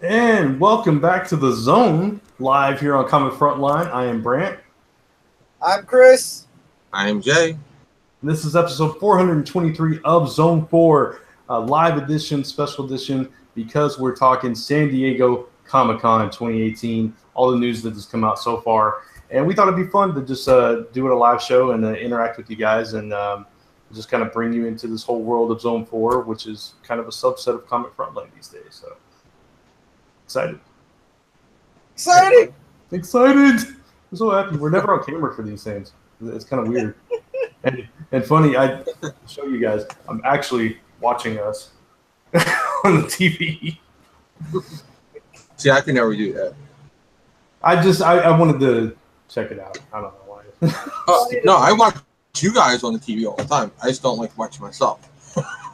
And welcome back to the Zone, live here on Comic Frontline. I am Brant. I'm Chris. I am Jay. And this is episode 423 of Zone 4, a live edition, special edition, because we're talking San Diego Comic-Con 2018, all the news that has come out so far. And we thought it'd be fun to just do it a live show and interact with you guys and just kind of bring you into this whole world of Zone 4, which is kind of a subset of Comic Frontline these days. So excited. I'm so happy. We're never on camera for these things. It's kind of weird. and funny, I show you guys, I'm actually watching us on the TV. See, I can never do that. I wanted to check it out. I don't know why. No, I watch you guys on the TV all the time. I just don't like watching myself.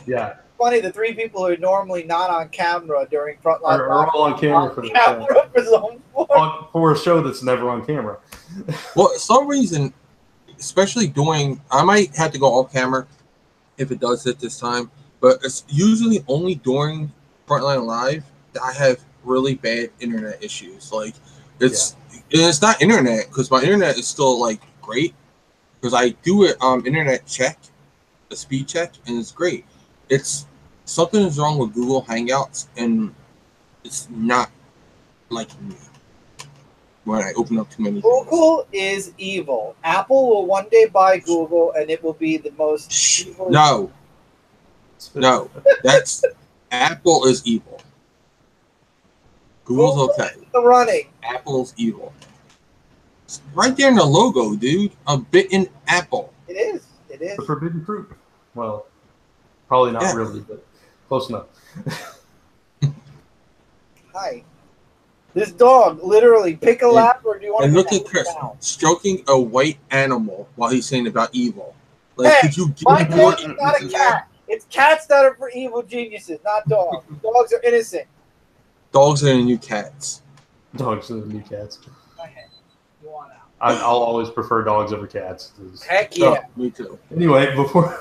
Yeah. Funny, the three people who are normally not on camera during Frontline are all on camera for the camera for Zone 4. For a show that's never on camera. Well, for some reason, especially I might have to go off camera if it does it this time, but it's usually only during Frontline Live that I have really bad internet issues. Like, it's not internet, because my internet is still, like, great, because I do it internet check, a speed check, and it's great. It's something is wrong with Google Hangouts, and it's not like me when I open up too many Google is evil. Apple will one day buy Google, and it will be the most evil. No, that's Apple is evil. Google's okay. The running. Apple's evil. It's right there in the logo, dude. A bitten apple. It is. It is. The forbidden fruit. Well, probably not really, but close enough. Hi. This dog, literally, pick a lap, or do you want to? And look at Chris stroking a white animal while he's saying about evil. Like, hey, could you my cat is not a cat. It's cats that are for evil geniuses, not dogs. Dogs are innocent. Dogs are the new cats. Dogs are the new cats. Okay. You want out. I'll always prefer dogs over cats. Heck yeah. Me too. Anyway, before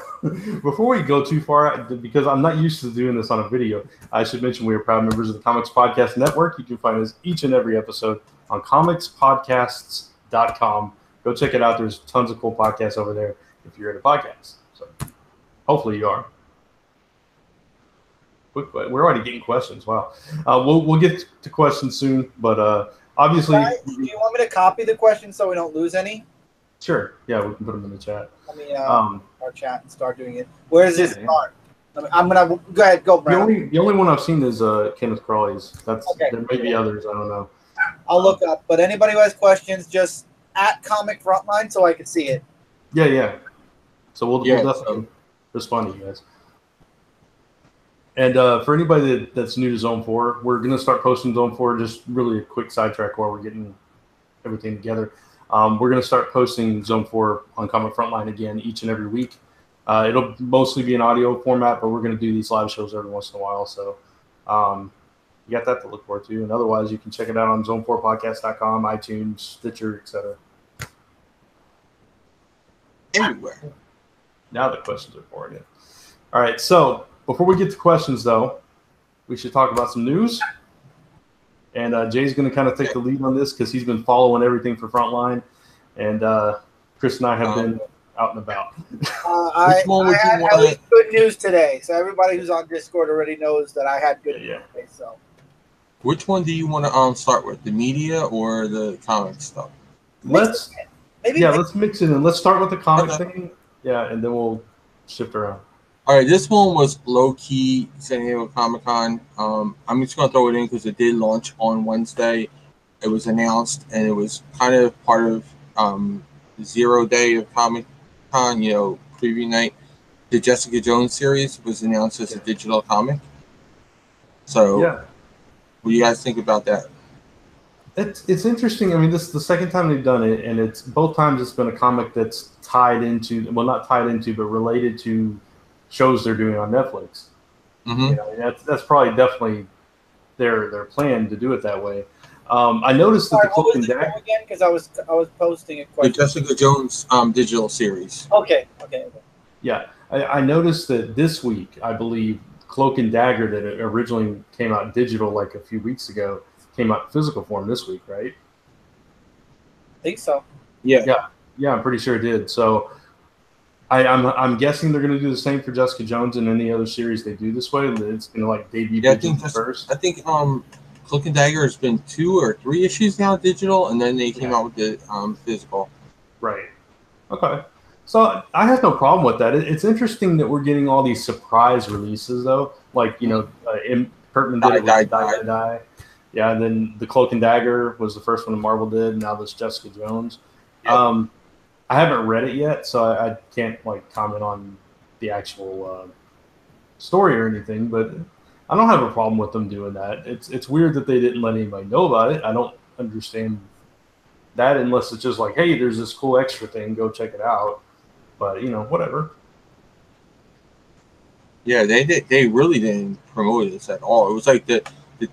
we go too far, because I'm not used to doing this on a video, I should mention we are proud members of the Comics Podcast Network. You can find us each and every episode on comicspodcasts.com. Go check it out. There's tons of cool podcasts over there if you're into podcasts. So hopefully you are. We're already getting questions. Wow. We'll get to questions soon, but obviously. Guys, do you want me to copy the questions so we don't lose any? Sure. Yeah, we can put them in the chat. I mean, our chat and start doing it. Where does this start? I'm gonna go ahead, go, Brad. The only one I've seen is Kenneth Crawley's. Okay. There may be others. I don't know. I'll look up. But anybody who has questions, just at Comic Frontline so I can see it. Yeah. So we'll definitely respond to you guys. And for anybody that's new to Zone 4, we're going to start posting Zone 4, just really a quick sidetrack while we're getting everything together. We're going to start posting Zone 4 on Comic Frontline again each and every week. It'll mostly be an audio format, but we're going to do these live shows every once in a while. So you got that to look forward to. And otherwise, you can check it out on zone4podcast.com, iTunes, Stitcher, etc. Everywhere. Now the questions are pouring in. All right, so before we get to questions, though, we should talk about some news. And Jay's going to kind of take the lead on this because he's been following everything for Frontline. And Chris and I have been out and about. I had at least good news today. So everybody who's on Discord already knows that I had good news today. So. Which one do you want to start with, the media or the comic stuff? Let's mix it in. Let's start with the comic thing. Yeah, and then we'll shift around. All right, this one was low-key San Diego Comic-Con. I'm just going to throw it in because it did launch on Wednesday. It was announced, and it was kind of part of 0 day of Comic-Con, preview night. The Jessica Jones series was announced as a digital comic. So, what do you guys think about that? It's interesting. I mean, this is the second time they've done it, and it's both times it's been a comic that's tied into, well, not tied into, but related to shows they're doing on Netflix. Mm-hmm. That's probably definitely their plan to do it that way. I noticed that the Cloak and Dagger again, because I was posting a question. The Jessica Jones digital series. Okay. Yeah, I noticed that this week, I believe, Cloak and Dagger that originally came out digital like a few weeks ago came out in physical form this week, right? I think so. Yeah, I'm pretty sure it did. So I'm guessing they're going to do the same for Jessica Jones and any other series they do this way. It's going to like debut first. I think Cloak and Dagger has been 2 or 3 issues now digital, and then they came out with the physical. Right. Okay. So I have no problem with that. It's interesting that we're getting all these surprise releases, though. Like, Kurtman did Die. Yeah, and then the Cloak and Dagger was the first one that Marvel did. Now this Jessica Jones. Yep. I haven't read it yet, so I can't comment on the actual story or anything. But I don't have a problem with them doing that. It's weird that they didn't let anybody know about it. I don't understand that unless it's just like, hey, there's this cool extra thing, go check it out. But whatever. Yeah, they really didn't promote this at all. It was like the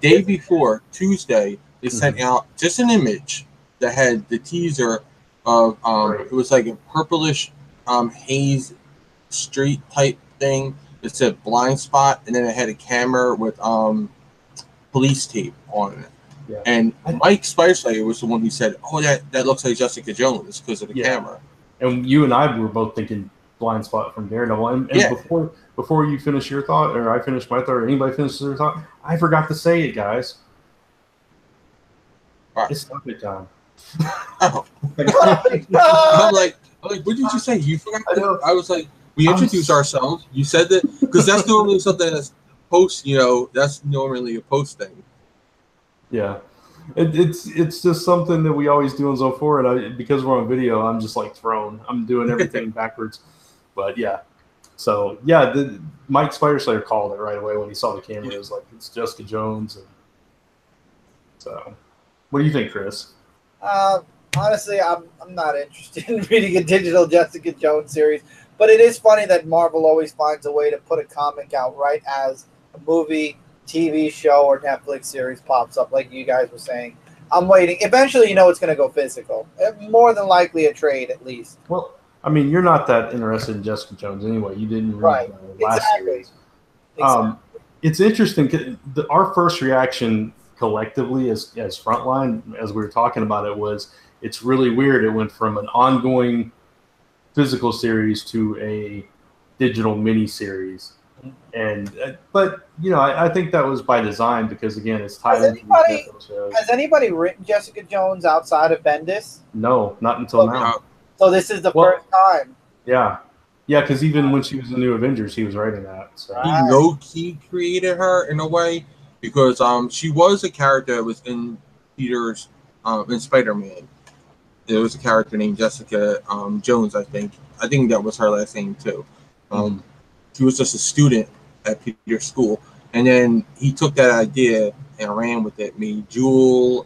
day before, Tuesday, they sent out just an image that had the teaser of it was like a purplish haze street type thing. It said blind spot, and then it had a camera with police tape on it. Yeah. And Mike Spicerslayer was the one who said, "Oh, that looks like Jessica Jones because of the camera." And you and I were both thinking blind spot from Daredevil. And before you finish your thought, or I finish my thought, or anybody finishes their thought, I forgot to say it, guys. Right. It's not good time. Oh. I'm like, what did you say? You forgot? I was like, we introduced ourselves. You said that because that's normally something that's post. That's normally a post thing. Yeah. It's just something that we always do in Zone 4, and because we're on video, I'm just thrown. I'm doing everything backwards. But yeah. So yeah, Mike Spicerslayer called it right away when he saw the camera. It was like, it's Jessica Jones. And so what do you think, Chris? Honestly, I'm not interested in reading a digital Jessica Jones series, but it is funny that Marvel always finds a way to put a comic out right as a movie, TV show, or Netflix series pops up, like you guys were saying. I'm waiting. Eventually, it's going to go physical. More than likely a trade, at least. Well, I mean, you're not that interested in Jessica Jones anyway. You didn't read the last series. Exactly. It's interesting. Our first reaction collectively as Frontline, as we were talking about it, was it's really weird. It went from an ongoing physical series to a digital mini-series. But I think that was by design because again it's tied into these shows. Has anybody written Jessica Jones outside of Bendis? No, not until now. So this is the first time. Yeah, because even when she was in New Avengers, he was writing that. So. He low-key created her in a way because she was a character that was in Peter's in Spider-Man. There was a character named Jessica Jones, I think. I think that was her last name too. She was just a student at Peter's school, and then he took that idea and ran with it. Made Jewel,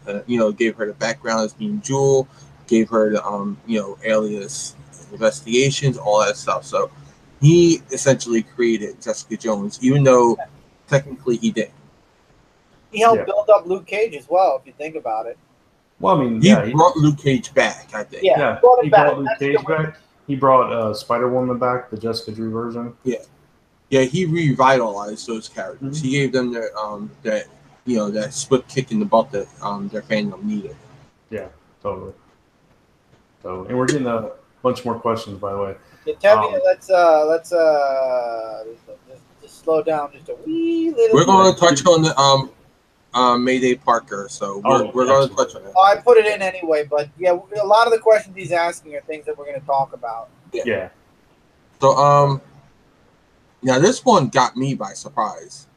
gave her the background as being Jewel, gave her the alias investigations, all that stuff. So he essentially created Jessica Jones, even though technically he didn't. He helped build up Luke Cage as well, if you think about it. Well, I mean, he brought Luke Cage back, I think. Yeah, he brought Luke Cage back. He brought Spider-Woman back, the Jessica Drew version. Yeah, he revitalized those characters. He gave them that swift kick in the butt that their fandom needed. Yeah, totally. So, and we're getting a bunch more questions, by the way. Yeah, Tevye, let's just slow down just a wee little. We're going to touch on the Mayday Parker, so we're going to touch on it. I put it in anyway, but yeah, a lot of the questions he's asking are things that we're going to talk about. Yeah. So now this one got me by surprise.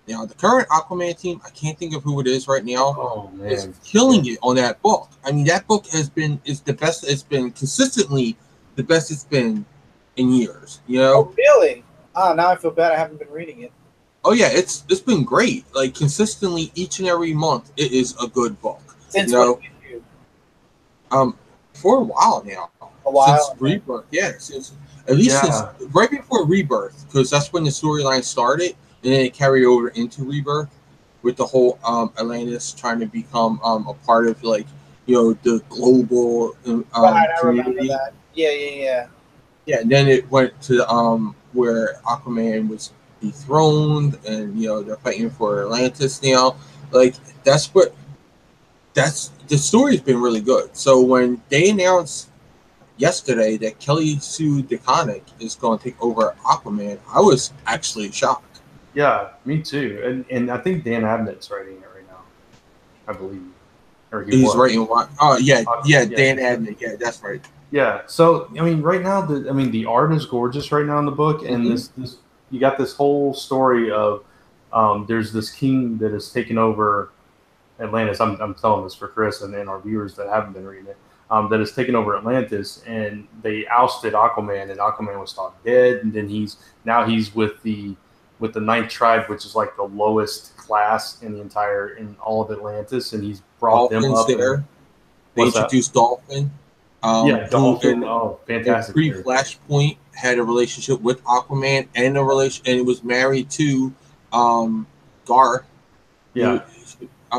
The current Aquaman team, I can't think of who it is right now. Oh man, is killing it on that book. I mean, that book is the best. It's been consistently the best it's been in years. Oh really? Oh, now I feel bad. I haven't been reading it. Oh yeah, it's been great. Like consistently, each and every month, it is a good book. Since what issue? For a while now. A while. Since Rebirth, since right before Rebirth, because that's when the storyline started, and then it carried over into Rebirth with the whole Atlantis trying to become a part of the global I remember that. Yeah. Yeah, and then it went to where Aquaman was dethroned, and they're fighting for Atlantis now. Like that's the story's been really good. So when they announced yesterday that Kelly Sue DeConnick is going to take over Aquaman, I was actually shocked. Yeah, me too. And I think Dan Abnett's writing it right now, I believe. Or he's writing what? Oh yeah, Dan Abnett. Yeah, that's right. Yeah. So I mean, right now, the art is gorgeous right now in the book, and this you got this whole story of there's this king that has taken over Atlantis. I'm telling this for Chris and our viewers that haven't been reading it. That has taken over Atlantis, and they ousted Aquaman, and Aquaman was thought dead, and then he's with the Ninth Tribe, which is like the lowest class in all of Atlantis, and he's brought them up there. They introduced Dolphin. Dolphin. Oh, fantastic! Pre-Flashpoint had a relationship with Aquaman, and it was married to Gar. Yeah.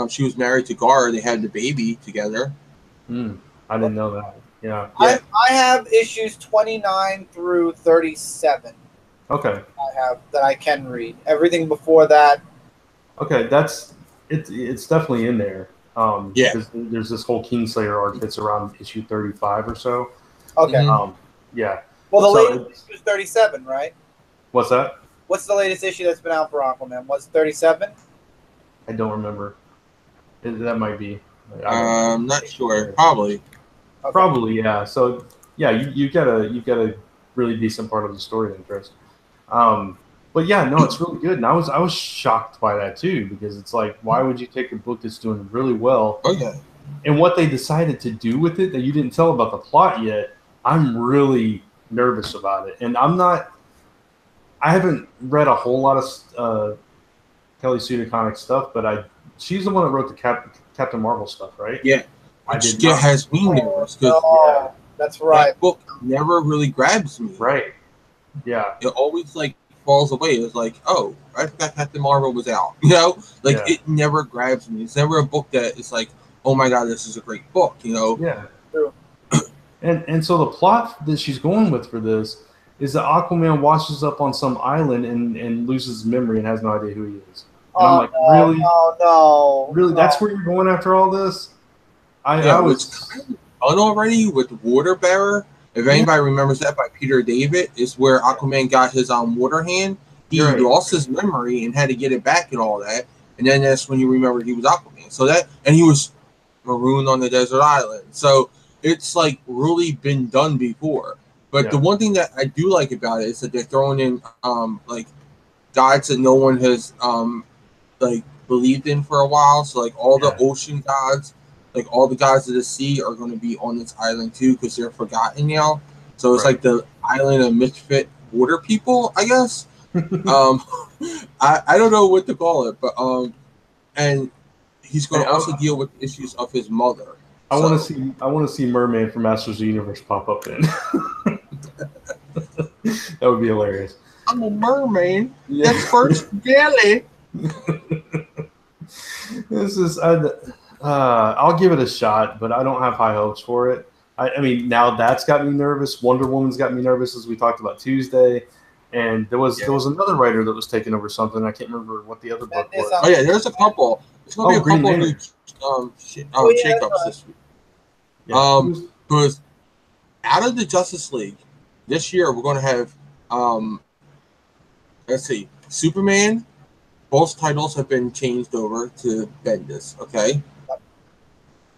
She was married to Gar. They had the baby together. I didn't know that. Yeah. I have issues 29 through 37. Okay. I have that I can read. Everything before that. Okay, it's definitely in there. There's this whole Kingslayer arc that's around issue 35 or so. Okay. Yeah. Well, the latest issue is 37, right? What's that? What's the latest issue that's been out for Aquaman? Was it 37? I don't remember. That might be. I'm not sure. Probably. Okay. Probably, yeah. So, yeah, you got a really decent part of the story then, Chris. But yeah, no, it's really good, and I was shocked by that too, because it's like, why would you take a book that's doing really well? Oh yeah. And what they decided to do with it that you didn't tell about the plot yet, I'm really nervous about it, and I haven't read a whole lot of Kelly Sue DeConnick stuff, but she's the one that wrote the Captain Marvel stuff, right? Yeah. Which has me nervous because that's right. That book never really grabs me. Right. Yeah. It always falls away. It's like, oh, I forgot Captain Marvel was out. It never grabs me. It's never a book that it's like, oh my god, this is a great book. Yeah. True. And so the plot that she's going with for this is that Aquaman washes up on some island and loses his memory and has no idea who he is. And I'm like, really? No. Really? That's where you're going after all this? I was kind of done already with Water Bearer. If anybody remembers that by Peter David, is where Aquaman got his water hand. He lost his memory and had to get it back and all that. And then that's when he remembered he was Aquaman. So and he was marooned on the desert island. So it's really been done before. But the one thing that I do like about it is that they're throwing in gods that no one has believed in for a while. So all the ocean gods, all the gods of the sea are going to be on this island too, because they're forgotten now. So it's like the island of misfit water people, I guess. I don't know what to call it, but and he's going to also deal with issues of his mother. I want to see Merman from Masters of the Universe pop up in. That would be hilarious. I'm a merman. That's first jelly. This is I'll give it a shot, but I don't have high hopes for it. I mean, now that's got me nervous. Wonder Woman's got me nervous, as we talked about Tuesday. And there was another writer that was taking over something. I can't remember what the other book was. Oh yeah, there's a couple. There's going to be a couple of new shakeups this week. Yeah. Because out of the Justice League this year, we're going to have let's see, Superman. Both titles have been changed over to Bendis. Okay.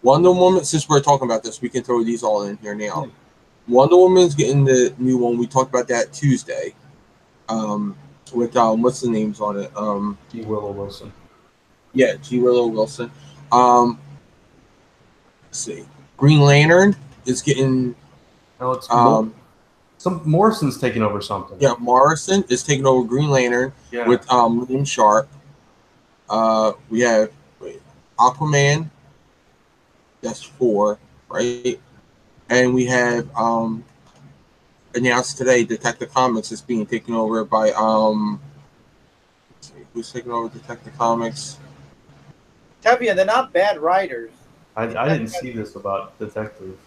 Wonder Woman. Since we're talking about this, we can throw these all in here now. Wonder Woman's getting the new one. We talked about that Tuesday. With what's the names on it? G. Willow Wilson. Yeah, G. Willow Wilson. Let's see. Green Lantern is getting. Oh, it's Morrison's taking over something. Yeah, Morrison is taking over Green Lantern with Liam Sharp. We have Aquaman. That's 4, right? And we have announced today Detective Comics is being taken over by let's see, who's taking over Detective Comics? Tevia, they're not bad writers. I didn't see this about Detective.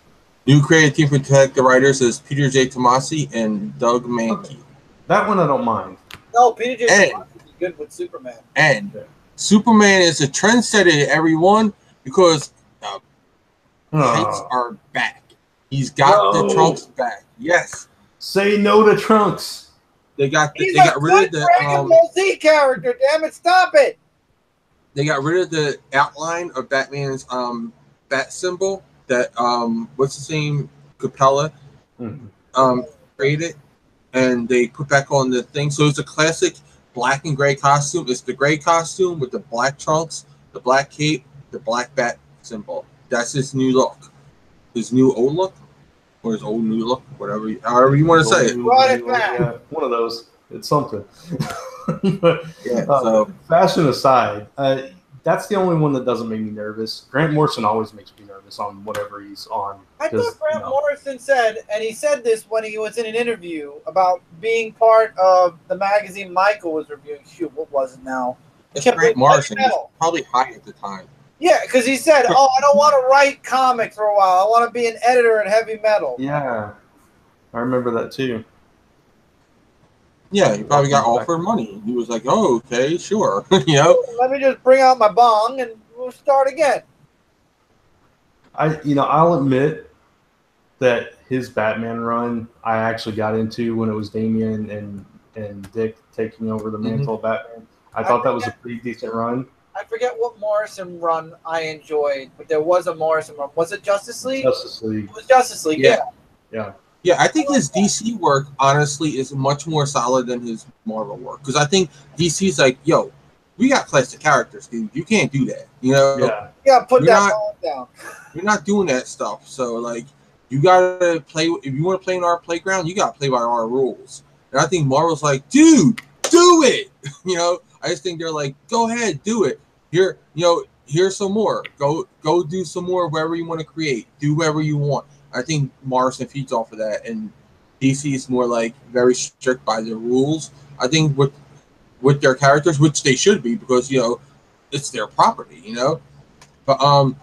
New creative team for Detective writers is Peter J. Tomasi and Doug Mankey. That one I don't mind. No, Peter J. would be good with Superman. And Superman is a trendsetter, everyone, because tights are back. He's got the trunks back. Yes. Say no to Trunks. They got rid of the Dragon Ball Z character. Damn it! Stop it. They got rid of the outline of Batman's bat symbol that what's his name, Capella created, and they put back on the thing. So it's a classic black and gray costume. It's the gray costume with the black trunks, the black cape, the black bat symbol. That's his new look. His new old look, or his old new look, whatever, however you want to say it. Yeah, one of those. It's something. So fashion aside, that's the only one that doesn't make me nervous. Grant Morrison always makes me nervous on whatever he's on. I thought Grant Morrison said, and he said this when he was in an interview about being part of the magazine Michael was reviewing. Shoot, what was it now? Grant Morrison was probably high at the time. Yeah, because he said, "Oh, I don't want to write comics for a while. I want to be an editor at Heavy Metal." Yeah, I remember that too. Yeah, he probably got offered money. He was like, "Oh, okay, sure." You know, let me just bring out my bong and we'll start again. I'll admit that his Batman run I actually got into when it was Damian and Dick taking over the mantle of Batman. I thought that was a pretty decent run. I forget what Morrison run I enjoyed, but there was a Morrison run. Was it Justice League? Justice League. It was Justice League, yeah. Yeah, I think his DC work, honestly, is much more solid than his Marvel work. Because I think DC's like, yo, we got classic characters, dude. You can't do that. You know? Yeah, put that down. You're not doing that stuff. So, like, you got to play. If you want to play in our playground, you got to play by our rules. And I think Marvel's like, dude, do it. I just think they're like, go ahead, do it. Here, here's some more. Go do some more wherever you want to create. Do whatever you want. I think Morrison feeds off of that, and DC is more like very strict by the rules. I think with their characters, which they should be, because it's their property. But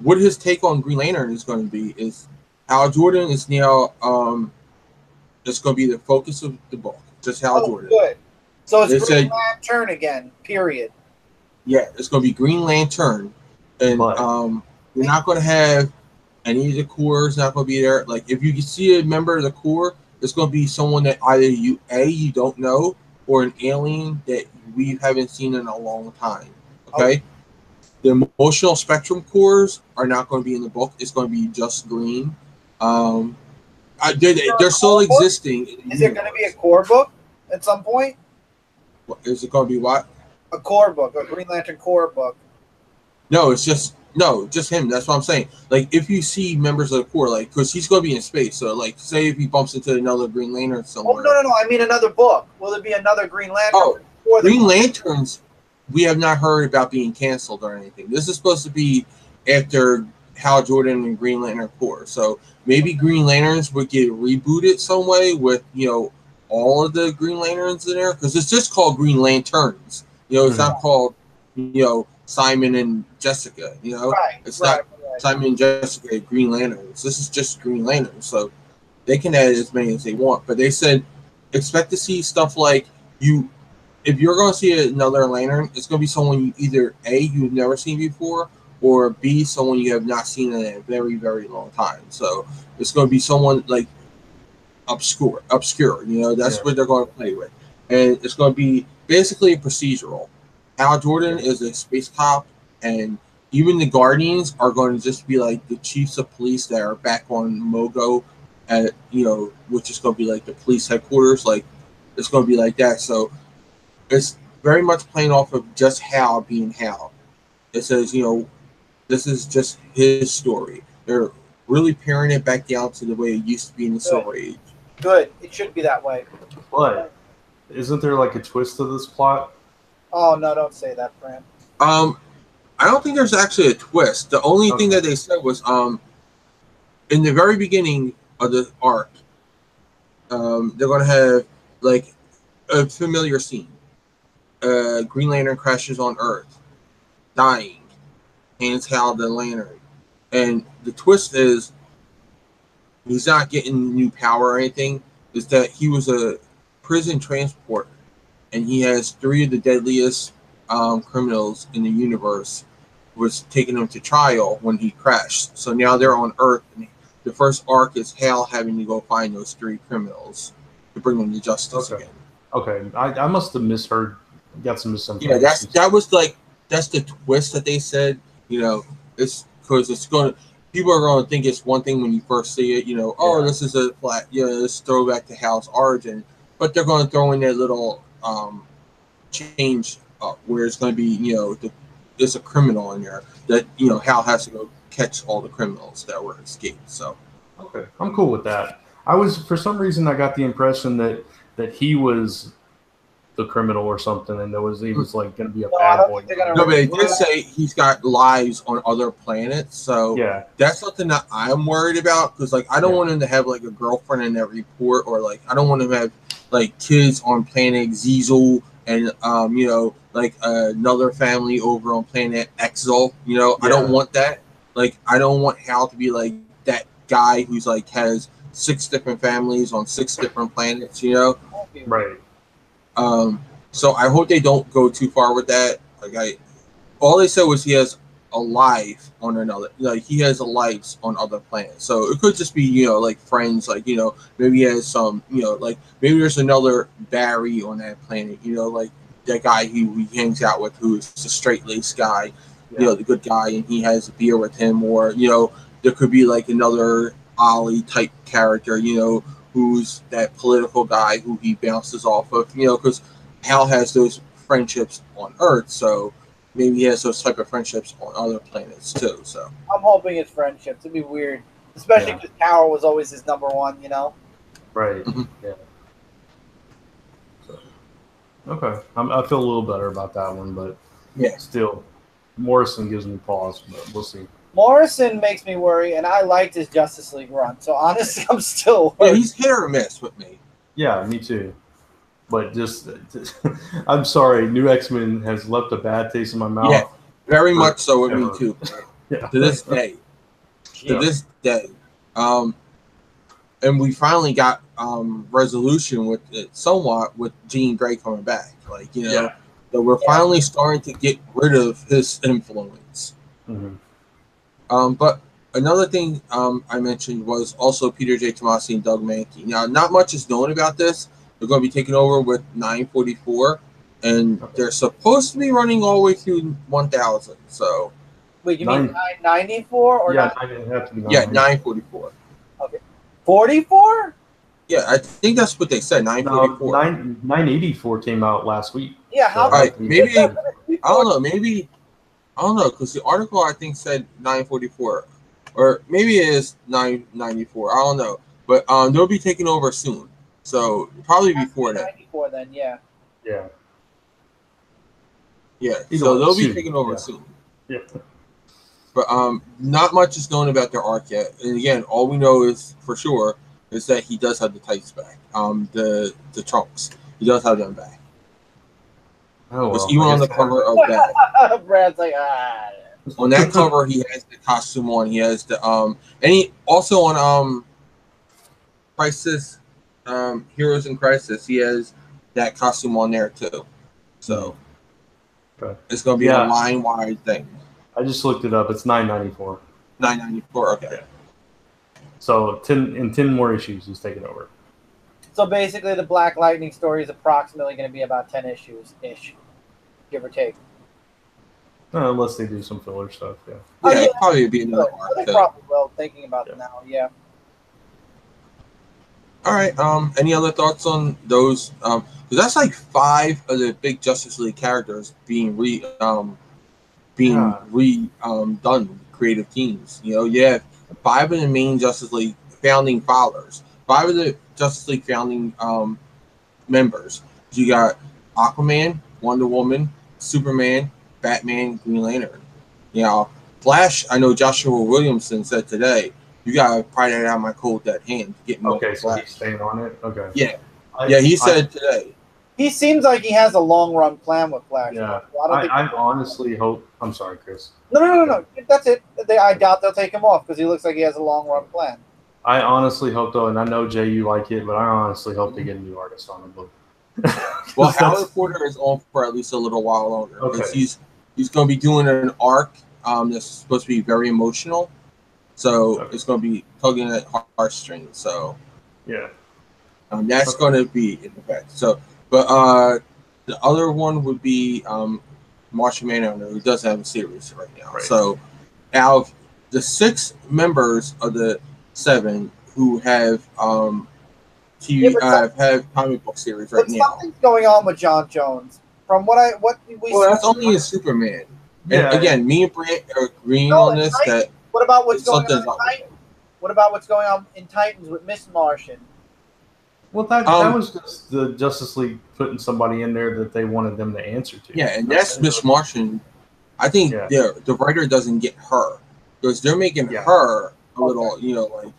what his take on Green Lantern is going to be is Hal Jordan is now it's going to be the focus of the book. Just Hal Jordan. Good. So it's Green Lantern again. Period. Yeah, it's going to be Green Lantern, and you're not going to have any of the Corps. Not going to be there. Like if you see a member of the Corps, it's going to be someone that either you don't know, or an alien that we haven't seen in a long time. Okay. The emotional spectrum Corps are not going to be in the book. It's going to be just Green. They're still existing. Is there going to be a Corps book at some point? Is it going to be what? A Corps book, a Green Lantern Corps book. No, it's just him. That's what I'm saying. Like, if you see members of the Corps, like, because he's going to be in space, so, like, say if he bumps into another Green Lantern somewhere. Oh, no. I mean another book. Will there be another Green Lantern? Oh, Green Lanterns, we have not heard about being canceled or anything. This is supposed to be after Hal Jordan and Green Lantern Corps. So maybe Green Lanterns would get rebooted some way with, all of the Green Lanterns in there, because it's just called Green Lanterns. It's not called, Simon and Jessica. It's not Simon and Jessica Green Lanterns. This is just Green Lanterns, so they can add as many as they want. But they said expect to see stuff like if you're going to see another Lantern, it's going to be someone either A, you've never seen before, or B, someone you have not seen in a very, very long time. So it's going to be someone like obscure. That's what they're going to play with. And it's going to be basically a procedural. Hal Jordan is a space cop, and even the Guardians are going to just be like the chiefs of police that are back on Mogo, which is going to be like the police headquarters. Like, it's going to be like that. So it's very much playing off of just Hal being Hal. It says, this is just his story. They're really paring it back down to the way it used to be in the Silver Age. Good. It should be that way. But isn't there like a twist to this plot? Oh, no, don't say that, Fran. I don't think there's actually a twist. The only thing that they said was in the very beginning of the arc, they're going to have like a familiar scene. Green Lantern crashes on Earth, dying, hands Hal the lantern. And the twist is he's not getting new power or anything. Is that he was prison transport, and he has 3 of the deadliest criminals in the universe was taking him to trial when he crashed. So now they're on Earth, and the first arc is Hal having to go find those 3 criminals to bring them to justice again. Okay, I must have misheard. Got some misinformation. Yeah, that's the twist that they said. It's because it's going to. People are going to think it's one thing when you first see it. This is a flat. This throwback to Hal's origin, but they're going to throw in that little change where it's going to be. There's a criminal in there that Hal has to go catch all the criminals that were escaped. So, okay, I'm cool with that. For some reason I got the impression that he was the criminal or something, and he was like going to be a bad boy. No, but they did say he's got lives on other planets, so that's something that I'm worried about, because I don't want him to have a girlfriend in that report, or I don't want him to have kids on planet Zizel and another family over on planet Exel. I don't want that. I don't want Hal to be that guy who's has 6 different families on 6 different planets. Right. So I hope they don't go too far with that. All they said was he has a life on another. He has a lives on other planets. So it could just be friends. Maybe he has some. Maybe there's another Barry on that planet. That guy who he hangs out with, who is the straight-laced guy. The good guy, and he has a beer with him. Or there could be another Ollie type character. Who's that political guy who he bounces off of, because Hal has those friendships on Earth, so maybe he has those type of friendships on other planets too. So I'm hoping it's friendships. It'd be weird, especially because Power was always his number one, Right. Mm-hmm. Yeah. So, okay, I feel a little better about that one, but still, Morrison gives me pause, but we'll see. Morrison makes me worry, and I liked his Justice League run. So honestly, I'm still worried. Yeah, he's hit or miss with me. Yeah, me too. But I'm sorry, New X-Men has left a bad taste in my mouth. Yeah, very much so with me too. Yeah. To this day. To this day. And we finally got resolution with it somewhat with Jean Grey coming back. That we're finally starting to get rid of his influence. Mm-hmm. But another thing I mentioned was also Peter J. Tomasi and Doug Mahnke. Now, not much is known about this. They're going to be taking over with 944, and they're supposed to be running all the way through 1000. So, wait, you mean 994 or it have to be 944. Okay, 44. Yeah, I think that's what they said. 944. 984 came out last week. Yeah, how? So, maybe I don't know. Maybe. I don't know, because the article I think said 944, or maybe it is 994. I don't know, but they'll be taking over soon, so probably before that. 94 then, yeah. Yeah. Yeah. So they'll be taking over soon. Yeah. But not much is known about their arc yet, and again, all we know is for sure is that he does have the tights back. The trunks, he does have them back. Oh, well, even on the cover of that, Brad's like, on that cover, he has the costume on. He has the and he also on Crisis, Heroes in Crisis. He has that costume on there too. So it's going to be a line-wide thing. I just looked it up. It's 994. 994. Okay. So 10 more issues he's taking over. So basically, the Black Lightning story is approximately going to be about 10 issues-ish, give or take. Unless they do some filler stuff, yeah. Yeah, probably be another arc. They probably will, thinking about it now, yeah. All right. Any other thoughts on those? Because that's like 5 of the big Justice League characters being redone, creative teams. You have 5 of the main Justice League founding fathers. 5 of the Justice League founding members. You got Aquaman, Wonder Woman, Superman, Batman, Green Lantern. Flash, I know Joshua Williamson said today, you got to pry that out of my cold dead hand to get me. Okay, so he's staying on it? Okay. Yeah. He said today. He seems like he has a long-run plan with Flash. Yeah. I honestly hope... I'm sorry, Chris. No. That's it. I doubt they'll take him off because he looks like he has a long-run plan. I honestly hope though, and I know Jay, you like it, but I honestly hope they get a new artist on the book. Well, Howard Porter is on for at least a little while longer. Okay. He's going to be doing an arc that's supposed to be very emotional. So it's going to be tugging at heartstrings. So yeah, that's going to be in effect. So, but the other one would be Martian Manhunter, who does have a series right now. Right. So out of the 6 members of the 7 who have have comic book series right now. Something's going on with John Jones. From what we well, that's only a Superman. Yeah. And again, me and Brant are agreeing on this. That what about what's going on in Titans? What about what's going on in Titans with Miss Martian? Well, that was just the Justice League putting somebody in there that they wanted them to answer to. Yeah, and that's Miss Martian. I think the writer doesn't get her because they're making her a little, like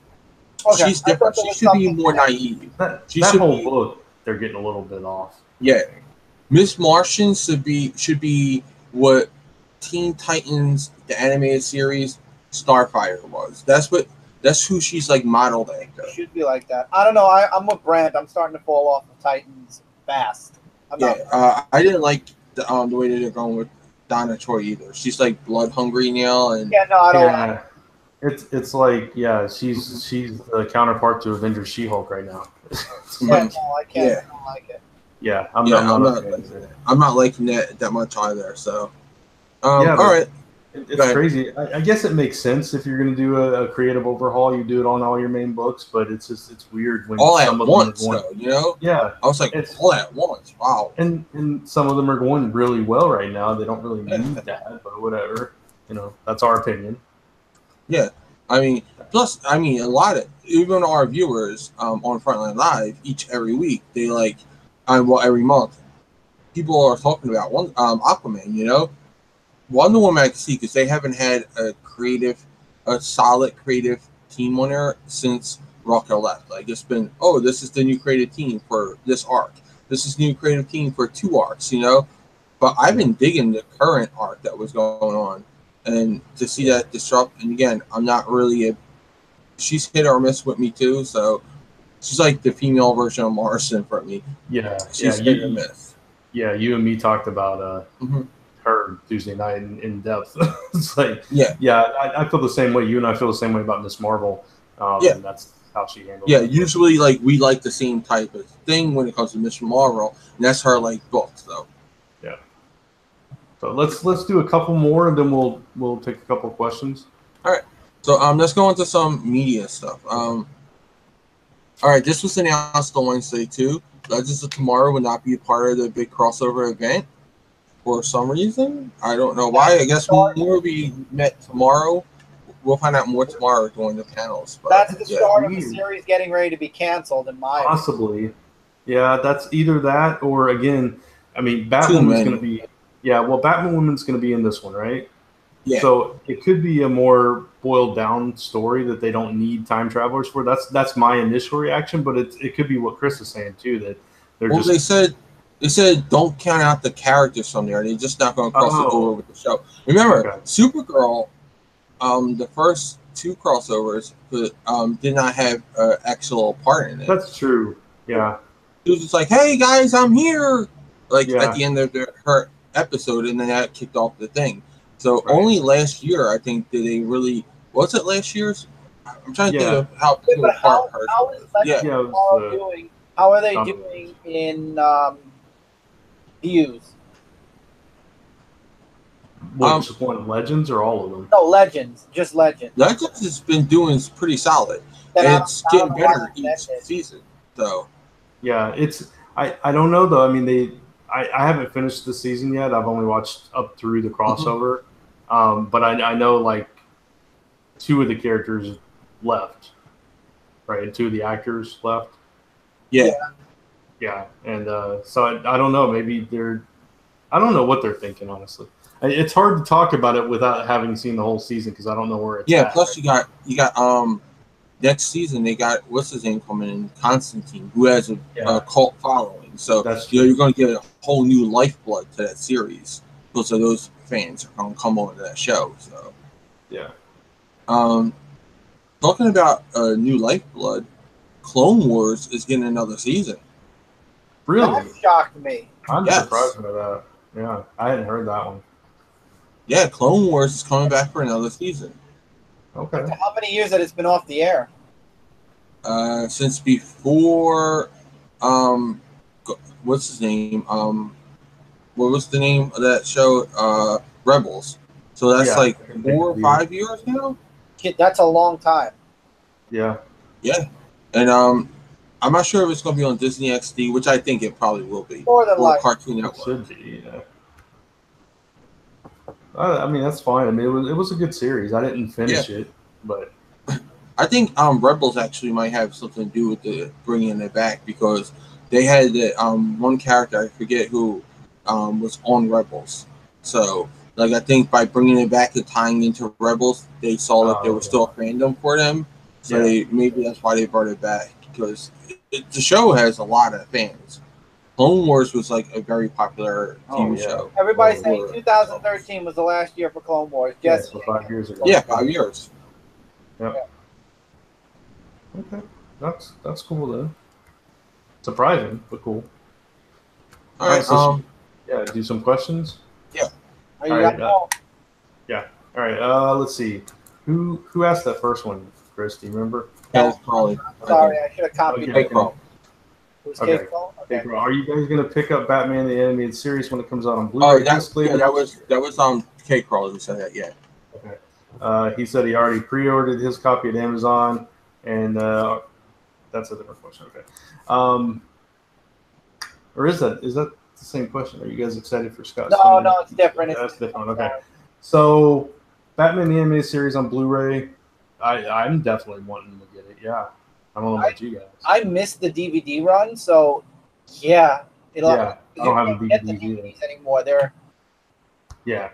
she's different. She should be more naive. That whole book, they're getting a little bit off. Yeah, Miss Martian should be what Teen Titans, the animated series, Starfire was. That's who she's like modeled after. It should be like that. I don't know. I'm with Brand. I'm starting to fall off of Titans fast. I didn't like the way that they're going with Donna Troy either. She's like blood hungry now, and I don't. It's like she's the counterpart to Avengers She-Hulk right now. I can't. I don't like it. Yeah, I'm not liking that much either. So, all right. It's crazy. I guess it makes sense if you're going to do a creative overhaul. You do it on all your main books, but it's weird when all some at of once, them are going, though. Yeah, I was like, all at once. Wow. And some of them are going really well right now. They don't really need that, but whatever. That's our opinion. Yeah, plus, a lot of even our viewers on Frontline Live every week, they every month, people are talking about Aquaman. Wonder Woman I can see because they haven't had a solid creative team on there since Rocker left. Like it's been, this is the new creative team for this arc. This is new creative team for 2 arcs. But I've been digging the current arc that was going on, and to see that disrupt. And again, I'm not really she's hit or miss with me too. So she's like the female version of Morrison for me. Yeah, she's hit or miss. Yeah, you and me talked about her Tuesday night in depth. It's like, I feel the same way. You and I feel the same way about Miss Marvel. And that's how she handles it. Yeah, usually we like the same type of thing when it comes to Miss Marvel, and that's her books though. Yeah. So let's do a couple more, and then we'll take a couple of questions. All right. So let's go into some media stuff. All right, this was announced on Wednesday too. Legends of Tomorrow will not be a part of the big crossover event. For some reason, I don't know why. I guess we'll be met tomorrow. We'll find out more tomorrow during the panels. But that's the start of the series getting ready to be canceled, in my opinion. Possibly. Yeah, that's either that or again. Batwoman's going to be. Yeah, well, Batwoman's going to be in this one, right? Yeah. So it could be a more boiled down story that they don't need time travelers for. That's my initial reaction, but it could be what Chris is saying too, that they're They said don't count out the characters from there. They're just not going to cross it over with the show. Remember, Supergirl, the first 2 crossovers did not have an actual part in it. That's true. Yeah. It was just like, hey, guys, I'm here. At the end of her episode, and then that kicked off the thing. So only last year, I think, did they really... Was it last year's? I'm trying to think of how people how is Tomorrow doing? How are they doing in... views? Which one, Legends or all of them? No, Legends, just Legends. Legends has been doing pretty solid, and it's getting better each season. So, yeah, it's I don't know though. I haven't finished the season yet. I've only watched up through the crossover, but I know 2 of the characters left, right? And 2 of the actors left. Yeah. Yeah, and so I don't know. Maybe I don't know what they're thinking, honestly. It's hard to talk about it without having seen the whole season because I don't know where it's at. Plus you got next season they got what's his name coming in, Constantine, who has a cult following. So you're going to get a whole new lifeblood to that series. So those fans are going to come over to that show. So yeah. talking about New Lifeblood, Clone Wars is getting another season. Really? That shocked me. I'm surprised by that. Yeah, I hadn't heard that one. Yeah, Clone Wars is coming back for another season. Okay. How many years that it's been off the air? Since before, what's his name? What was the name of that show? Rebels. So that's like 4 or 5 years now. Kid, that's a long time. Yeah. Yeah, and I'm not sure if it's going to be on Disney XD, which I think it probably will be, More than or Cartoon Network. It should be. Yeah. I mean, that's fine. I mean, it was a good series. I didn't finish it, but I think Rebels actually might have something to do with the bringing it back, because they had the one character, I forget who, was on Rebels. So, like, I think by bringing it back and tying into Rebels, they saw that there was still a fandom for them. So maybe that's why they brought it back, because the show has a lot of fans. Clone Wars was like a very popular TV show. Everybody's saying 2013 was the last year for Clone Wars. Yes, so 5 years ago. Yeah, 5 years. Yep. Okay, that's cool then. Surprising, but cool. All right. So do some questions. Yeah. All right. Yeah. All right. Let's see. Who asked that first one, Chris? Do you remember? That was probably. Sorry, I should have copied it. Okay. Are you guys gonna pick up Batman the Animated Series when it comes out on Blu-ray? Oh, that was K Crawl who said that. Yeah. Okay. He said he already pre-ordered his copy at Amazon, and that's a different question. Okay. Or is that the same question? Are you guys excited for Scott? No, it's different. Yeah, that's different. Okay. So, Batman the Animated Series on Blu-ray, I'm definitely wanting to get it. Yeah. I don't know about you guys. I missed the DVD run, so yeah. I don't have the DVDs anymore. Yeah.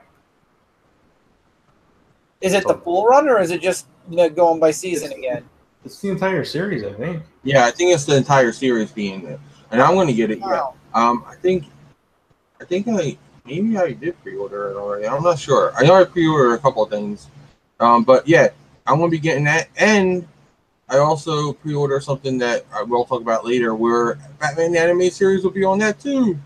Is it the full run, or is it just going by season again? It's the entire series, I think. Yeah, I think it's the entire series being there, and I'm going to get it. Wow. Yeah. I think maybe I did pre-order it already. I'm not sure. I know I pre-ordered a couple of things, but yeah, I'm going to be getting that, and I also pre-order something that I will talk about later, where Batman the Animated Series will be on that too.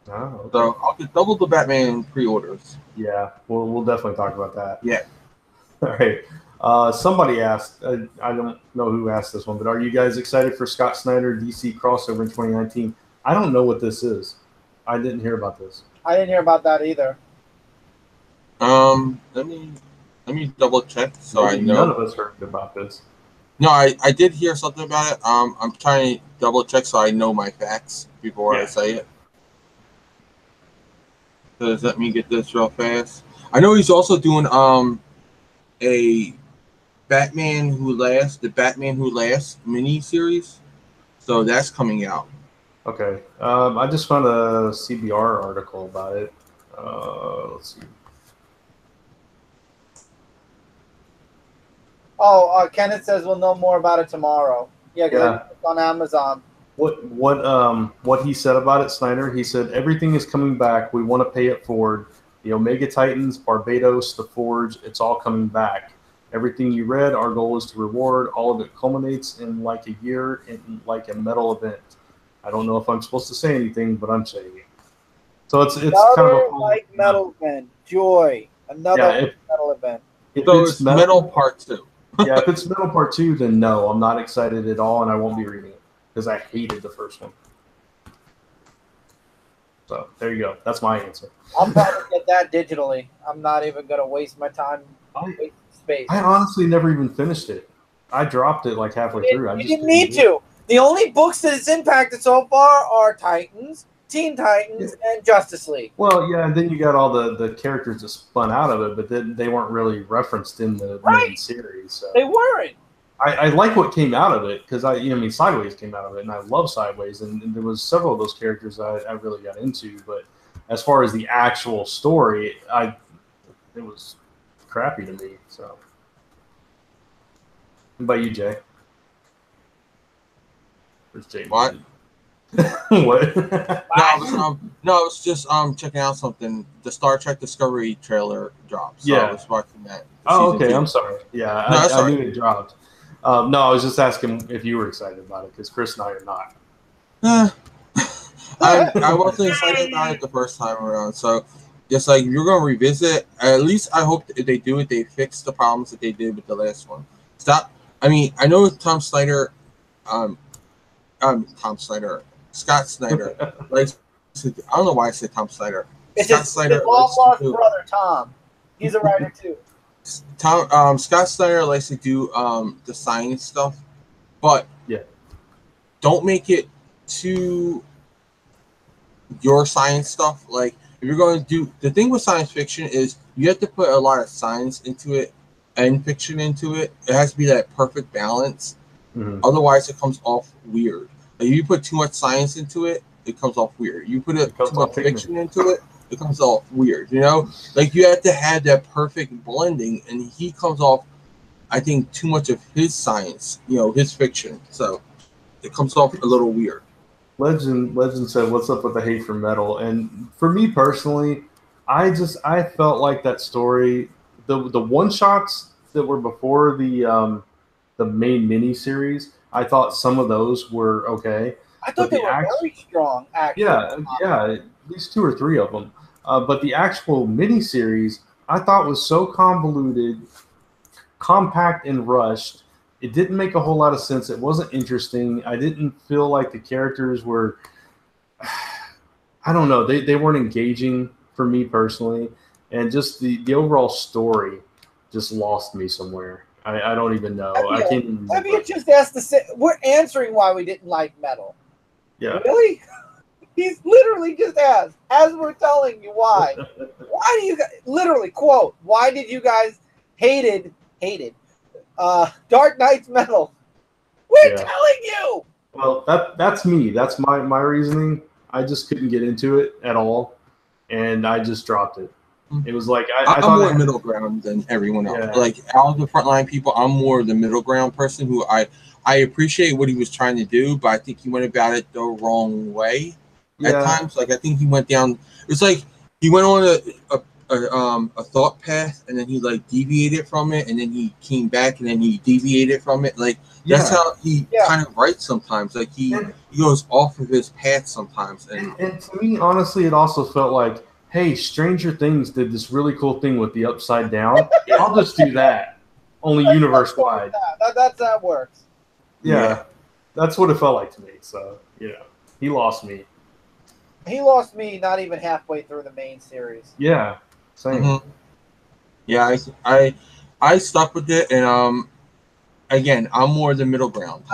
Oh, okay. So I'll get double the Batman pre-orders. Yeah, we'll definitely talk about that. Yeah. All right. Somebody asked, I don't know who asked this one, but are you guys excited for Scott Snyder DC crossover in 2019? I don't know what this is. I didn't hear about this. I didn't hear about that either. Let me double check so I know. None of us heard about this. No, I did hear something about it. I'm trying to double check so I know my facts before I say it. So let me get this real fast. I know he's also doing a the Batman Who Laughs mini series. So that's coming out. Okay. I just found a CBR article about it. Let's see. Oh, Kenneth says we'll know more about it tomorrow. Yeah, because it's on Amazon. What he said about it, Snyder? He said everything is coming back. We want to pay it forward. The Omega Titans, Barbados, the Forge, it's all coming back. Everything you read, our goal is to reward. All of it culminates in like a year, in like a metal event. I don't know if I'm supposed to say anything, but I'm saying it. So it's kind of a metal event. Joy. Another metal event. So it's metal part 2. Yeah, if it's Metal Part 2, then no, I'm not excited at all, and I won't be reading it because I hated the first one. So there you go. That's my answer. I'm probably get that digitally. I'm not even going to waste my time wasting space. I honestly never even finished it. I dropped it like halfway through. You didn't need to. The only books that it's impacted so far are Titans, Teen Titans, and Justice League. Well, yeah, and then you got all the characters that spun out of it, but then they weren't really referenced in the main series. So. They weren't. I like what came out of it because Sideways came out of it, and I love Sideways, and there was several of those characters I really got into. But as far as the actual story, it was crappy to me. So, what about you, Jay? Where's Jay? What? What? No, I was just checking out something. The Star Trek Discovery trailer dropped. So Yeah. I was watching that. Oh, okay. I'm sorry. Yeah, No, I knew it dropped. No, I was just asking if you were excited about it because Chris and I are not. I wasn't excited about it the first time around. So just like you're gonna revisit, at least I hope if they do it, they fix the problems that they did with the last one. Stop. I mean, I know Tom Snyder, Scott Snyder. Like, I don't know why I said Tom Snyder. It's Scott his Snyder long-lost brother, Tom. He's a writer, too. Scott Snyder likes to do the science stuff, but don't make it too your science stuff. Like, if you're going to do the thing with science fiction is you have to put a lot of science into it and fiction into it. It has to be that perfect balance. Otherwise, it comes off weird. Like, if you put too much science into it, it comes off weird. You put too much fiction into it, it comes off weird. You know, like you have to have that perfect blending, and he comes off, I think, too much of his science. You know, his fiction, so it comes off a little weird. Legend said, "What's up with the hate for metal?" And for me personally, I felt like that story, the one shots that were before the main mini series, I thought some of those were okay. I thought they were very strong, actually. Yeah, at least 2 or 3 of them. But the actual mini series, I thought was so convoluted, compact, and rushed. It didn't make a whole lot of sense. It wasn't interesting. I didn't feel like the characters were, I don't know, they weren't engaging for me personally. And just the overall story just lost me somewhere. I don't even know. I can't even remember. Have you just asked we're answering why we didn't like metal. Yeah. Really? He's literally just asked, as we're telling you why. Why do you guys, literally, quote, why did you guys hated Dark Knight's metal? We're telling you! Well, that's me. That's my reasoning. I just couldn't get into it at all, and I just dropped it. It was like I'm more middle ground than everyone else. Yeah. Like out of the frontline people, I'm more the middle ground person who I appreciate what he was trying to do, but I think he went about it the wrong way at times. Like I think he went down. It's like he went on a thought path, and then he like deviated from it, and then he came back, and then he deviated from it. Like that's how he kind of writes sometimes. Like he goes off of his path sometimes. And to me, honestly, it also felt like, hey, Stranger Things did this really cool thing with the upside down. I'll just do that, only universe wide. That's how it works. Yeah, that's what it felt like to me. So he lost me. He lost me not even halfway through the main series. Yeah, same. Yeah, I stuck with it, and again, I'm more the middle ground.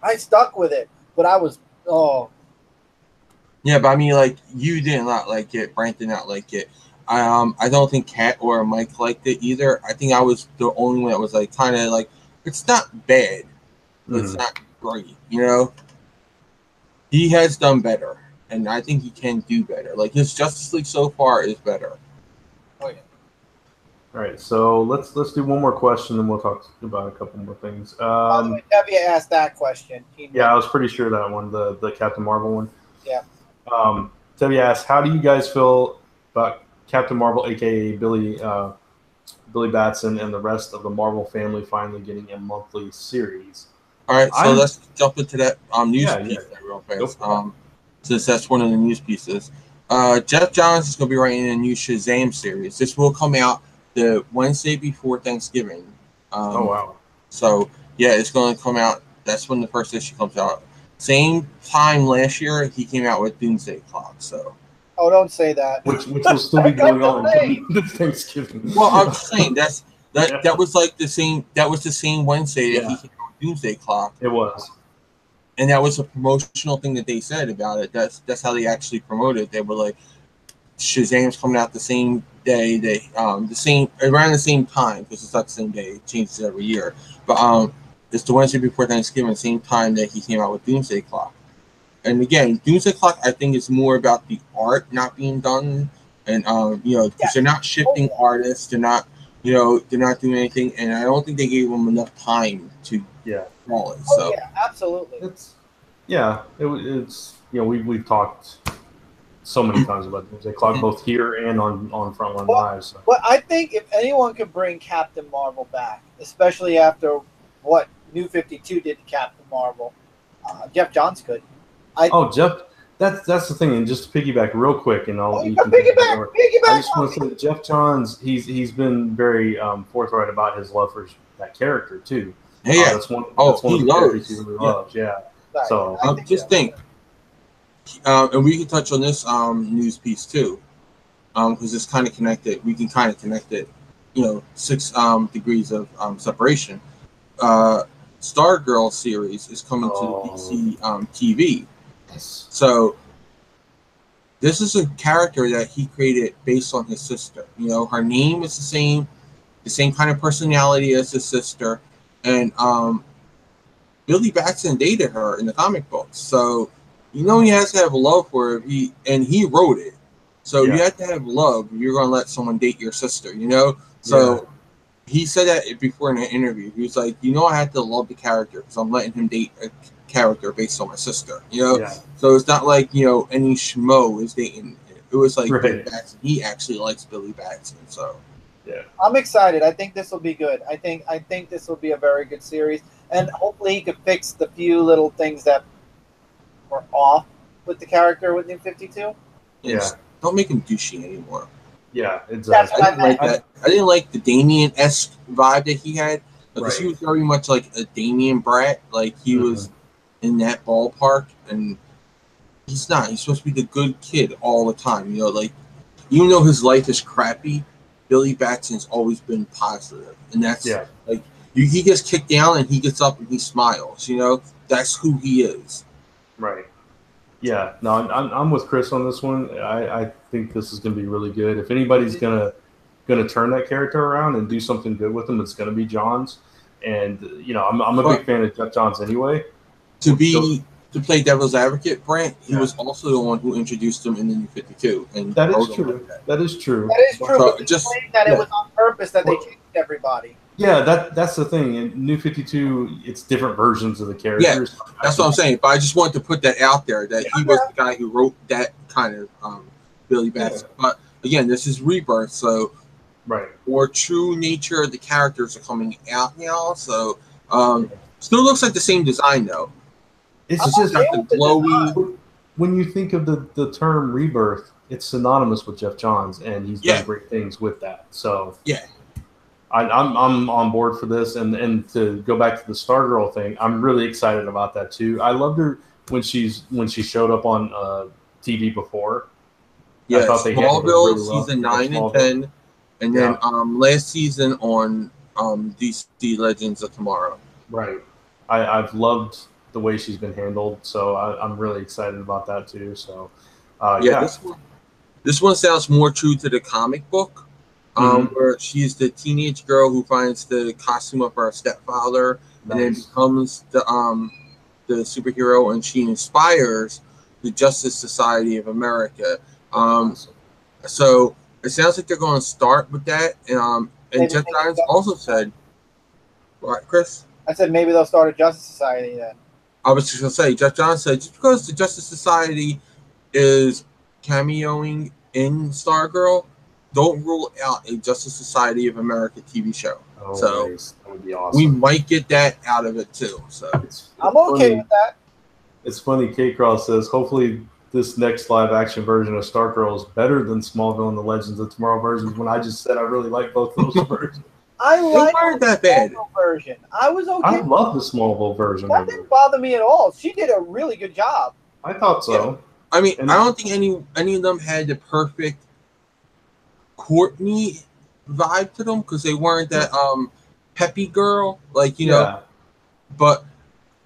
I stuck with it, but I was Yeah, but I mean, like you did not like it, Brent did not like it. I don't think Kat or Mike liked it either. I think I was the only one that was like kind of like it's not bad, but it's not great. You know, he has done better. And I think he can do better. Like his Justice League so far is better. Oh yeah. All right, so let's do one more question, and we'll talk about a couple more things. By the way, Debbie asked that question. I was pretty sure that one, the Captain Marvel one. Yeah. Debbie asked, "How do you guys feel about Captain Marvel, aka Billy Batson, and the rest of the Marvel family finally getting a monthly series?" All right, so let's jump into that news piece real fast. Since that's one of the news pieces. Jeff Johns is going to be writing a new Shazam series. This will come out the Wednesday before Thanksgiving. Oh, wow. So, yeah, it's going to come out. That's when the first issue comes out. Same time last year, he came out with Doomsday Clock. So. Oh, don't say that. Which will still be going on until Thanksgiving. Well, I'm just saying, that was like the same. That was the same Wednesday that he came out with Doomsday Clock. It was. And that was a promotional thing that they said about it. That's how they actually promoted it. They were like, Shazam's coming out the same day. Around the same time, because it's not the same day. It changes every year. But it's the Wednesday before Thanksgiving, same time that he came out with Doomsday Clock. And again, Doomsday Clock, I think is more about the art not being done, and because they're not shifting artists. They're not doing anything, and I don't think they gave them enough time to. Draw it, so. Yeah, absolutely. It's we've talked so many times about Doomsday Clock, both here and on Frontline Live. So. Well, I think if anyone could bring Captain Marvel back, especially after what New 52 did to Captain Marvel, Jeff Johns could. Jeff, that's the thing. And just to piggyback real quick, and piggyback. I just want to say Jeff Johns, he's been very forthright about his love for that character too. Yeah, that's one of the characters he really loves. Yeah. Right. So think. And we can touch on this news piece too, because it's kind of connected. We can kind of connect it, 6 degrees of separation. Stargirl series is coming to DC TV. Yes. So this is a character that he created based on his sister. Her name is the same kind of personality as his sister, and Billy Batson dated her in the comic books. So. He has to have love for her. He wrote it. So you have to have love if you're going to let someone date your sister, So he said that before in an interview. He was like, I have to love the character because I'm letting him date a character based on my sister, So it's not like, any schmo is dating. It was like Billy Batson. He actually likes Billy Batson, so. Yeah. I'm excited. I think this will be good. I think this will be a very good series. And hopefully he could fix the few little things that were off with the character with New 52. Yeah. Don't make him douchey anymore. Yeah, exactly. I didn't like that. I didn't like the Damien-esque vibe that he had because he was very much like a Damien brat. Like he was in that ballpark, and he's not. He's supposed to be the good kid all the time. Like even though his life is crappy, Billy Batson's always been positive, and that's like he gets kicked down and he gets up and he smiles. That's who he is. Right. Yeah. No, I'm with Chris on this one. I think this is going to be really good. If anybody's gonna turn that character around and do something good with him, it's going to be Johns. And I'm a big fan of Jeff Johns anyway. To play devil's advocate, Brent, he was also the one who introduced him in the New 52. And that is true. That is true. That is true. So but just that it was on purpose that they changed everybody. Yeah, that's the thing. In New 52, it's different versions of the characters. Yeah, that's what I'm saying. But I just wanted to put that out there that he was the guy who wrote that kind of Billy Batson. Yeah. But again, this is Rebirth, so more true nature of the characters are coming out now. So still looks like the same design though. It's just got the glowy. When you think of the term Rebirth, it's synonymous with Jeff Johns, and he's done great things with that. So I'm on board for this, and to go back to the Stargirl thing, I'm really excited about that too. I loved her when she showed up on TV before. Yeah, Smallville really season 9 and 10, and then last season on DC Legends of Tomorrow. Right, I've loved the way she's been handled, so I'm really excited about that too. So this one sounds more true to the comic book. Where she's the teenage girl who finds the costume of her stepfather and then becomes the superhero, and she inspires the Justice Society of America. So it sounds like they're going to start with that. And Jeff Johns also said, "What, Chris?" I said maybe they'll start a Justice Society then. I was just going to say, Jeff Johns said just because the Justice Society is cameoing in Stargirl, don't rule out a Justice Society of America TV show. So nice. That would be awesome. We might get that out of it too. So I'm okay with that. It's funny. Kate Cross says, hopefully this next live action version of Stargirl is better than Smallville and the Legends of Tomorrow versions. When I just said I really like both those versions. I like that bad version. I was okay. I love the Smallville version. That didn't bother me at all. She did a really good job. I thought so. Yeah. I mean, I don't think any of them had the perfect Courtney vibe to them because they weren't that peppy girl, like know. But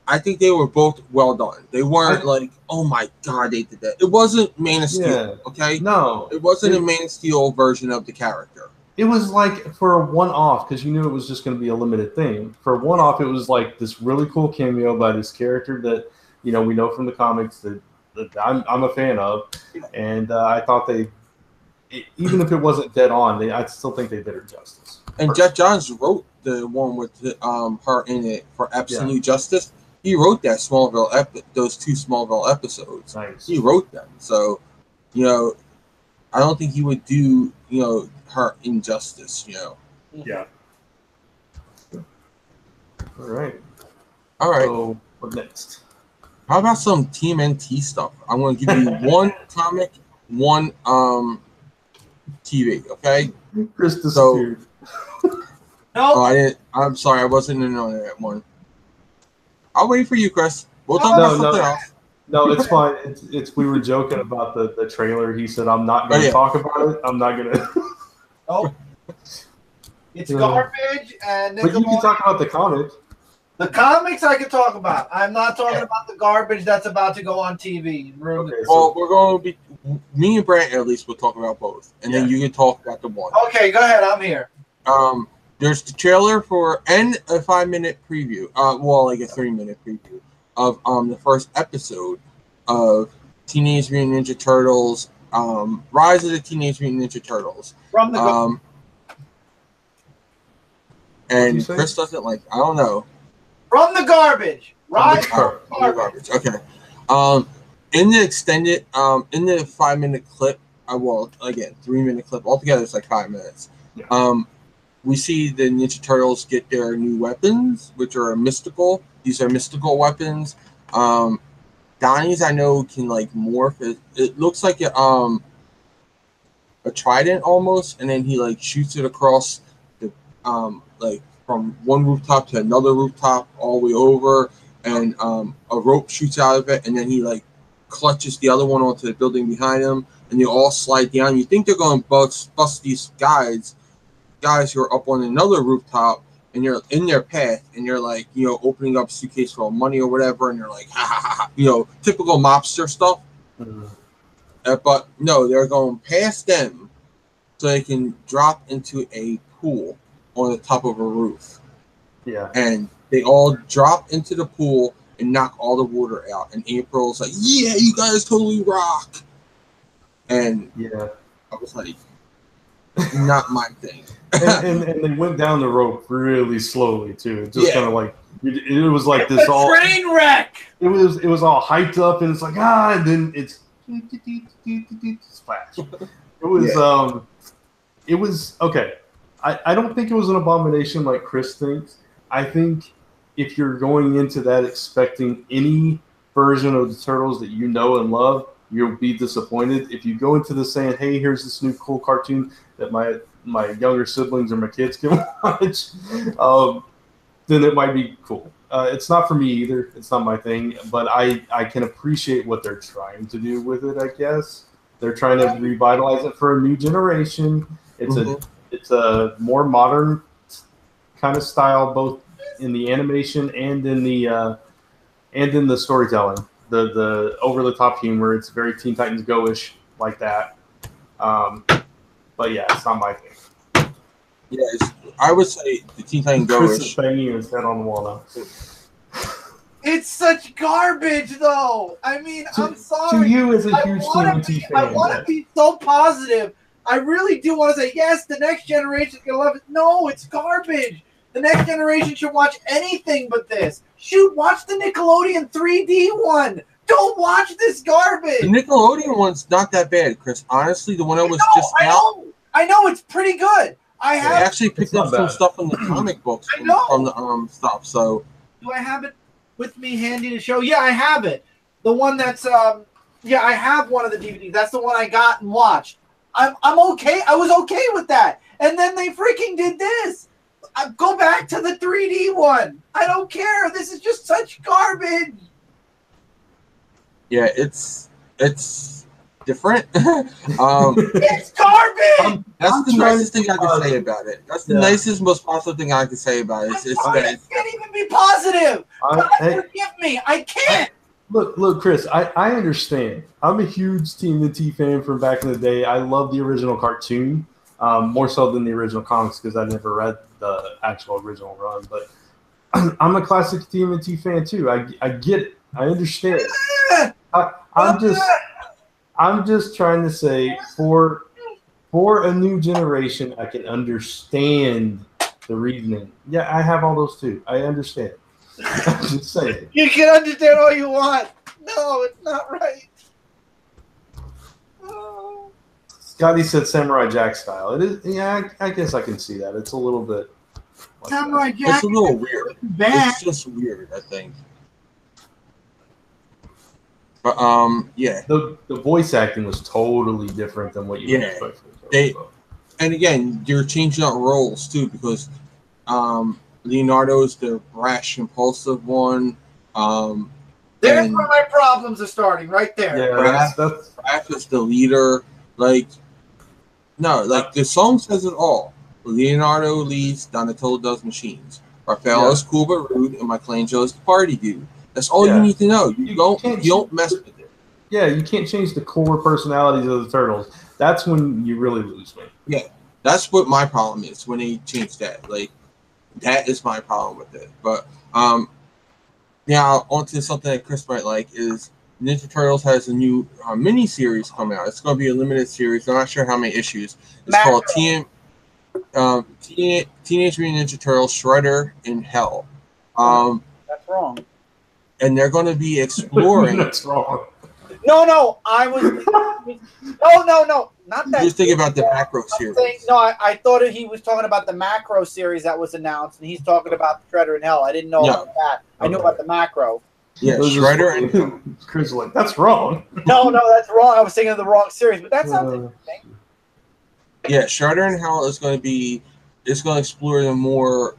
I think they were both well done. They weren't like, oh my god, they did that. It wasn't Man of Steel, okay? No, it wasn't a Man of Steel version of the character. It was like for a one-off because you knew it was just going to be a limited thing. For a one-off, it was like this really cool cameo by this character that we know from the comics that I'm a fan of, and I thought even if it wasn't dead on, I still think they did her justice. And Jeff Johns wrote the one with her in it for Absolute Justice. He wrote that those 2 Smallville episodes. Nice. He wrote them. So, I don't think he would do, her injustice, Yeah. All right. So, what next? How about some TMNT stuff? I'm going to give you one comic, one TV, okay? Chris disappeared. No. I didn't. I'm sorry, I wasn't in on that one. I'll wait for you, Chris. We'll talk about something else. No, it's fine. It's we were joking about the trailer. He said, "I'm not going to talk about it. I'm not going to." Oh, it's garbage, and but you can talk about the comic. The comics I can talk about. I'm not talking about the garbage that's about to go on TV. Well, we're going to be me and Brant at least will talk about both, and then you can talk about the one. Okay, go ahead. I'm here. There's the trailer and a 5-minute preview. Like a 3-minute preview of the first episode of Teenage Mutant Ninja Turtles. Rise of the Teenage Mutant Ninja Turtles. From the and Chris doesn't like. I don't know. From the garbage. Rise from the garbage. Okay. In the extended, in the 5-minute clip, 3-minute clip. Altogether, it's like 5 minutes. Yeah. We see the Ninja Turtles get their new weapons, which are mystical. These are mystical weapons. Donnie's, I know, can like morph. It looks like a trident almost, and then he like shoots it across the like from one rooftop to another rooftop all the way over, and a rope shoots out of it, and then he like clutches the other one onto the building behind him, and they all slide down. You think they're going to bust these guys who are up on another rooftop, and you're in their path, and you're like, opening up a suitcase full of money or whatever, and you're like, ha ha ha, typical mobster stuff. Mm-hmm. But no, they're going past them so they can drop into a pool on the top of a roof. Yeah. And they all drop into the pool and knock all the water out. And April's like, yeah, you guys totally rock. And I was like, not my thing. and they went down the rope really slowly too. It just kind of like it was like this all train wreck. It was all hyped up, and it's like and then it's splash. It was okay. I don't think it was an abomination like Chris thinks. I think if you're going into that expecting any version of the Turtles that you know and love, you'll be disappointed. If you go into this saying, "Hey, here's this new cool cartoon that my younger siblings or my kids can watch," then it might be cool. It's not for me either. It's not my thing, but I can appreciate what they're trying to do with it, I guess. They're trying to revitalize it for a new generation. It's a more modern kind of style, both in the animation and in the storytelling. The over the top humor. It's very Teen Titans Go-ish like that. But yeah, it's not my thing. Yeah, I would say the Teen Titans Go-ish. Chris is banging his head on the wall now. It's such garbage, though. I mean, I'm sorry. To you, as a huge TNT fan, I want to be so positive. I really do want to say, yes, the next generation is going to love it. No, it's garbage. The next generation should watch anything but this. Shoot, watch the Nickelodeon 3D one. Don't watch this garbage. The Nickelodeon one's not that bad, Chris. Honestly, the one that was just out. I know it's pretty good. I actually picked up some stuff from the comic books from the stuff. So do I have it with me handy to show? Yeah, I have it. The one that's I have one of the DVDs. That's the one I got and watched. I'm okay. I was okay with that. And then they freaking did this. Go back to the 3D one. I don't care. This is just such garbage. Yeah, it's different. It's garbage. That's the nicest thing I can say about it. That's the nicest, most positive thing I can say about it. I can't even be positive. Forgive me. I can't. Look, Chris, I understand. I'm a huge TMNT fan from back in the day. I love the original cartoon, more so than the original comics because I never read the actual original run. But I'm a classic TMNT fan too. I get it. I understand. I'm just trying to say for a new generation, I can understand the reasoning. Yeah, I have all those too. I understand. I'm just saying. You can understand all you want. No, it's not right. Oh. Scotty said Samurai Jack style. It is, yeah. I guess I can see that. It's a little bit. Like Samurai Jack. It's a little weird. Bad. It's just weird, I think. But yeah. The voice acting was totally different than what you would expect. And again, you're changing out roles too, because Leonardo's the brash, impulsive one. There's where my problems are starting, right there. Yeah, Raph is the leader. Like, no, like the song says it all. Leonardo leads, Donatello does machines. Raphael is cool but rude, and Michelangelo is the party dude. That's all you need to know. You don't mess with it. Yeah, you can't change the core personalities of the turtles. That's when you really lose me. Yeah, that's what my problem is when they change that. Like, that is my problem with it. But now onto something that Chris might like is Ninja Turtles has a new mini series coming out. It's going to be a limited series. I'm not sure how many issues. It's called Teenage Mutant Ninja Turtles Shredder in Hell. That's wrong. And they're going to be exploring. That's wrong. No, I was. No, not that. Just thinking about the macro series. I thought he was talking about the macro series that was announced, and he's talking about Shredder in Hell. I didn't know about that. I knew about the macro. Yeah, Shredder and Chris was like, that's wrong. No, that's wrong. I was thinking of the wrong series, but that sounds interesting. Yeah, Shredder in Hell is going to be. It's going to explore the more.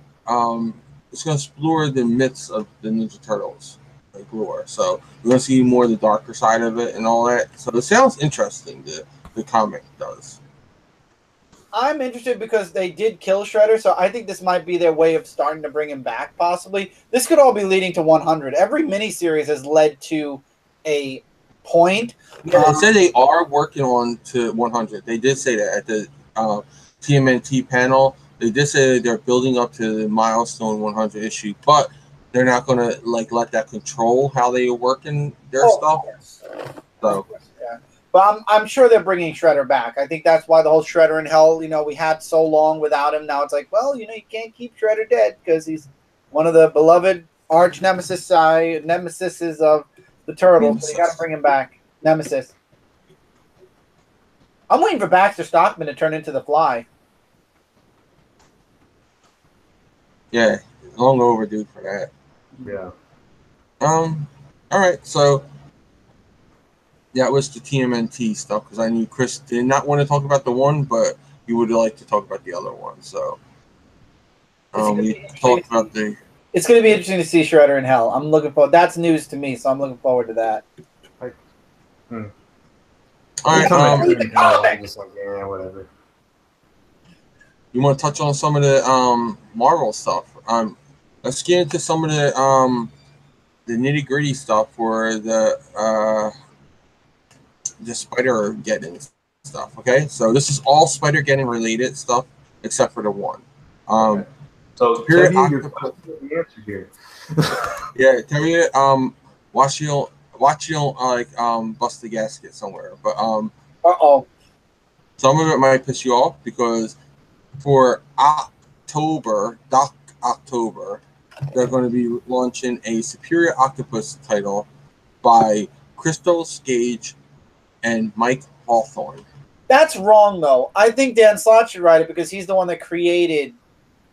It's going to explore the myths of the Ninja Turtles. Like lore. So we're gonna see more of the darker side of it and all that. So it sounds interesting. The comic does. I'm interested because they did kill Shredder, so I think this might be their way of starting to bring him back. Possibly, this could all be leading to 100. Every miniseries has led to a point. Yeah, they said they are working on to 100. They did say that at the TMNT panel. They did say that they're building up to the milestone 100 issue, but they're not going to let that control how they work in their stuff. Yes. So, yeah. But I'm sure they're bringing Shredder back. I think that's why the whole Shredder in Hell, we had so long without him. Now it's like, well, you can't keep Shredder dead because he's one of the beloved arch nemesis of the Turtles. So you got to bring him back. Nemesis. I'm waiting for Baxter Stockman to turn into the Fly. Yeah, long overdue for that. Yeah. All right. So that was the TMNT stuff because I knew Chris did not want to talk about the one, but he would like to talk about the other one. So we talked about the. It's going to be interesting to see Shredder in Hell. I'm looking forward. That's news to me, so I'm looking forward to that. All right. I'm just like, yeah, whatever. You want to touch on some of the Marvel stuff? Let's get into some of the nitty-gritty stuff for the Spider-Geddon stuff, okay? So this is all Spider-Geddon related stuff except for the one. Okay. So Superior Terry, you're Octopus. the answer here. Yeah, Terry, watch you don't bust the gasket somewhere. But some of it might piss you off because for October, they're going to be launching a Superior Octopus title by Crystal Gage and Mike Hawthorne. That's wrong, though. I think Dan Slott should write it because he's the one that created.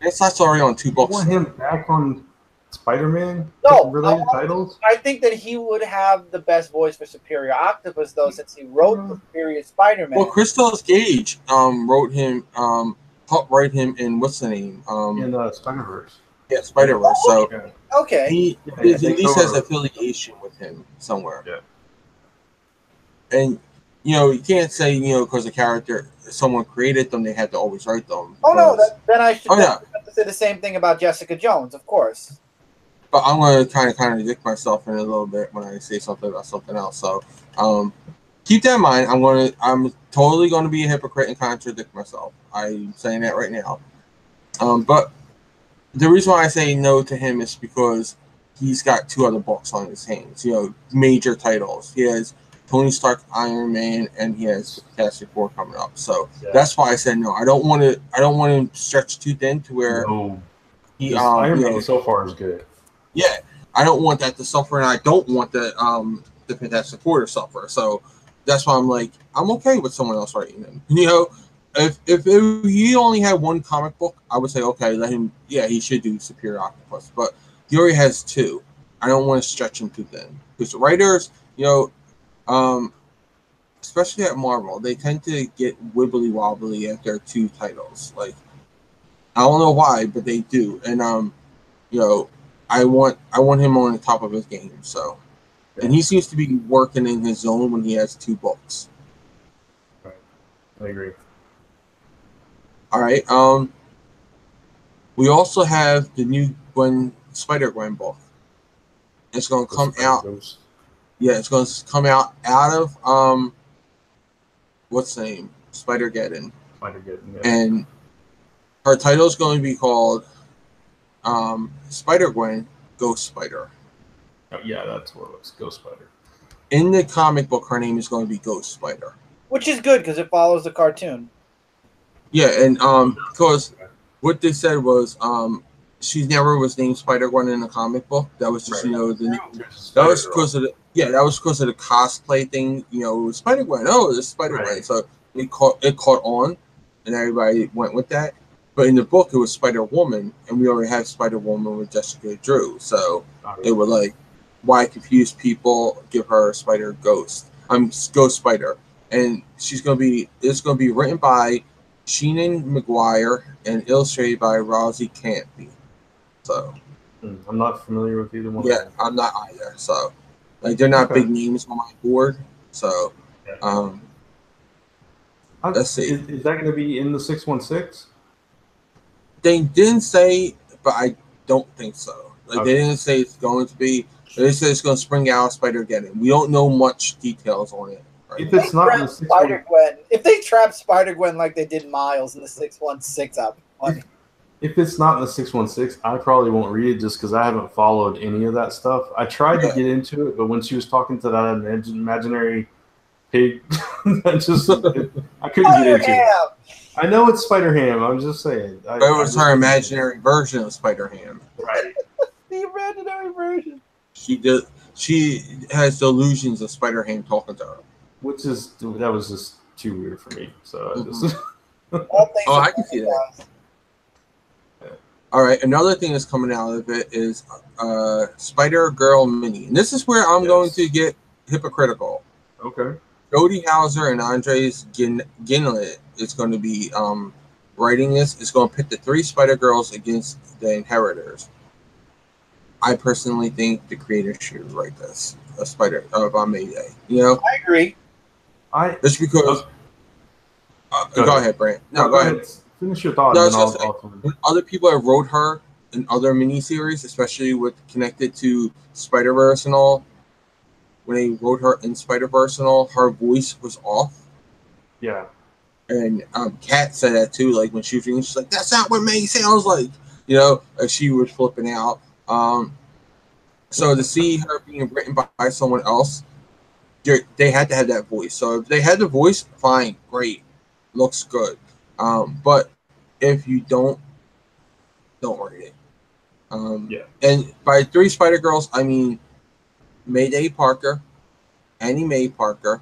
Dan Slott's already on 2 books. You want him back on Spider-Man? No, related titles. I think that he would have the best voice for Superior Octopus, though, since he wrote the Superior Spider-Man. Well, Crystal Gage wrote him, helped write him in what's the name? In Spider-Verse. Yeah, Spider-Verse. So okay, he at least has affiliation with him somewhere. Yeah. And you can't say because a character someone created them, they had to always write them. Oh no, then I should have to say the same thing about Jessica Jones, of course. But I'm going to kind of contradict myself in a little bit when I say something about something else. So keep that in mind. I'm totally going to be a hypocrite and contradict myself. I'm saying that right now. But the reason why I say no to him is because he's got 2 other books on his hands. Major titles. He has Tony Stark, Iron Man, and he has Fantastic Four coming up. So that's why I said no. I don't want to stretch too thin to where Iron Man so far is good. Yeah, I don't want that to suffer, and I don't want the Fantastic Four to suffer. So that's why I'm like, I'm okay with someone else writing them. You know, if he only had one comic book, I would say okay, let him. Yeah, he should do Superior Octopus, but he already has two. I don't want to stretch him too thin because the writers, you know, especially at Marvel, they tend to get wibbly wobbly at their two titles. Like, I don't know why, but they do. And you know, I want him on the top of his game. So, and he seems to be working in his zone when he has two books. Right. I agree. All right. We also have the new Spider-Gwen book. It's going to come out. Yeah, it's going to come out of what's the name? Spider-Geddon. Spider-Geddon. Yeah. And her title is going to be called Spider-Gwen Ghost Spider. Oh, yeah, that's what it was. Ghost Spider. In the comic book, her name is going to be Ghost Spider. Which is good because it follows the cartoon. Yeah, and because what they said was she never was named Spider-Gwen in the comic book. That was just, you know, that was because of the cosplay thing. You know, it was Spider-Gwen. Oh, it's Spider-Gwen. Right. So it caught on, and everybody went with that. But in the book, it was Spider-Woman, and we already had Spider-Woman with Jessica Drew. So they were like, why confuse people? Give her Spider-Ghost. Ghost Spider. And it's going to be written by Sheenan McGuire and illustrated by Rosie Campy. So I'm not familiar with either one. Yeah, I'm not either. So like they're not big names on my board. So let's see. Is that going to be in the 616? They didn't say, but I don't think so. Like they didn't say it's going to be. They said it's going to spring out of Spider-Geddon. We don't know much details on it. Right? If it's not in the Spider-Gwen, if they trap Spider-Gwen like they did Miles in the 616, if it's not in the 616, I probably won't read it just because I haven't followed any of that stuff. I tried to get into it, but when she was talking to that imaginary pig, I couldn't get into it. I know it's Spider-Ham. I'm just saying. But it was her imaginary version of Spider-Ham. Right. The imaginary version. She has delusions of Spider-Ham talking to her. That was just too weird for me. So I just. I can see that. All right, another thing that's coming out of it is Spider-Girl Mini. And this is where I'm going to get hypocritical. Okay. Jody Hauser and Andres Ginlett is going to be writing this. It's going to pit the three Spider-Girls against the Inheritors. I personally think the creator should write this. On Mayday. You know? I agree. Just because... Go ahead, Brant. No, go ahead. Finish your thought. When other people have wrote her in other miniseries, especially with connected to Spider-Verse and all, when they wrote her in Spider-Verse and all, her voice was off. Yeah. And Kat said that too. Like when she was reading, she's like, "That's not what May sounds like." You know, like she was flipping out. So to see her being written by someone else, they had to have that voice. So if they had the voice, fine, great, looks good. But if you don't write it. And by three Spider-Girls, I mean Mayday Parker, Annie Mae Parker.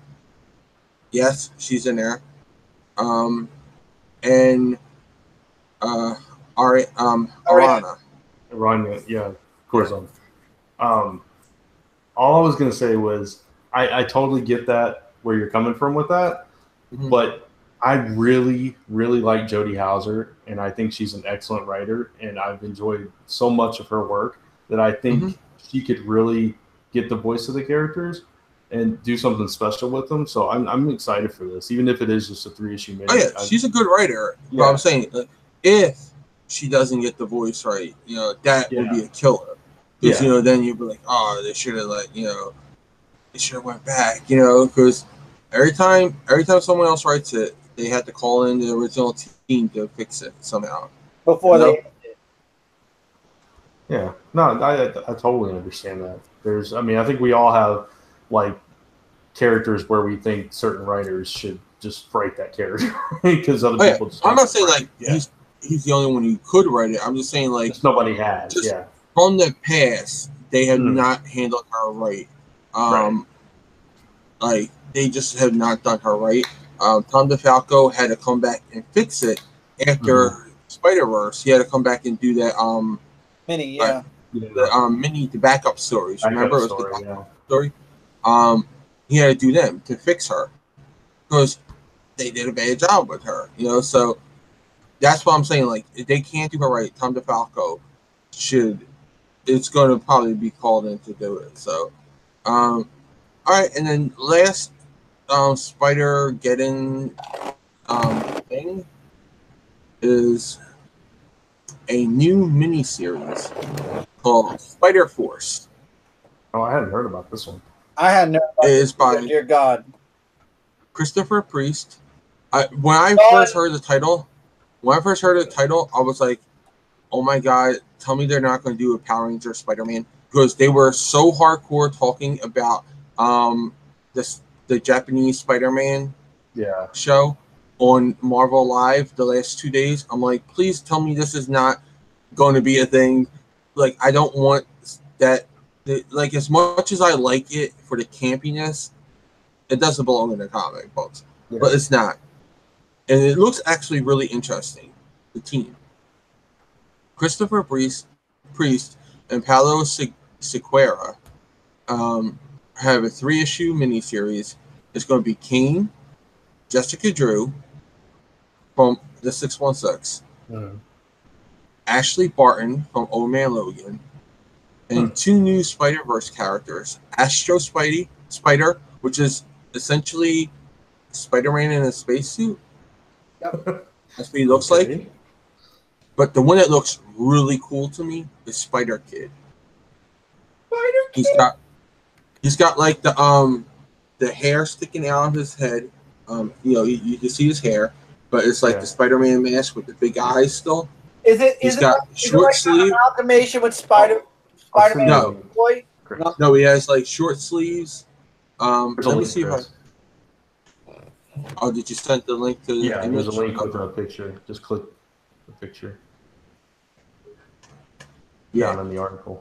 Yes, she's in there. And Arana. Arana, yeah, of course. All I was gonna say was I totally get that where you're coming from with that, but I really, really like Jody Hauser, and I think she's an excellent writer, and I've enjoyed so much of her work that I think she could really get the voice of the characters and do something special with them. So I'm excited for this, even if it is just a 3-issue mini. Oh yeah, she's a good writer. Yeah. But I'm saying, if she doesn't get the voice right, you know, that would be a killer. Because you know, then you'd be like, oh, they should have they should have went back, you know, because every time someone else writes it, they had to call in the original team to fix it somehow. Before they... Yeah. No, I totally understand that. I think we all have, like, characters where we think certain writers should just write that character because other people just... I'm not saying, like, he's the only one who could write it. I'm just saying, like... Just nobody has, from the past, they have not handled her right. Like they just have not done her right. Tom DeFalco had to come back and fix it after Spider-Verse. He had to come back and do that mini, the backup stories. Remember, it was the backup story. He had to do them to fix her because they did a bad job with her. You know, so that's what I'm saying. Like, if they can't do her right, Tom DeFalco should. It's going to probably be called in to do it. So, all right, and then last Spider-Geddon thing is a new miniseries called Spider Force. Oh, I hadn't heard about this one. I had no. It is by dear God, Christopher Priest. When I first heard the title, I was like, "Oh my God! Tell me they're not going to do a Power Ranger Spider-Man," because they were so hardcore talking about the Japanese Spider-Man show on Marvel Live the last 2 days. I'm like, please tell me this is not going to be a thing. Like, I don't want that. Like, as much as I like it for the campiness, it doesn't belong in the comic books. Yeah. But it's not. And it looks actually really interesting. The team. Christopher Priest and Paolo Sequeira have a 3-issue miniseries. It's going to be Kane, Jessica Drew from the 616, Ashley Barton from Old Man Logan, and 2 new Spider-Verse characters. Astro Spider, which is essentially Spider-Man in a spacesuit. Yep. That's what he looks like. But the one that looks really cool to me is Spider Kid. He's got like the hair sticking out of his head. You can see his hair, but it's like the Spider-Man mask with the big eyes still. He's got short sleeve amalgamation with Spider-Man. No, he has like short sleeves. Let me see if I. Oh, did you send the link to? Yeah, there's a link with a picture. Just click the picture. Yeah, down in the article.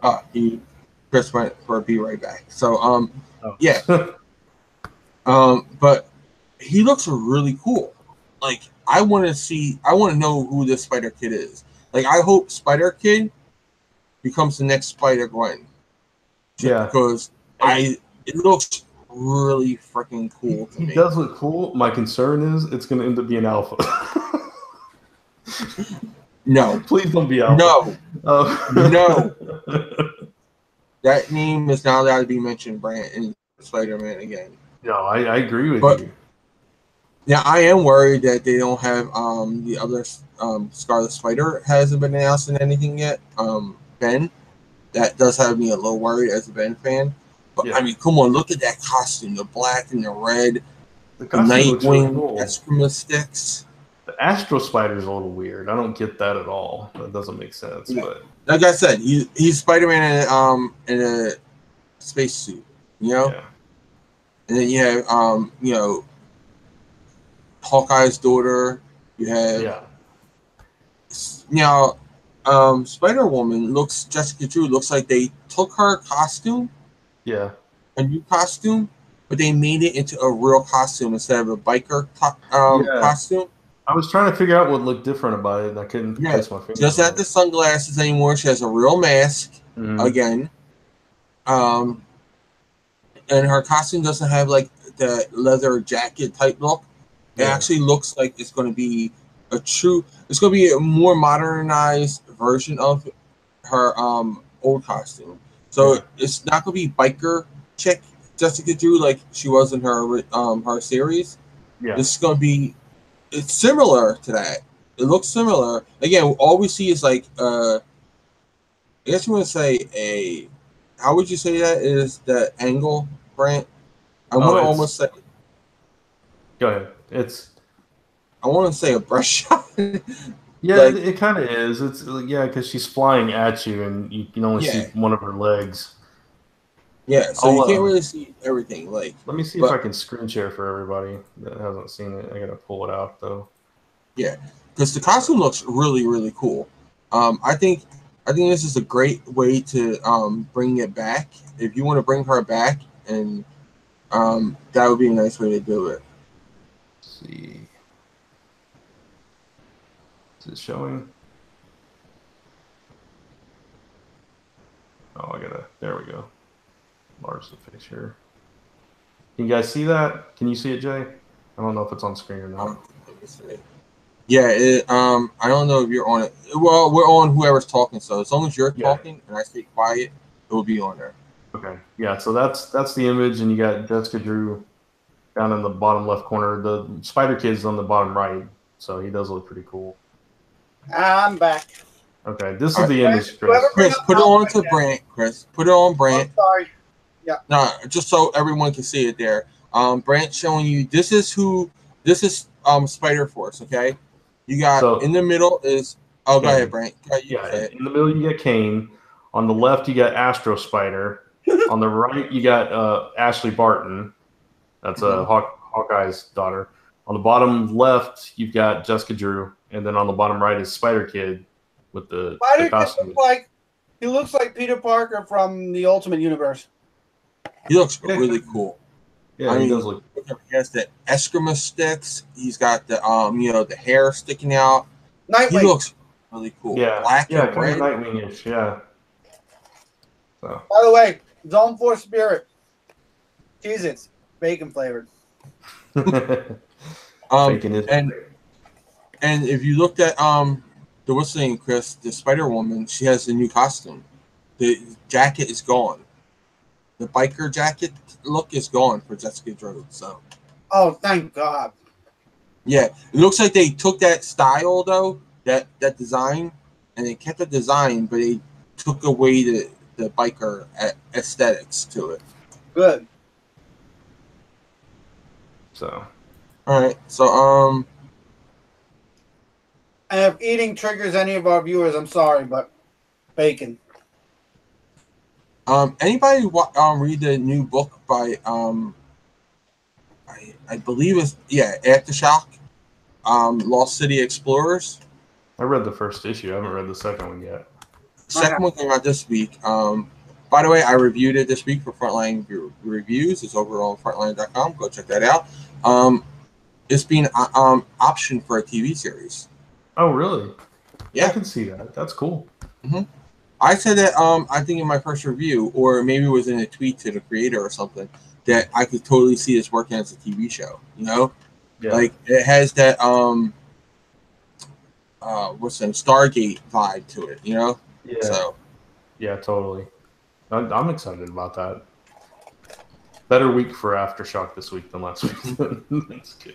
Chris went for a be right back. So yeah. But he looks really cool. Like, I want to know who this Spider Kid is. Like, I hope Spider Kid becomes the next Spider Gwen. Yeah, because it looks really freaking cool to me. He does look cool. My concern is it's going to end up being Alpha. No, please don't be Alpha. No, no. That name is not allowed to be mentioned, Brant, in Spider-Man again. No, I agree with you. Yeah, I am worried that they don't have the other Scarlet Spider hasn't been announced in anything yet. Ben, that does have me a little worried as a Ben fan. But I mean, come on, look at that costume, the black and the red, the Nightwing really Eskrima sticks. The Astro Spider is a little weird. I don't get that at all. That doesn't make sense. Yeah. But like I said, he's Spider-Man in a spacesuit, you know. Yeah. And then you have Hawkeye's daughter. You have Spider-Woman Jessica Drew looks like they took her costume, a new costume, but they made it into a real costume instead of a biker costume. I was trying to figure out what looked different about it, and I couldn't place my finger. Just not the sunglasses anymore. She has a real mask again. And her costume doesn't have like the leather jacket type look. It actually looks like it's going to be it's going to be a more modernized version of her old costume. So it's not going to be biker chick Jessica Drew like she was in her series. Yeah. This is going to be, it's similar to that. It looks similar. Again, all we see is like, I guess you want to say how would you say that is the angle, Brant? I want to almost say. Go ahead. I want to say a brush shot. Yeah, like, it kind of is. It's because she's flying at you, and you can only see one of her legs. Yeah, so you can't really see everything. Like, let me see if I can screen share for everybody that hasn't seen it. I gotta pull it out though. Yeah, because the costume looks really, really cool. I think I think this is a great way to bring it back. If you want to bring her back, and that would be a nice way to do it. Let's see. Is it showing? Oh, there we go. Enlarge the picture. Can you guys see that? Can you see it, Jay? I don't know if it's on screen or not. Let me see. Yeah, I don't know if you're on it. Well, we're on whoever's talking, so as long as you're talking and I stay quiet, it will be on there. Okay. Yeah, so that's the image, and you got Jessica Drew down in the bottom left corner. The Spider Kid's on the bottom right, so he does look pretty cool. I'm back. Okay, this is the image, Chris, put it on to Brant, Chris. Put it on Brant. Oh, sorry. Yeah. No, just so everyone can see it there. Brant showing you this is Spider Force, okay? You got in the middle is go ahead, Brant. In the middle you got Kane. On the left you got Astro Spider. On the right you got Ashley Barton. That's Hawkeye's daughter. On the bottom left you've got Jessica Drew, and then on the bottom right is Spider Kid with the costume. He looks like Peter Parker from the Ultimate Universe. He looks really cool. Yeah, he does look. He has the Eskrima sticks. He's got the the hair sticking out. Nightwing. He looks really cool. Yeah, black and red. Nightwing-ish. Yeah. So. By the way, Zone 4 Spirit. Cheez-Its, bacon flavored. Bacon is and if you looked at the what's the name, Chris, the Spider Woman, she has a new costume. The jacket is gone. The biker jacket look is gone for Jessica Drew. So. Oh, thank God. Yeah, it looks like they took that style though, that design, and they kept the design, but they took away the biker aesthetics to it. Good. So. All right. So And if eating triggers any of our viewers, I'm sorry, but bacon. Anybody read the new book by I believe it's Aftershock, Lost City Explorers. I read the first issue. I haven't read the second one yet. Second one came out this week. By the way, I reviewed it this week for Frontline Reviews. It's over on Frontline.com. Go check that out. It's being optioned for a TV series. Oh, really? Yeah, I can see that. That's cool. Mm-hmm. I said that I think in my first review, or maybe it was in a tweet to the creator or something, that I could totally see this working as a TV show. Like it has that Stargate vibe to it. Yeah. So. Yeah, totally. I'm excited about that. Better week for Aftershock this week than last week. That's good.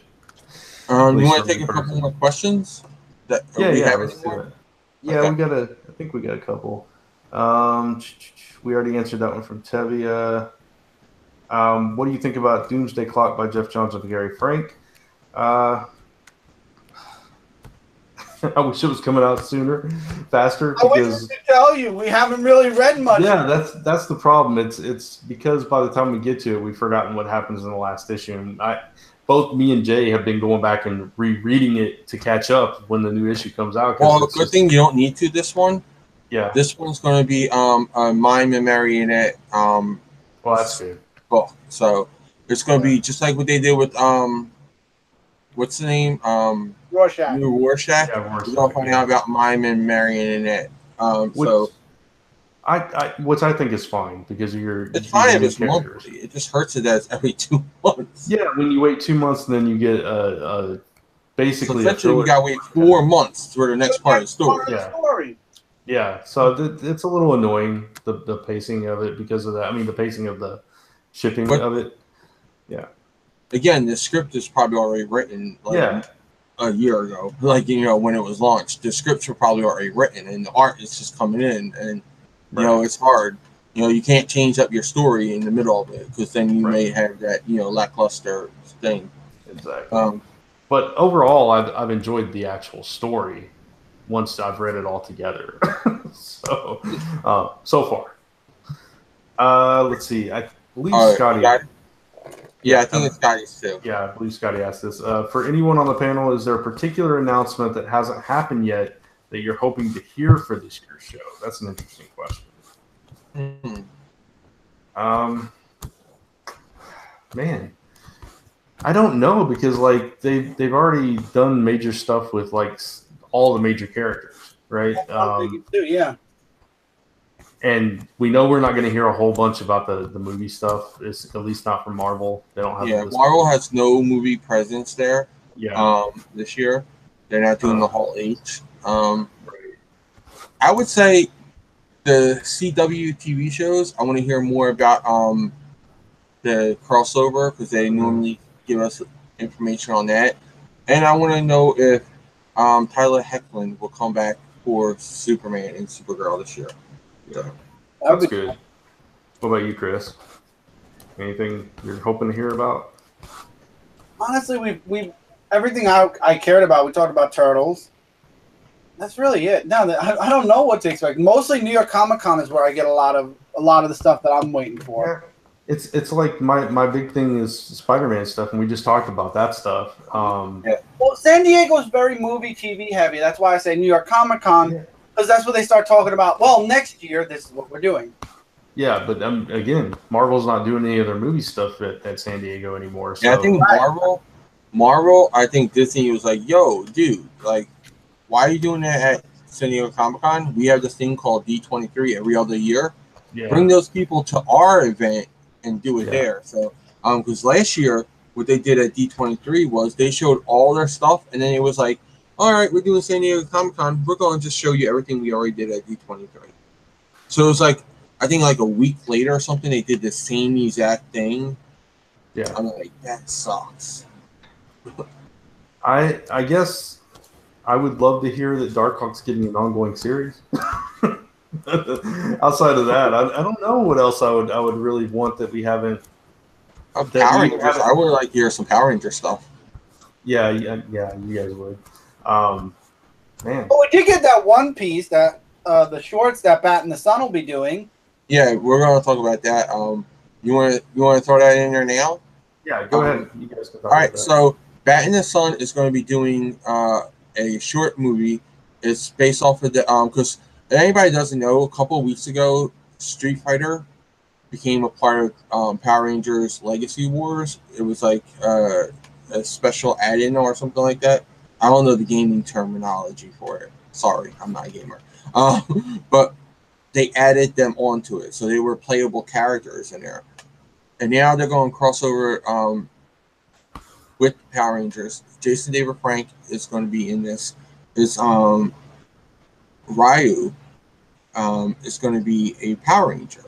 You want to take a couple more questions? Let's do it. Yeah, okay. I think we got a couple. We already answered that one from Tevia. What do you think about Doomsday Clock by Jeff Johns and Gary Frank? I wish it was coming out faster. I wish to tell you, we haven't really read much. Yeah, that's the problem. It's because by the time we get to it, we've forgotten what happens in the last issue. And both me and Jay have been going back and rereading it to catch up when the new issue comes out. Well, good thing you don't need to this one. Yeah. This one's going to be a mime and marionette. Well, that's good. Book. So it's going to be just like what they did with what's the name? Rorschach. New Rorschach. Yeah, Rorschach. We're going to find out about mime and marionette. Which I think is fine because it's fine if it's monthly. It just hurts that it's every 2 months. Yeah, when you wait 2 months, then you get basically. So essentially, we got to wait 4 months for the next part of the story. Yeah. So it's a little annoying the pacing of it because of that. I mean, the pacing of the shipping of it. Yeah. Again, the script is probably already written. A year ago, when it was launched, the scripts were probably already written, and the art is just coming in, and it's hard. You can't change up your story in the middle of it because then you may have that lackluster thing. Exactly. But overall, I've enjoyed the actual story once I've read it all together. So far. Let's see. I believe Scotty. Yeah, I think it's Scotty's too. Yeah, I believe Scotty asked this. For anyone on the panel, is there a particular announcement that hasn't happened yet that you're hoping to hear for this year's show? That's an interesting question. Man, I don't know, because like they've already done major stuff with like all the major characters, right? Yeah. And we know we're not going to hear a whole bunch about the movie stuff. It's at least not from Marvel. They don't have. Yeah, Marvel has no movie presence there. Yeah. This year they're not doing the Hall H. I would say the CW TV shows. I want to hear more about the crossover, because they normally give us information on that, and I want to know if Tyler Hoechlin will come back for Superman and Supergirl this year. Yeah, that's good. What about you, Chris? Anything you're hoping to hear about? Honestly, we everything I cared about. We talked about Turtles. That's really it. No, I don't know what to expect. Mostly New York Comic Con is where I get a lot of the stuff that I'm waiting for. Yeah. It's like my big thing is Spider-Man stuff, and we just talked about that stuff. Well, San Diego is very movie TV heavy. That's why I say New York Comic Con, because that's what they start talking about. Well, next year this is what we're doing. Yeah, but again, Marvel's not doing any other movie stuff at San Diego anymore. So. Yeah, I think Marvel. I think Disney was like, "Yo, dude, like, why are you doing that at San Diego Comic Con? We have this thing called D23 every other year. Yeah. Bring those people to our event and do it there." So, because last year what they did at D23 was they showed all their stuff, and then it was like, "All right, we're doing San Diego Comic Con. We're going to just show you everything we already did at D23." So it was like, I think like a week later or something, they did the same exact thing. Yeah, I'm like, that sucks. I guess I would love to hear that Darkhawk's getting an ongoing series. Outside of that, I don't know what else I would really want that we haven't. Power Rangers. I would like to hear some Power Ranger stuff. Yeah, you guys would. Man. Well, we did get that one piece that the shorts that Bat in the Sun will be doing. Yeah, we're going to talk about that. You want to throw that in there now? Yeah, go ahead. You guys can talk all right, about that. So Bat in the Sun is going to be doing a short movie. It's based off of the because if anybody doesn't know, a couple of weeks ago, Street Fighter became a part of Power Rangers Legacy Wars. It was like a special add-in or something like that. I don't know the gaming terminology for it. Sorry, I'm not a gamer. But they added them onto it, so they were playable characters in there. And now they're going crossover with Power Rangers. Jason David Frank is going to be in this. Ryu is going to be a Power Ranger.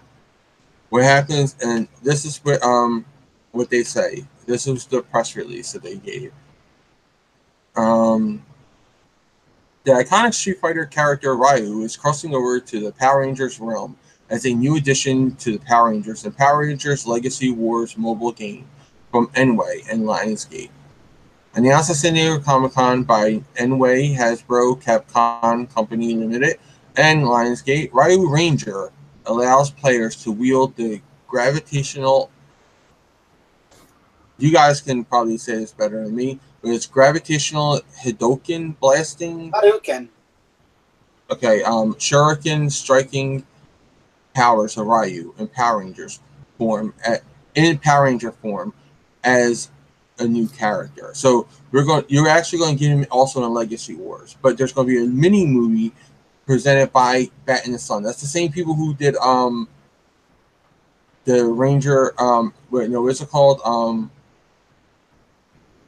What happens, and this is what they say. This was the press release that they gave. The iconic Street Fighter character Ryu is crossing over to the Power Rangers realm as a new addition to the Power Rangers and Power Rangers Legacy Wars mobile game from Enway and Lionsgate. Announced at San Diego Comic-Con by Enway, Hasbro, Capcom Company Limited, and Lionsgate, Ryu Ranger allows players to wield the gravitational... You guys can probably say this better than me, but it's gravitational Hadouken blasting. Hadouken. Okay, shuriken striking powers of Ryu in Power Rangers form in Power Ranger form as a new character. So you're actually going to get him also in Legacy Wars, but there's going to be a mini movie presented by Bat in the Sun. That's the same people who did the Ranger what's it called?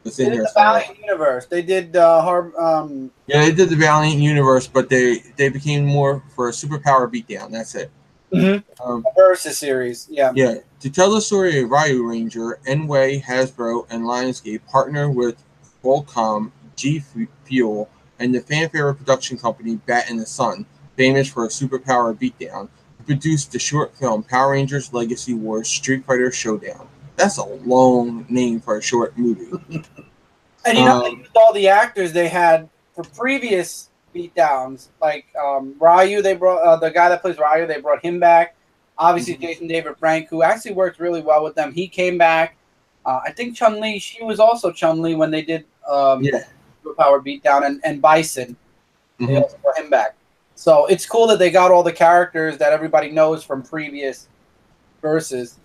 They did the Valiant Universe. They did they did the Valiant Universe, but they became more for a superpower beatdown. That's it. Mm-hmm. Versus series, yeah. Yeah. To tell the story of Ryu Ranger, Enway, Hasbro, and Lionsgate partner with Qualcomm, G Fuel, and the fan favorite production company Bat in the Sun, famous for a superpower beatdown, to produce the short film Power Rangers Legacy Wars Street Fighter Showdown. That's a long name for a short movie. And they used all the actors they had for previous beatdowns. Like Ryu, they brought the guy that plays Ryu, they brought him back. Obviously, Jason David Frank, who actually worked really well with them, he came back. I think Chun-Li, she was also Chun-Li when they did Power Beatdown, and Bison. They also brought him back. So it's cool that they got all the characters that everybody knows from previous verses.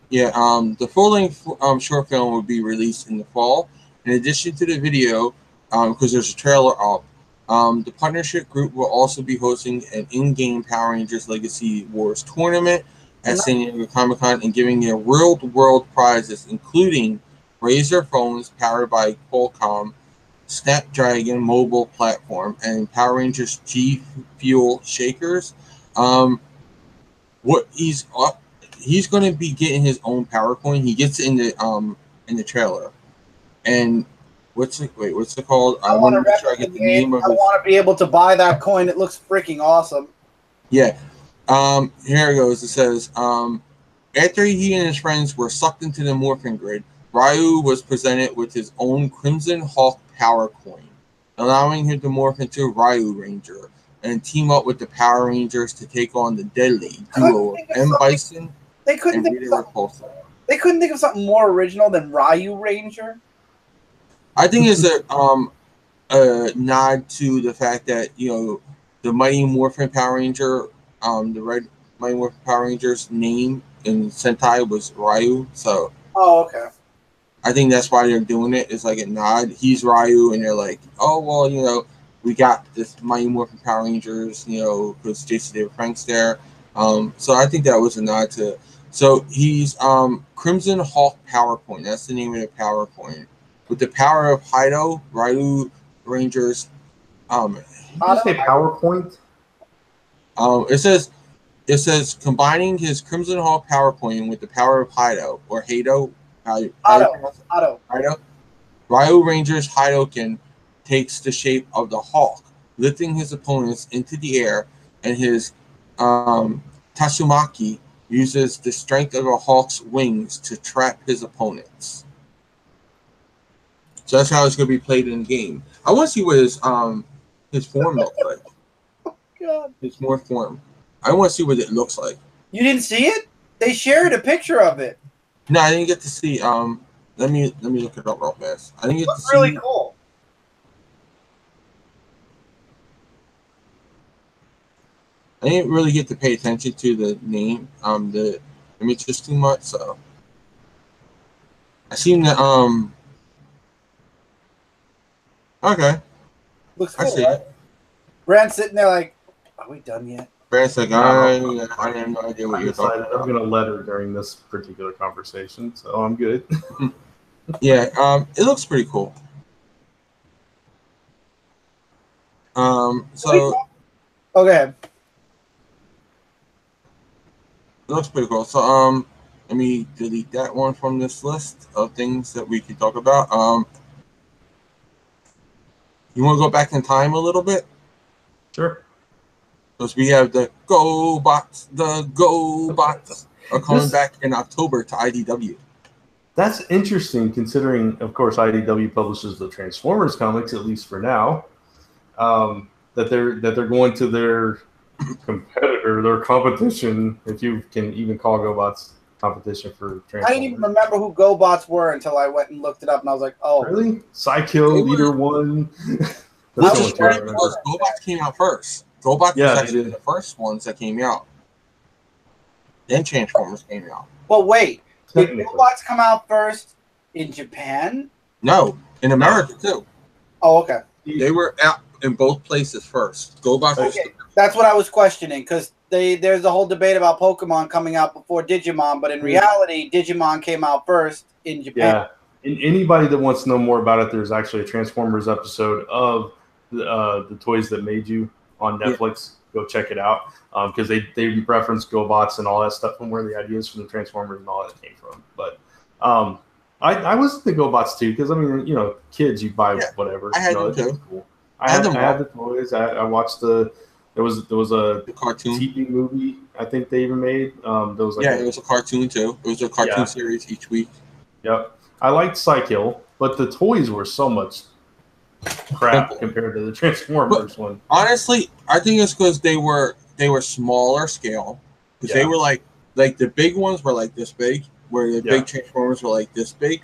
Yeah, the full-length short film will be released in the fall. In addition to the video, because there's a trailer up, the partnership group will also be hosting an in-game Power Rangers Legacy Wars tournament at San Diego Comic-Con and giving their real-world prizes, including Razer phones powered by Qualcomm, Snapdragon mobile platform, and Power Rangers G Fuel shakers. What he's going to be getting his own power coin. He gets in the trailer. And what's it called? I want to make sure I get the name of it. I want to be able to buy that coin. It looks freaking awesome. Yeah. Here it goes. It says, after he and his friends were sucked into the morphing grid, Ryu was presented with his own Crimson Hawk power coin, allowing him to morph into Ryu Ranger and team up with the Power Rangers to take on the deadly duo of M. Bison and Rita Repulsa. They couldn't think of something more original than Ryu Ranger? I think it's a nod to the fact that, the Mighty Morphin Power Ranger, the Red Mighty Morphin Power Ranger's name in Sentai was Ryu, so... Oh, okay. I think that's why they're doing it. It's like a nod. He's Ryu, and they're like, oh, well, we got this Mighty Morphin Power Rangers, because Jason David Frank's there. So I think that was a nod to... So he's Crimson Hawk Power Coin. That's the name of the Power Coin. With the power of Hido, Ryu Rangers... Did you say PowerPoint? It says combining his Crimson Hawk Power Coin with the power of Hido, or Hado... Hido. Ryu Ranger's Hidoken takes the shape of the Hawk, lifting his opponents into the air, and his Tatsumaki uses the strength of a hawk's wings to trap his opponents. So that's how it's going to be played in the game. I want to see what his form looks like. Oh, God. His morph form. I want to see what it looks like. You didn't see it? They shared a picture of it. No, I didn't get to see. Let me look it up real fast. I didn't get to see. Really cool. I didn't really get to pay attention to the name, the images too much. So I seen the Okay. Looks cool, I see right? it. Brand's sitting there like, are we done yet? Brand's like, I have no idea what you're talking about. I'm going to let her during this particular conversation, so I'm good. Yeah, it looks pretty cool. So okay. It looks pretty cool. So let me delete that one from this list of things that we can talk about. You want to go back in time a little bit? Sure. Because we have the GoBots are coming back in October to IDW. That's interesting, considering, of course, IDW publishes the Transformers comics, at least for now. That they're going to their competitor, their competition, if you can even call GoBots competition for Transformers. I didn't even remember who GoBots were until I went and looked it up, and I was like, oh. Really? Psykill, Leader One. GoBots came out first. GoBots was actually the first ones that came out. Then Transformers came out. Well, wait. Did GoBots come out first in Japan? No, in America too. Oh, okay. They were out in both places first. GoBots. Okay. That's what I was questioning, because there's a whole debate about Pokemon coming out before Digimon, but in reality, Digimon came out first in Japan. Yeah. And anybody that wants to know more about it, there's actually a Transformers episode of the Toys That Made You on Netflix. Go check it out, because they reference GoBots and all that stuff and where the ideas from the Transformers and all that came from. But I was the GoBots too, because I mean, kids, you buy whatever. I had them too. Cool. I had the toys. I watched there was a cartoon TV movie I think they even made. There was it was a cartoon too. It was a cartoon series each week. Yep. I liked Psykill, but the toys were so much crap compared to the Transformers one. Honestly, I think it's because they were smaller scale. Because they were like the big ones were like this big, where the big Transformers were like this big.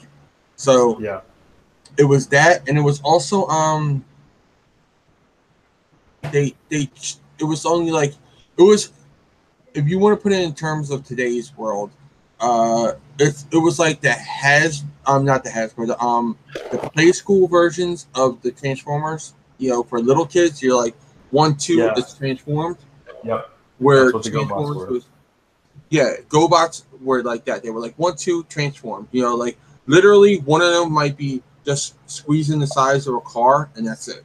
So it was that, and it was also it was only like it was. If you want to put it in terms of today's world, it was like not the Hasbro, the play school versions of the Transformers. You know, for little kids, you're like 1, 2, it's transformed. Yep. Where Transformers was, GoBots were like that. They were like 1, 2, transformed. You know, like literally one of them might be just squeezing the size of a car, and that's it.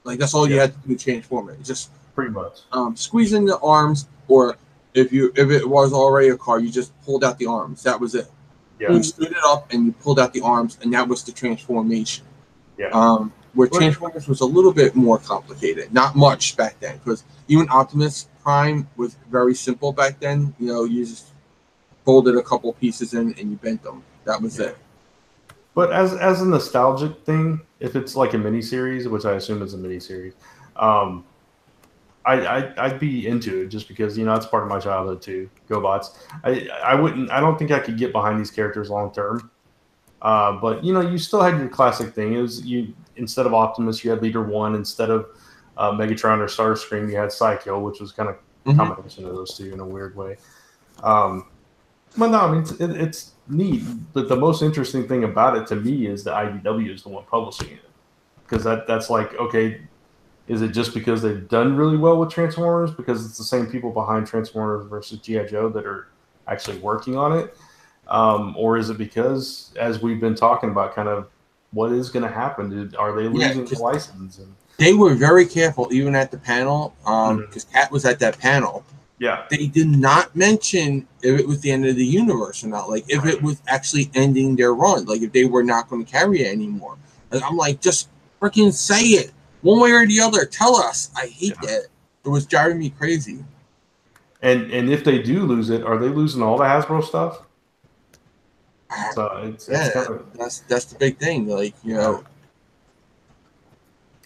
Like that's all you had to do to transform it. Just pretty much squeezing the arms, or if it was already a car, you just pulled out the arms. That was it. Yeah. You stood it up and you pulled out the arms, and that was the transformation. Yeah. Where Transformers was a little bit more complicated. Not much back then, because even Optimus Prime was very simple back then. You know, you just folded a couple pieces in and you bent them. That was it. But as a nostalgic thing, if it's like a miniseries, which I assume is a miniseries, I'd be into it just because, you know, it's part of my childhood too. GoBots. I don't think I could get behind these characters long term. But you know, you still had your classic thing. It was instead of Optimus, you had Leader 1. Instead of Megatron or Starscream, you had Psycho, which was kind of a combination of those two in a weird way. But no, I mean it's neat. But the most interesting thing about it to me is that IDW is the one publishing it, because that's like, okay, is it just because they've done really well with Transformers, because it's the same people behind Transformers versus G.I. Joe that are actually working on it, or is it because, as we've been talking about, kind of what is going to happen? Are they losing the license? They were very careful, even at the panel, because Kat was at that panel. Yeah, they did not mention if it was the end of the universe or not. Like if it was actually ending their run, like if they were not going to carry it anymore. Like, I'm like, just freaking say it one way or the other. Tell us. I hate that. It was driving me crazy. And if they do lose it, are they losing all the Hasbro stuff? So it's kind of, that's the big thing. Like, you know.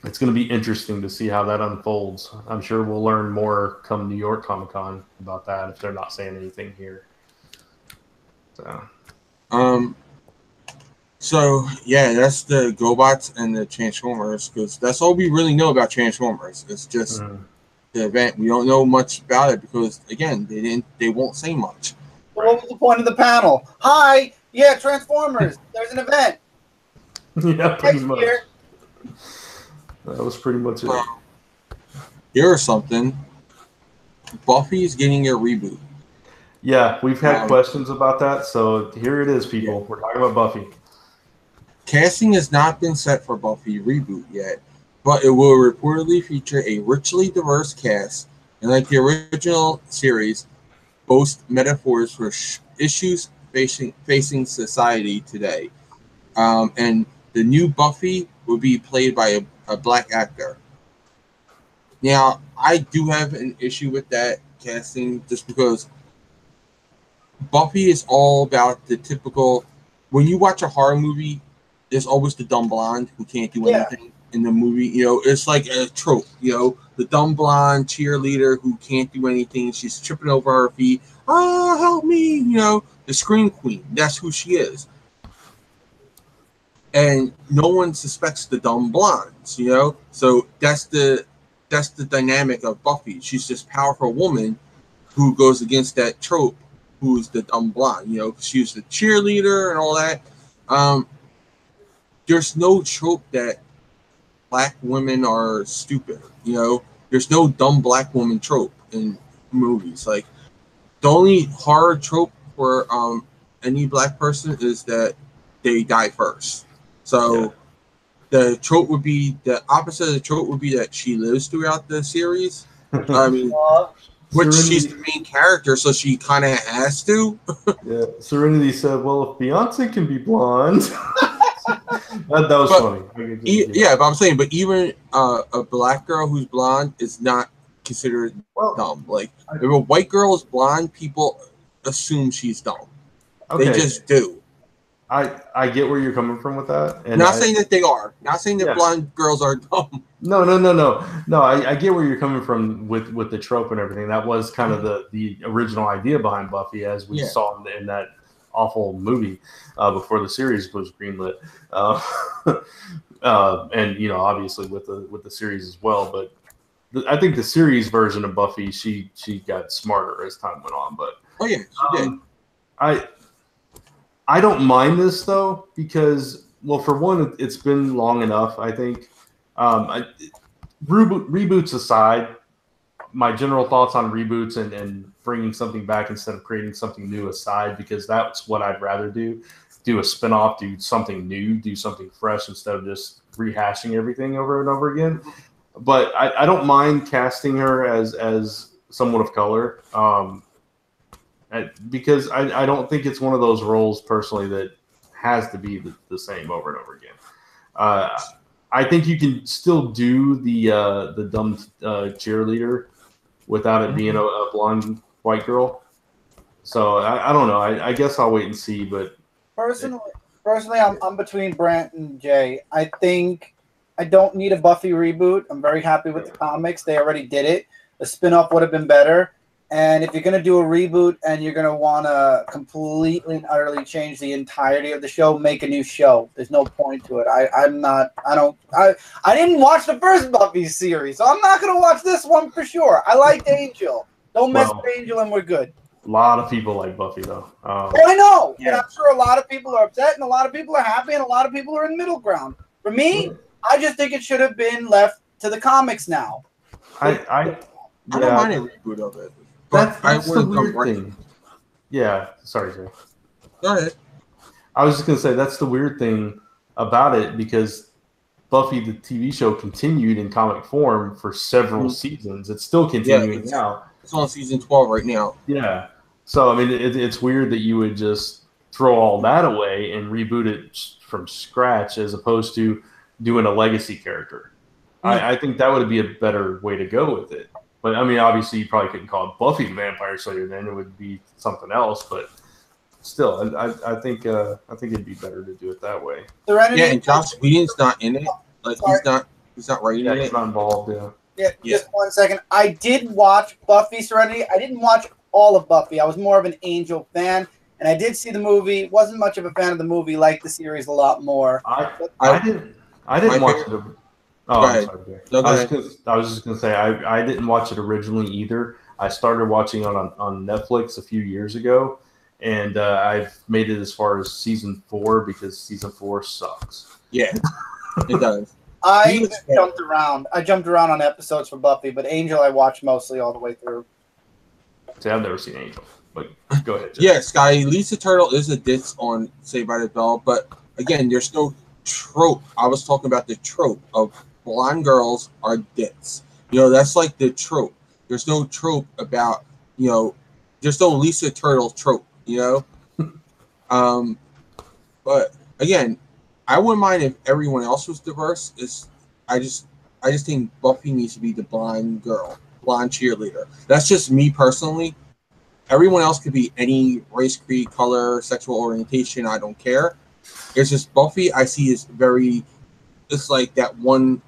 It's going to be interesting to see how that unfolds. I'm sure we'll learn more come New York Comic Con about that if they're not saying anything here. So yeah, that's the GoBots and the Transformers, because that's all we really know about Transformers. It's just the event. We don't know much about it because, again, they won't say much. Well, what was the point of the panel? Hi, Transformers. There's an event. Yeah, pretty much. That was pretty much it. Here's something. Buffy's getting a reboot. Yeah, we've had questions about that, so here it is, people. We're talking about Buffy. Casting has not been set for Buffy reboot yet, but it will reportedly feature a richly diverse cast, and like the original series, boast metaphors for issues facing society today. And the new Buffy will be played by a black actor. Now, I do have an issue with that casting just because Buffy is all about the typical. When you watch a horror movie, there's always the dumb blonde who can't do anything in the movie. You know, it's like a trope. You know, the dumb blonde cheerleader who can't do anything. She's tripping over her feet. Oh, help me! You know, the scream queen. That's who she is. And no one suspects the dumb blondes, you know. So that's the dynamic of Buffy. She's this powerful woman who goes against that trope, who's the dumb blonde. You know, she's the cheerleader and all that. There's no trope that black women are stupid. You know, there's no dumb black woman trope in movies. Like the only horror trope for any black person is that they die first. So the trope would be the opposite of the trope would be that she lives throughout the series. I mean, which she's the main character, so she kind of has to. Yeah, Serenity said, "Well, if Beyonce can be blonde." that was funny. But I'm saying, but even a black girl who's blonde is not considered dumb. Like if a white girl is blonde, people assume she's dumb. Okay. They just do. I get where you're coming from with that. And not saying that they are. Not saying that blonde girls are dumb. No. I get where you're coming from with the trope and everything. That was kind of the original idea behind Buffy, as we saw in that awful movie before the series was greenlit. And you know, obviously with the series as well. But I think the series version of Buffy, she got smarter as time went on. But she did. I don't mind this though because, well, for one, it's been long enough. I think reboots aside, my general thoughts on reboots and bringing something back instead of creating something new aside, because that's what I'd rather do. Do a spinoff, do something new, do something fresh instead of just rehashing everything over and over again. But I don't mind casting her as someone of color because I don't think it's one of those roles personally that has to be the same over and over again. I think you can still do the dumb cheerleader without it being a blonde white girl. So I don't know. I guess I'll wait and see. But personally, I'm between Brant and Jay. I think I don't need a Buffy reboot. I'm very happy with the comics. They already did it. The spinoff would have been better. And if you're going to do a reboot and you're going to want to completely and utterly change the entirety of the show, make a new show. There's no point to it. I didn't watch the first Buffy series, so I'm not going to watch this one for sure. I liked Angel. Don't mess with Angel and we're good. A lot of people like Buffy, though. I know. Yeah. And I'm sure a lot of people are upset and a lot of people are happy and a lot of people are in the middle ground. For me, I just think it should have been left to the comics now. I don't mind a reboot of it. That's the weird thing. Yeah, sorry, Jay. Go ahead. I was just going to say that's the weird thing about it because Buffy, the TV show, continued in comic form for several seasons. It's still continuing now. It's on season 12 right now. Yeah. So, I mean, it's weird that you would just throw all that away and reboot it from scratch as opposed to doing a legacy character. I think that would be a better way to go with it. But I mean, obviously, you probably couldn't call it Buffy the Vampire Slayer. Then it would be something else. But still, I think it'd be better to do it that way. And Joss Whedon's not in it. Like he's not writing it. He's not involved. Yeah. Just 1 second. I did watch Buffy Serenity. I didn't watch all of Buffy. I was more of an Angel fan, and I did see the movie. Wasn't much of a fan of the movie. Liked the series a lot more. I didn't watch it. Oh, I'm sorry. No, I was just gonna say I didn't watch it originally either. I started watching it on Netflix a few years ago, and I've made it as far as season 4 because season 4 sucks. Yeah, it does. I jumped around. I jumped around on episodes for Buffy, but Angel I watched mostly all the way through. See, I've never seen Angel, but go ahead. Jeff. Yeah, Sky, Lisa Turtle is a diss on Saved by the Bell, but again, there's no trope. I was talking about the trope of blonde girls are dits. That's like the trope. There's no trope about, there's no Lisa Turtle trope, But again, I wouldn't mind if everyone else was diverse. I just think Buffy needs to be the blonde girl, blonde cheerleader. That's just me personally. Everyone else could be any race, creed, color, sexual orientation. I don't care. It's just Buffy I see is it's like that one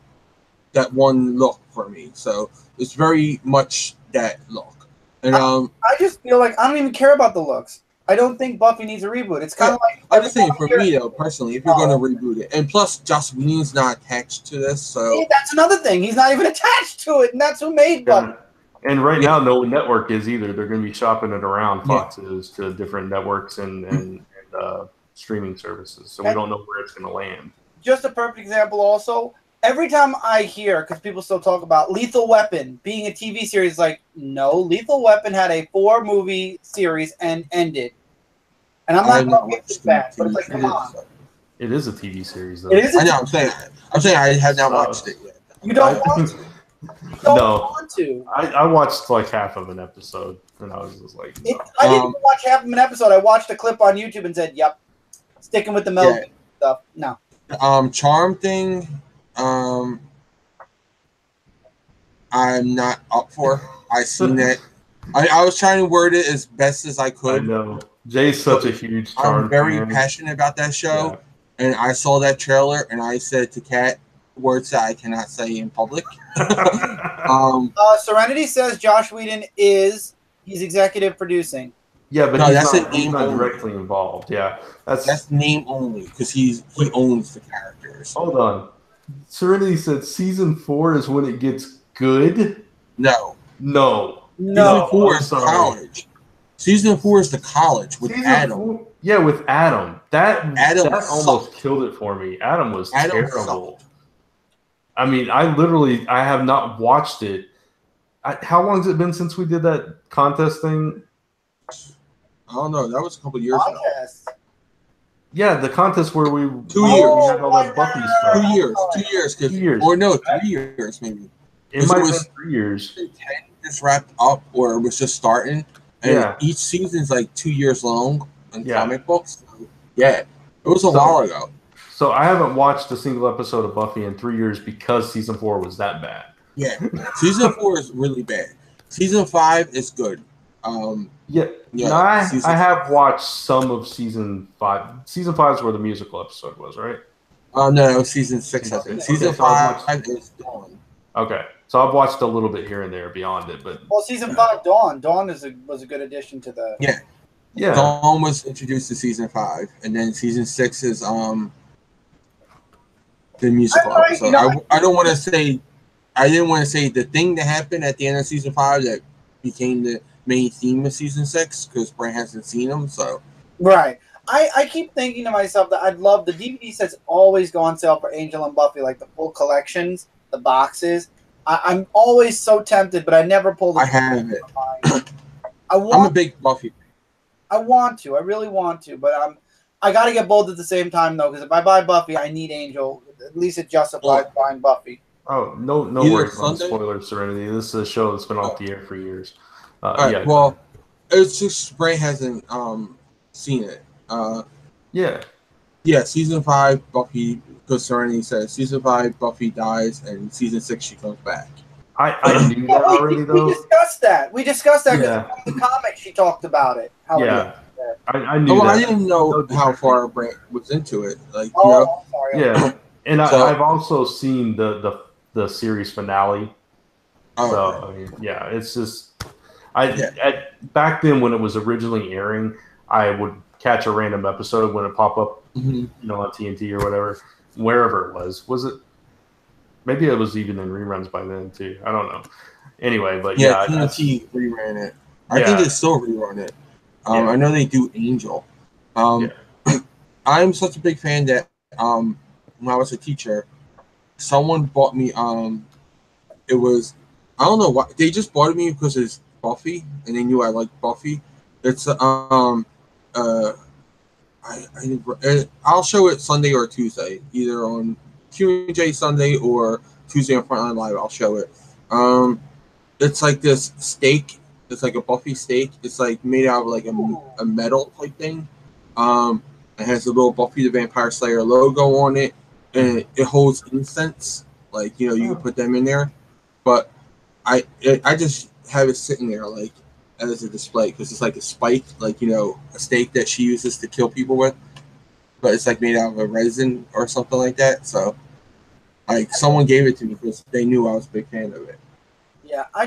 look for me. So it's very much that look. And I just feel like I don't even care about the looks. I don't think Buffy needs a reboot. It's kind of like I'm just saying for me though, personally, if you're going to reboot it, and plus Joss Whedon's not attached to this, so that's another thing. He's not even attached to it, and that's who made Buffy. And right now, no network is either. They're going to be shopping it around Fox's to different networks and streaming services. So we don't know where it's going to land. Just a perfect example. Also, every time I hear, because people still talk about Lethal Weapon being a TV series, like no, Lethal Weapon had a 4-movie series and ended. And I'm not going to get bad, but it's like, come on. It is a TV series, though. It is. I know. I'm saying I have not watched it yet. You don't want to. Want to. I watched like half of an episode, and I was just like, no. I didn't watch half of an episode. I watched a clip on YouTube and said, "Yep, sticking with the Mel stuff." No. Charm thing. I'm not up for. I seen that. I was trying to word it as best as I could. I know. Jay's such a huge Charm I'm very fan. passionate about that show, and I saw that trailer, and I said to Kat words that I cannot say in public. Serenity says Joss Whedon he's executive producing. Yeah, but he's not directly involved. Yeah, that's name only because he owns the characters. Hold on. Serenity said season 4 is when it gets good? No. No. Season 4 is college. Season 4 is the college with Adam. With Adam. That almost sucked. killed it for me. Adam was terrible. Sucked. I mean, I have not watched it. How long has it been since we did that contest thing? I don't know. That was a couple years ago. Yeah, the contest where we 2 years. We had all that Buffy stuff. 2 years. 2 years. 2 years. Or no, 3 years maybe. It might have been 3 years. 10 just wrapped up, or it was just starting. And each season's like 2 years long in comic books. Yeah, it was a while ago. So I haven't watched a single episode of Buffy in 3 years because season 4 was that bad. Yeah, season 4 is really bad. Season 5 is good. I have watched some of season 5. Season 5 is where the musical episode was, right? No, that was season 6, I think. Season 5 is Dawn. Okay, so I've watched a little bit here and there beyond it, but season 5, Dawn. Dawn was a good addition to the. Yeah. Dawn was introduced to season 5, and then season 6 is the musical episode. I don't want to say. I didn't want to say the thing that happened at the end of season 5 that became the main theme of season 6 because Brent hasn't seen them. So right, I keep thinking to myself that I'd love the DVD sets always go on sale for Angel and Buffy, like the full collections, the boxes. I'm always so tempted, but I never pull the. I have it. I'm a big Buffy. I really want to, but I got to get both at the same time though, because if I buy Buffy, I need Angel. At least it justifies buying Buffy. Oh, no worries on spoilers or anything. This is a show that's been off the air for years. Right, well, it's just Bray hasn't seen it. Season 5, Buffy, because Serenity says season 5, Buffy dies, and season 6 she comes back. I knew that already, though. We discussed that because in the comic she talked about it. I knew that. I didn't know how far Brent was into it. Like, sorry. Yeah, and I've also seen the series finale. I mean, it's just back then when it was originally airing, I would catch a random episode when it popped up, on TNT or whatever, wherever it was. Was it? Maybe it was even in reruns by then too. I don't know. Anyway, but TNT reran it. I think they still rerun it. I know they do Angel. I'm such a big fan that when I was a teacher, someone bought me. It was, I don't know why they just bought it me because it's Buffy, and they knew I liked Buffy. It's I'll show it Sunday or Tuesday, either on Q&J Sunday or Tuesday on Frontline Live. I'll show it. It's like this steak. It's like a Buffy steak. It's like made out of like a metal type thing. It has a little Buffy the Vampire Slayer logo on it, and it holds incense. Like, you can put them in there. But I just have it sitting there like as a display because it's like a spike, like, a steak that she uses to kill people with. But it's like made out of a resin or something like that. So, like, someone gave it to me because they knew I was a big fan of it. Yeah, I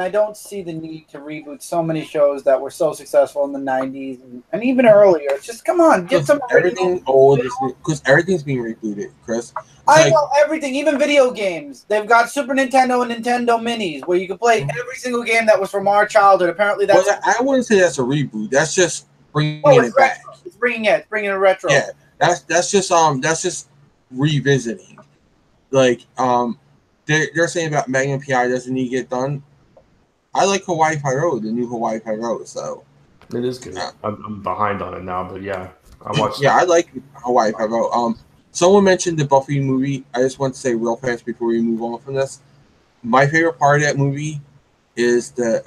don't see the need to reboot so many shows that were so successful in the 90s and even earlier. It's just, come on, get some everything old because everything's being rebooted, Chris. I know everything, even video games. They've got Super Nintendo and Nintendo Minis where you can play every single game that was from our childhood. Apparently, that's. Well, I wouldn't say that's a reboot. That's just bringing it back. It's bringing it retro. Yeah, that's just revisiting. Like, they're saying about Magnum PI doesn't need to get done. I like Hawaii Five-O, the new Hawaii Five-O. So it is good. I'm behind on it now, but I watched. I like Hawaii Five-O. Someone mentioned the Buffy movie. I just want to say real fast before we move on from this. My favorite part of that movie is the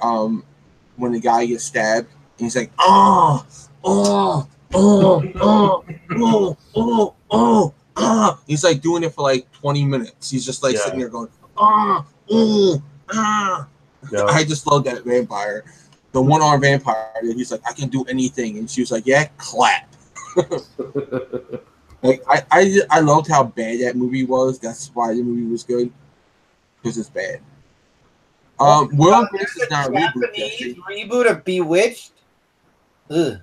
when the guy gets stabbed and he's like, he's like doing it for like 20 minutes. He's just like sitting there going, I just love that vampire. The one-armed vampire that he's like, I can do anything. And she was like, yeah, clap. Like I loved how bad that movie was. That's why the movie was good. Because it's bad. Will and Grace is not a reboot. Reboot of Bewitched? Ugh.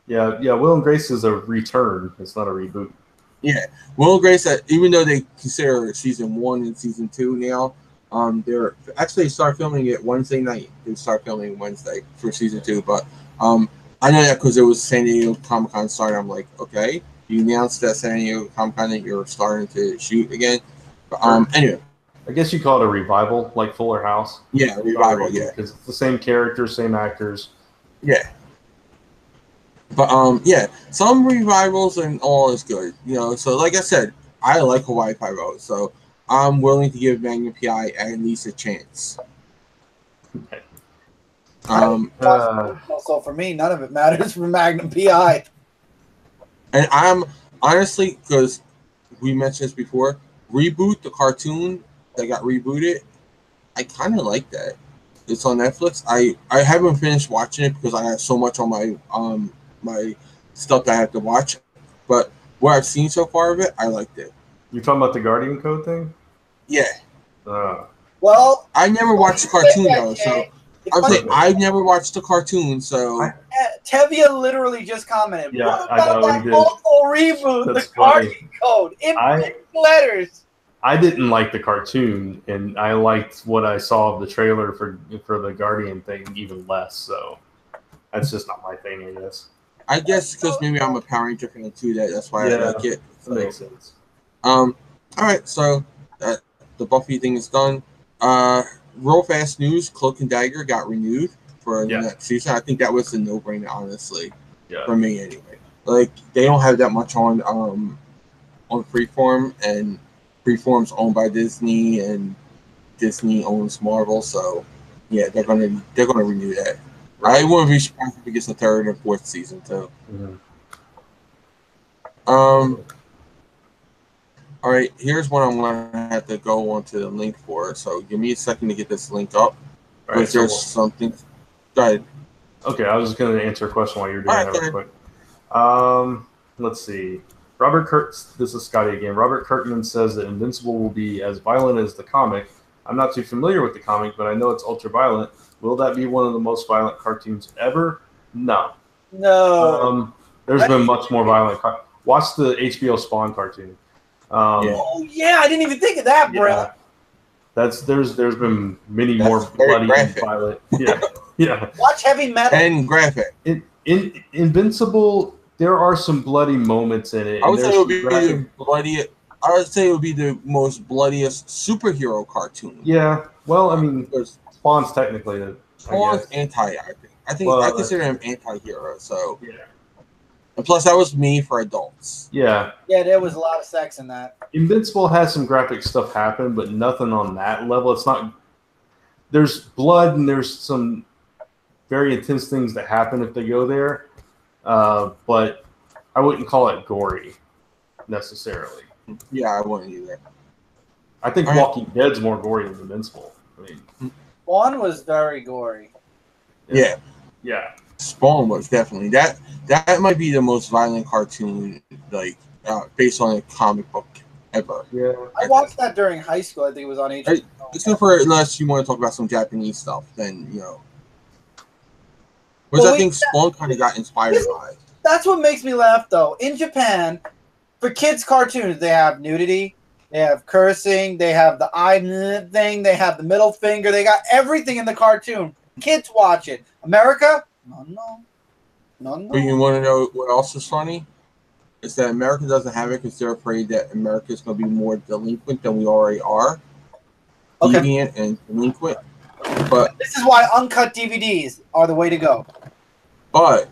Yeah, Will and Grace is a return. It's not a reboot. Yeah, Will and Grace, even though they consider season 1 and season 2 now, They're actually start filming it Wednesday night. They start filming Wednesday for season 2, but I know that because it was San Diego Comic-Con starting. I'm like, okay, you announced that San Diego Comic-Con that you're starting to shoot again. But anyway, I guess you call it a revival, like Fuller House. Yeah, revival. Yeah, because it's the same characters, same actors. Yeah. But yeah, some revivals and all is good, you know. So like I said, I like Hawaii Five-0, so I'm willing to give Magnum PI at least a chance. Okay. So for me, none of it matters for Magnum PI. And I'm honestly, because we mentioned this before, Reboot, the cartoon that got rebooted, I kind of like that. It's on Netflix. I haven't finished watching it because I have so much on my my stuff that I have to watch. But what I've seen so far of it, I liked it. You talking about the Guardian Code thing? Yeah. Well, I never watched the cartoon though, so I'm saying I've never watched the cartoon. So Tevia literally just commented. Yeah, what about that awful reboot, That's the Guardian Code, in big letters? I didn't like the cartoon, and I liked what I saw of the trailer for the Guardian thing even less. So that's just not my thing, I guess. I guess because maybe I'm a Power Ranger fan too. That's why I like it. So, that makes sense. All right, so the Buffy thing is done. Real fast news: Cloak and Dagger got renewed for the next season. I think that was a no-brainer, honestly, for me anyway. Like they don't have that much on Freeform, and Freeform's owned by Disney, and Disney owns Marvel, so yeah, they're gonna renew that. I wouldn't be surprised if it gets a 3rd and 4th season too. Mm-hmm. All right, here's what I'm gonna have to go onto the link for. So give me a second to get this link up. Because there's something. Go ahead. Okay, I was just gonna answer a question while you're doing that real quick. Let's see. This is Scotty again. Robert Kirkman says that Invincible will be as violent as the comic. I'm not too familiar with the comic, but I know it's ultra violent. Will that be one of the most violent cartoons ever? No. No. There's been much more violent. Watch the HBO Spawn cartoon. Oh yeah, I didn't even think of that, bro. There's been many more bloody and violent. Yeah. Watch Heavy Metal and graphic. In Invincible, there are some bloody moments in it. I would say it would be the bloodiest. I would say it would be the most bloodiest superhero cartoon. Yeah. Well, I mean, Spawn's technically Spawn's anti. I think I consider him anti-hero. So yeah. And plus, that was made for adults. Yeah. Yeah, there was a lot of sex in that. Invincible has some graphic stuff happen, but nothing on that level. It's not. There's blood and there's some very intense things that happen if they go there, but I wouldn't call it gory necessarily. Yeah, I wouldn't either. I think Walking Dead's more gory than Invincible. I mean, Spawn was very gory. Yeah. Spawn was definitely that might be the most violent cartoon based on a comic book ever. Yeah. I watched that during high school. I think it was on HBO. Except for unless you want to talk about some Japanese stuff, then which I think Spawn kind of got inspired by. That's what makes me laugh, though. In Japan, for kids' cartoons, they have nudity, they have cursing, they have the eye thing, they have the middle finger. They got everything in the cartoon. Kids watch it. America? No. But you want to know what else is funny? It's that America doesn't have it because they're afraid that America is going to be more delinquent than we already are. Okay. Deviant and delinquent. But this is why uncut DVDs are the way to go. But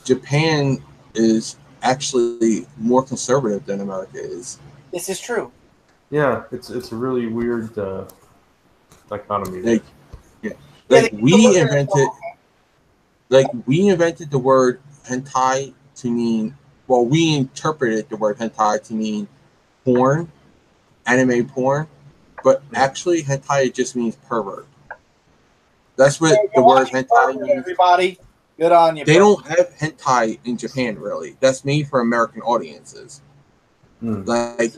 Japan is actually more conservative than America is. This is true. Yeah, it's a really weird dichotomy. We invented the word hentai to mean. Well, we interpreted the word hentai to mean porn, anime porn, but actually hentai just means pervert. That's what the word hentai means. Everybody, good on you. They don't have hentai in Japan, really. That's made for American audiences. There's a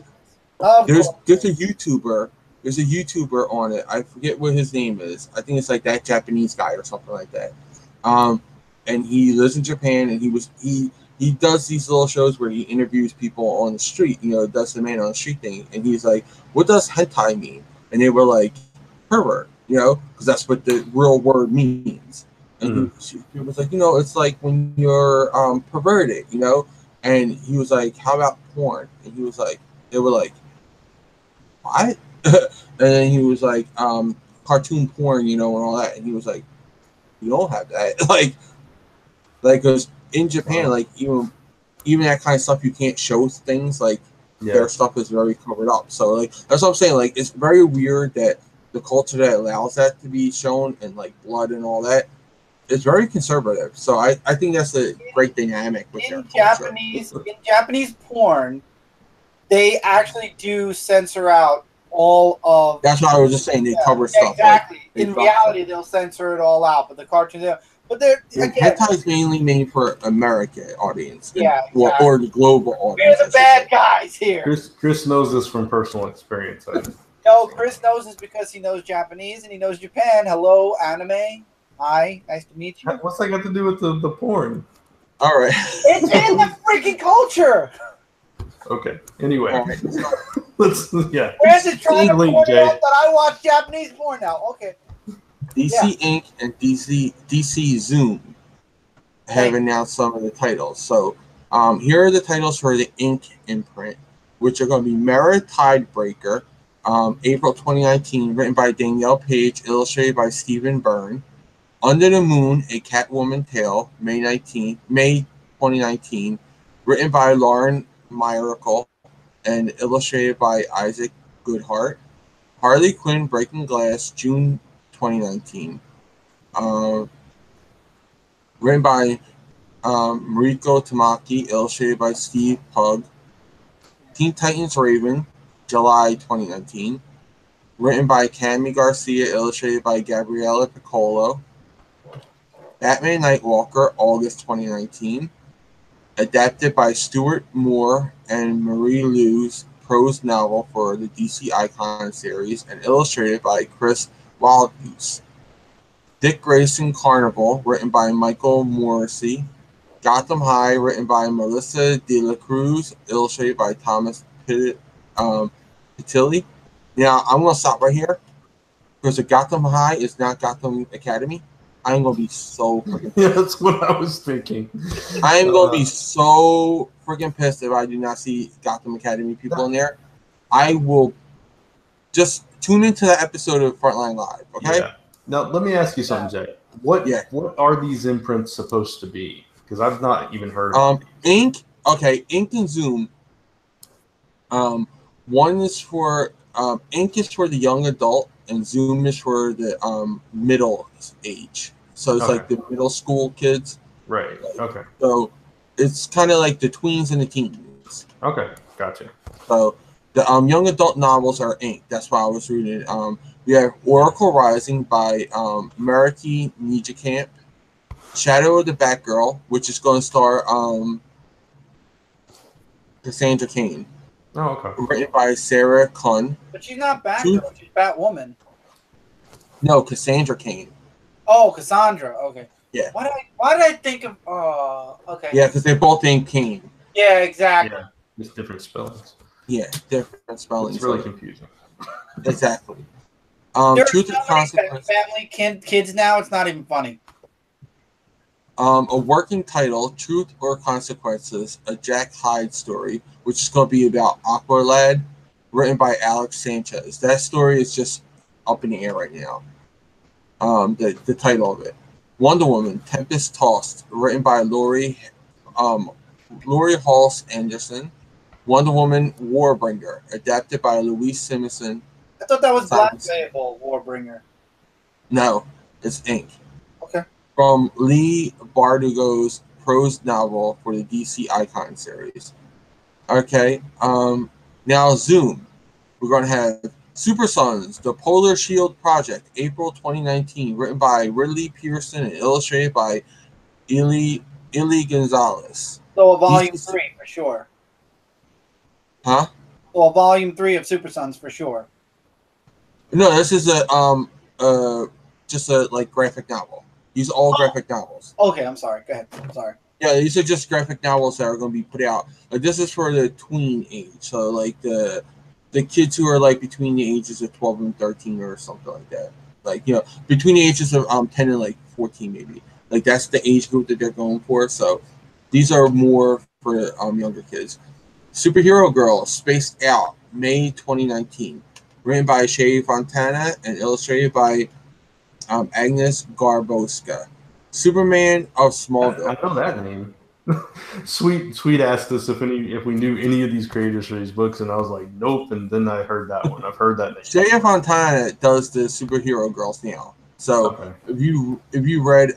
YouTuber. There's a YouTuber on it. I forget what his name is. I think it's like that Japanese guy or something like that. And he lives in Japan, and he does these little shows where he interviews people on the street. Does the man on the street thing, and he's like, "What does hentai mean?" And they were like, pervert, because that's what the real word means. And she was like, it's like when you're perverted, And he was like, how about porn? And he was like, they were like, what? And then he was like, cartoon porn, and all that. And he was like, you don't have that. like, because in Japan, like, even that kind of stuff, you can't show things. Like, their stuff is very covered up. So, like, that's what I'm saying. Like, it's very weird that the culture that allows that to be shown and, like, blood and all that, it's very conservative. So I think that's a great dynamic with their culture. In Japanese porn, they actually do censor out all of... That's what I was just saying. They cover stuff. Exactly. Like, in reality, they'll censor it all out. But the cartoons... But they're... Hentai is mainly made for American audience. Exactly. Or the global audience. We're the bad guys here. Chris knows this from personal experience. No, Chris knows this because he knows Japanese and he knows Japan. Hello, anime. Hi, nice to meet you. What's that got to do with the porn? All right. It's in the freaking culture. Okay. Anyway, right. Let's Where's it trying to point out that I watch Japanese porn now? Okay. DC Inc. and DC Zoom have announced some of the titles. So here are the titles for the Inc. imprint, which are going to be Mera Tidebreaker, April 2019, written by Danielle Page, illustrated by Stephen Byrne. Under the Moon, A Catwoman Tale, May 2019, written by Lauren Myracle and illustrated by Isaac Goodhart. Harley Quinn Breaking Glass, June 2019, written by Mariko Tamaki, illustrated by Steve Pugh. Teen Titans Raven, July 2019, written by Cami Garcia, illustrated by Gabriella Piccolo. Batman Nightwalker, August 2019. Adapted by Stuart Moore and Marie Lu's prose novel for the DC Icon series and illustrated by Chris Wildgoose. Dick Grayson Carnival, written by Michael Morrissey. Gotham High, written by Melissa De La Cruz, illustrated by Thomas Pitilli. Now, I'm going to stop right here because the Gotham High is not Gotham Academy. I'm going to be so freaking pissed. Yeah, that's what I was thinking. I am going to be so freaking pissed if I do not see Gotham Academy people in there. I will just tune into that episode of Frontline Live, okay? Yeah. Now, let me ask you something, Jay. What are these imprints supposed to be? Because I've not even heard of Ink and Zoom. One is for Ink is for the young adult, and Zoom is for the middle age. So it's like the middle school kids. Right. Okay. So it's kind of like the tweens and the teens. Okay. Gotcha. So the young adult novels are Ink. That's why I was reading it. We have Oracle Rising by Mariki Nijakamp. Shadow of the Batgirl, which is going to star Cassandra Cain. Oh, okay. Written by Sarah Kuhn. But she's not Batgirl, she's Batwoman. No, Cassandra Cain. Oh, Cassandra. Okay. Yeah. Why did I think of? Okay. Yeah, because they both named Cain. Yeah, exactly. Yeah, just different spellings. Yeah, different spellings. It's really confusing. Exactly. There's Truth so and Consequences. Family kids now. It's not even funny. A working title, Truth or Consequences, a Jack Hyde story, which is going to be about Aqualad, written by Alex Sanchez. That story is just up in the air right now. The title of it. Wonder Woman, Tempest Tossed, written by Lori Halse Anderson. Wonder Woman, Warbringer, adapted by Louise Simonson. I thought that was Black Label, Warbringer. No, it's Ink. Okay. From Lee Bardugo's prose novel for the DC Icon series. Okay. Now Zoom. We're going to have Super Sons, The Polar Shield Project, April 2019, written by Ridley Pearson and illustrated by Ili Gonzalez. So a volume 3 for sure. Huh? Well, volume 3 of Super Sons for sure. No, this is just a like graphic novel. These are all graphic novels. Okay, I'm sorry. Go ahead. I'm sorry. Yeah, these are just graphic novels that are going to be put out. Like this is for the tween age, so like the the kids who are like between the ages of 12 and 13 or something like that. Like, you know, between the ages of 10 and like 14 maybe. Like that's the age group that they're going for. So these are more for younger kids. Superhero Girl, Spaced Out, May 2019. Written by Shay Fontana and illustrated by Agnes Garboska. Superman of Smallville. I know that name. Sweet asked us if we knew any of these creators for these books, and I was like, nope. And then I heard that one. I've heard that name. Shay Fontana does the Superhero Girls now. So okay. if you read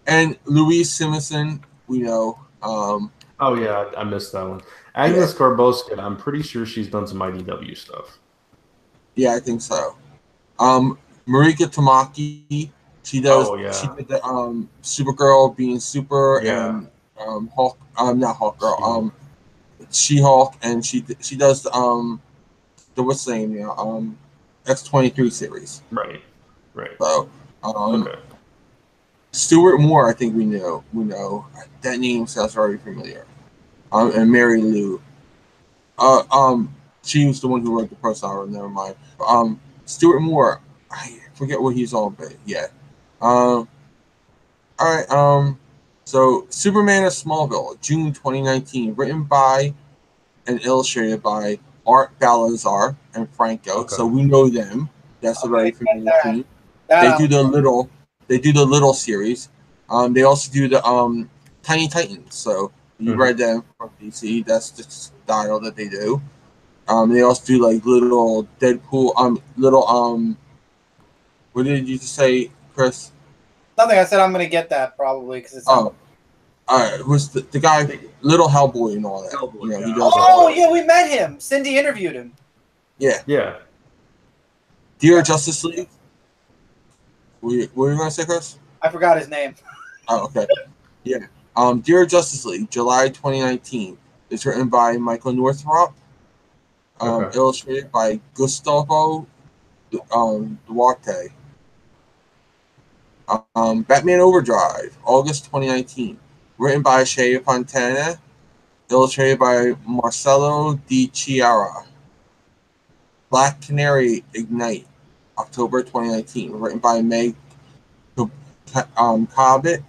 and Louise Simonson, we know. Oh yeah, I missed that one. Agnes Garboska, I'm pretty sure she's done some IDW stuff. Yeah, I think so. Marika Tamaki, she does. Oh, yeah. She did the Supergirl being super and Hawk. Not Hawk Girl. She-Hulk, and she does the what's the name now? X-23 series. Right. So okay. Stuart Moore, I think we know. That name sounds very familiar. And Mary Lou. She was the one who wrote the first hour. Never mind. Stuart Moore, I forget what he's on, but yeah. All right. So Superman of Smallville, June 2019, written by and illustrated by Art Balazar and Franco. Okay. So we know them. That's a very familiar team. They do the little series. They also do the Tiny Titans. So you read them from DC. That's the style that they do. They also do like little Deadpool. What did you just say, Chris? Nothing. I said I'm gonna get that probably because it's. It was the guy, Little Hellboy and all that. Hellboy, you know, yeah. he does Yeah, we met him. Cindy interviewed him. Yeah. Dear Justice League. What were you gonna say, Chris? I forgot his name. Oh, okay. Yeah. Dear Justice League, July 2019. It's written by Michael Northrop. Illustrated by Gustavo Duarte. Batman Overdrive, August 2019. Written by Shay Fontana. Illustrated by Marcelo Di Chiara. Black Canary Ignite, October 2019. Written by Meg Cabot,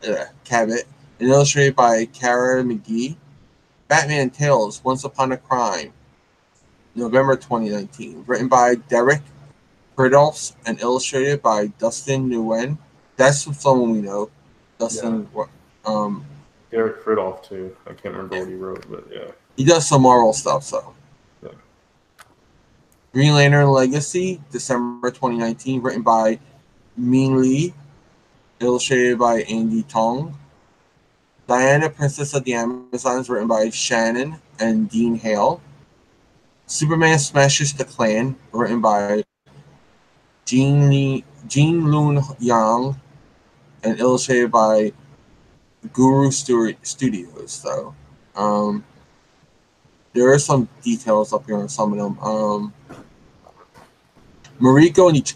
and illustrated by Kara McGee. Batman Tales, Once Upon a Crime, November 2019. Written by Derek Fridolfs and illustrated by Dustin Nguyen. That's someone we know. Dustin, Derek Fridolf too. I can't remember what he wrote, but yeah. He does some Marvel stuff, so. Yeah. Green Lantern Legacy, December 2019. Written by Min Lee. Illustrated by Andy Tong. Diana, Princess of the Amazons, written by Shannon and Dean Hale. Superman Smashes the Klan, written by Jean Lun Yang, and illustrated by Guru Studios. So, there are some details up here on some of them. Mariko Nietzsche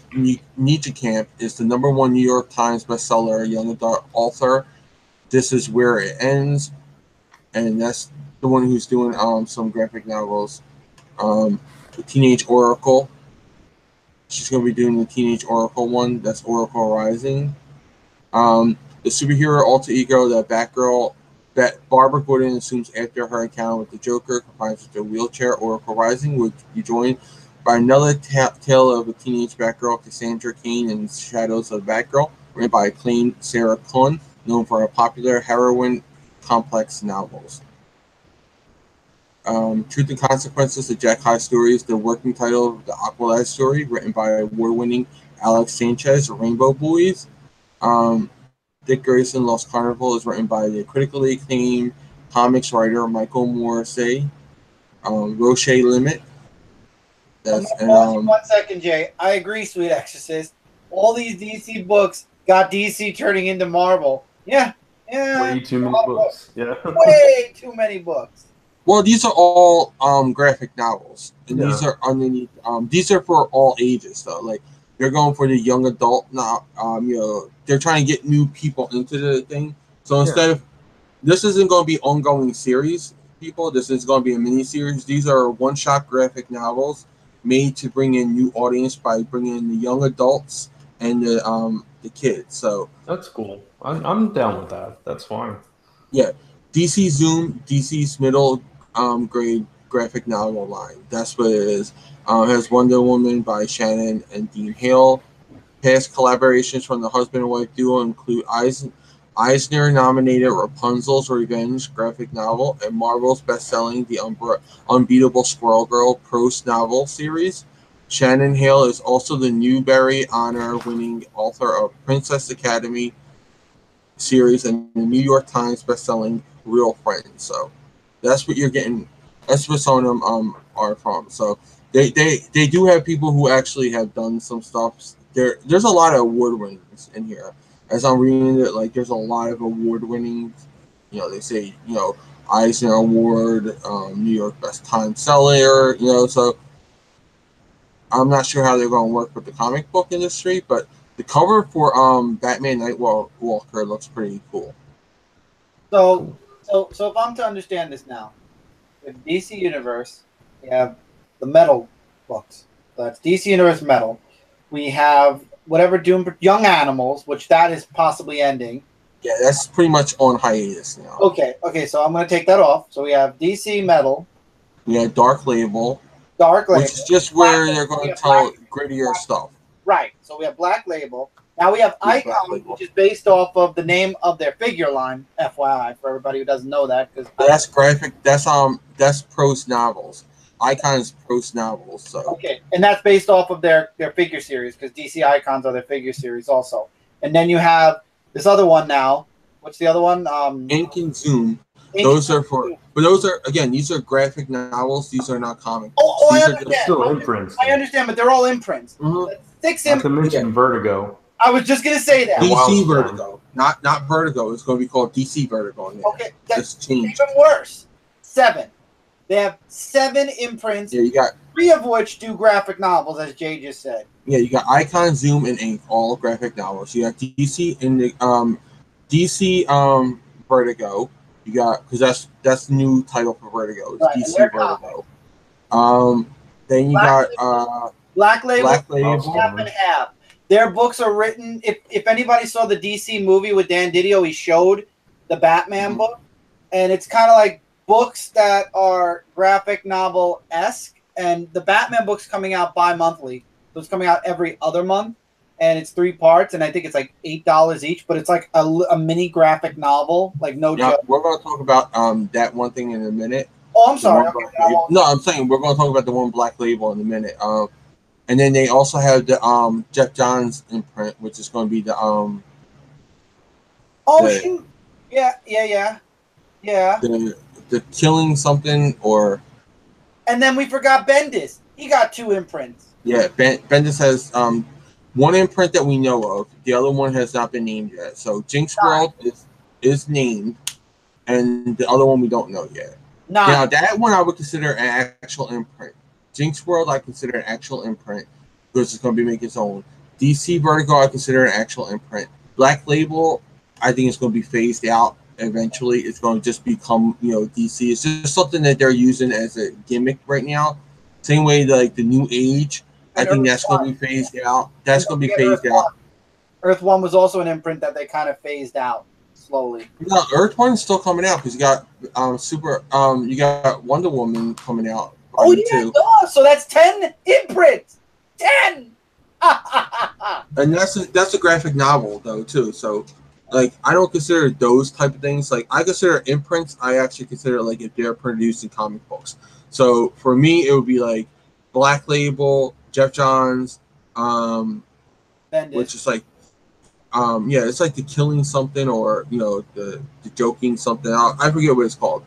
is the #1 New York Times bestseller, young adult author. This Is Where It Ends, and that's the one who's doing some graphic novels. The Teenage Oracle. She's going to be doing the Teenage Oracle one. That's Oracle Rising. The superhero alter ego that Batgirl, Barbara Gordon assumes after her encounter with the Joker, confined with a wheelchair. Oracle Rising would be joined by another tale of a teenage Batgirl, Cassandra Cain, and Shadows of Batgirl, written by acclaimed Sarah Kuhn, known for her popular heroine complex novels. Truth and Consequences, the Jack High Stories, the working title of the Aqualad story, written by award-winning Alex Sanchez, Rainbow Boys. Dick Grayson, Lost Carnival is written by the critically acclaimed comics writer Michael Morrissey. Roche Limit. One second, Jay. I agree, Sweet Exorcist. All these DC books got DC turning into Marvel. Yeah. Way too many books. Yeah. Way too many books. Well, these are all graphic novels, and these are underneath. These are for all ages, though. Like they're going for the young adult now. They're trying to get new people into the thing. So instead of this isn't going to be ongoing series. people. This is going to be a miniseries. These are one-shot graphic novels made to bring in new audience by bringing in the young adults and the kids. So that's cool. I'm down with that. That's fine. Yeah, DC Zoom, DC's middle grade graphic novel line. That's what it is. Has Wonder Woman by Shannon and Dean Hale. Past collaborations from the husband and wife duo include Eisner-nominated Rapunzel's Revenge graphic novel and Marvel's best-selling The Unbeatable Squirrel Girl prose novel series. Shannon Hale is also the Newbery Honor-winning author of Princess Academy series and the New York Times best-selling Real Friends. So that's what you're getting. That's what some of them are from. So they do have people who actually have done some stuff. There's a lot of award winnings in here. As I'm reading it, like there's a lot of award winning. You know, they say Eisner Award, New York Best Time Seller. So I'm not sure how they're going to work with the comic book industry, but the cover for Batman Nightwalker looks pretty cool. So if I'm to understand this now, with DC Universe, we have the Metal books. So that's DC Universe Metal. We have whatever Young Animals, which that is possibly ending. Yeah, that's pretty much on hiatus now. Okay, so I'm going to take that off. So we have DC Metal. We have Dark Label. Which is just where they're going to tell grittier stuff. Right. So we have Black Label. Now we have Icon, which is based off of the name of their figure line. FYI, for everybody who doesn't know that, because that's graphic. That's prose novels. Icon is prose novels. So okay, and that's based off of their figure series, because DC Icons are their figure series also. And then you have this other one now. What's the other one? Ink and Zoom. Those are again. These are graphic novels. These are not comics. I understand. They're still imprints. I understand, but they're all imprints. Mm-hmm. 6 imprints. Not to mention Vertigo. I was just gonna say that. DC Vertigo, not Vertigo. It's going to be called DC Vertigo. Okay, that's even worse. 7. They have 7 imprints. Yeah, you got 3 of which do graphic novels, as Jay just said. Yeah, you got Icon, Zoom, and Ink, all graphic novels. You got DC and the DC Vertigo. You got, because that's the new title for Vertigo. It's right, DC Vertigo. Then you got Black Label. Half and half. Their books are written. If anybody saw the DC movie with Dan Didio, he showed the Batman book, and it's kind of like books that are graphic novel-esque, and the Batman book's coming out bi-monthly. So it's coming out every other month, and it's 3 parts, and I think it's like $8 each, but it's like a mini graphic novel, like no joke. We're going to talk about that one thing in a minute. Oh, I'm sorry. No, I'm saying we're going to talk about the one Black Label in a minute. And then they also have the Jeff Johns imprint, which is going to be the shoot. Yeah. The Killing Something or. And then we forgot Bendis. He got 2 imprints. Yeah, Bendis has one imprint that we know of. The other one has not been named yet. So Jinx World is named, and the other one we don't know yet. Now that one I would consider an actual imprint. Jinx World I consider an actual imprint because it's going to be making its own. DC Vertigo I consider an actual imprint. Black Label I think it's going to be phased out eventually. It's going to just become DC. It's just something that they're using as a gimmick right now. Same way like the New Age. I think that's going to be phased out. That's going to be phased out. Earth 1 was also an imprint that they kind of phased out slowly. No, Earth 1 is still coming out because you got you got Wonder Woman coming out. Oh yeah, so that's 10 imprints. 10. And that's a graphic novel though too. So like I don't consider those type of things. Like I consider imprints. I actually consider like if they're producing comic books. So for me, it would be like Black Label, Jeff Johns, which is like, it's like the Killing Something or the Joking Something. I forget what it's called.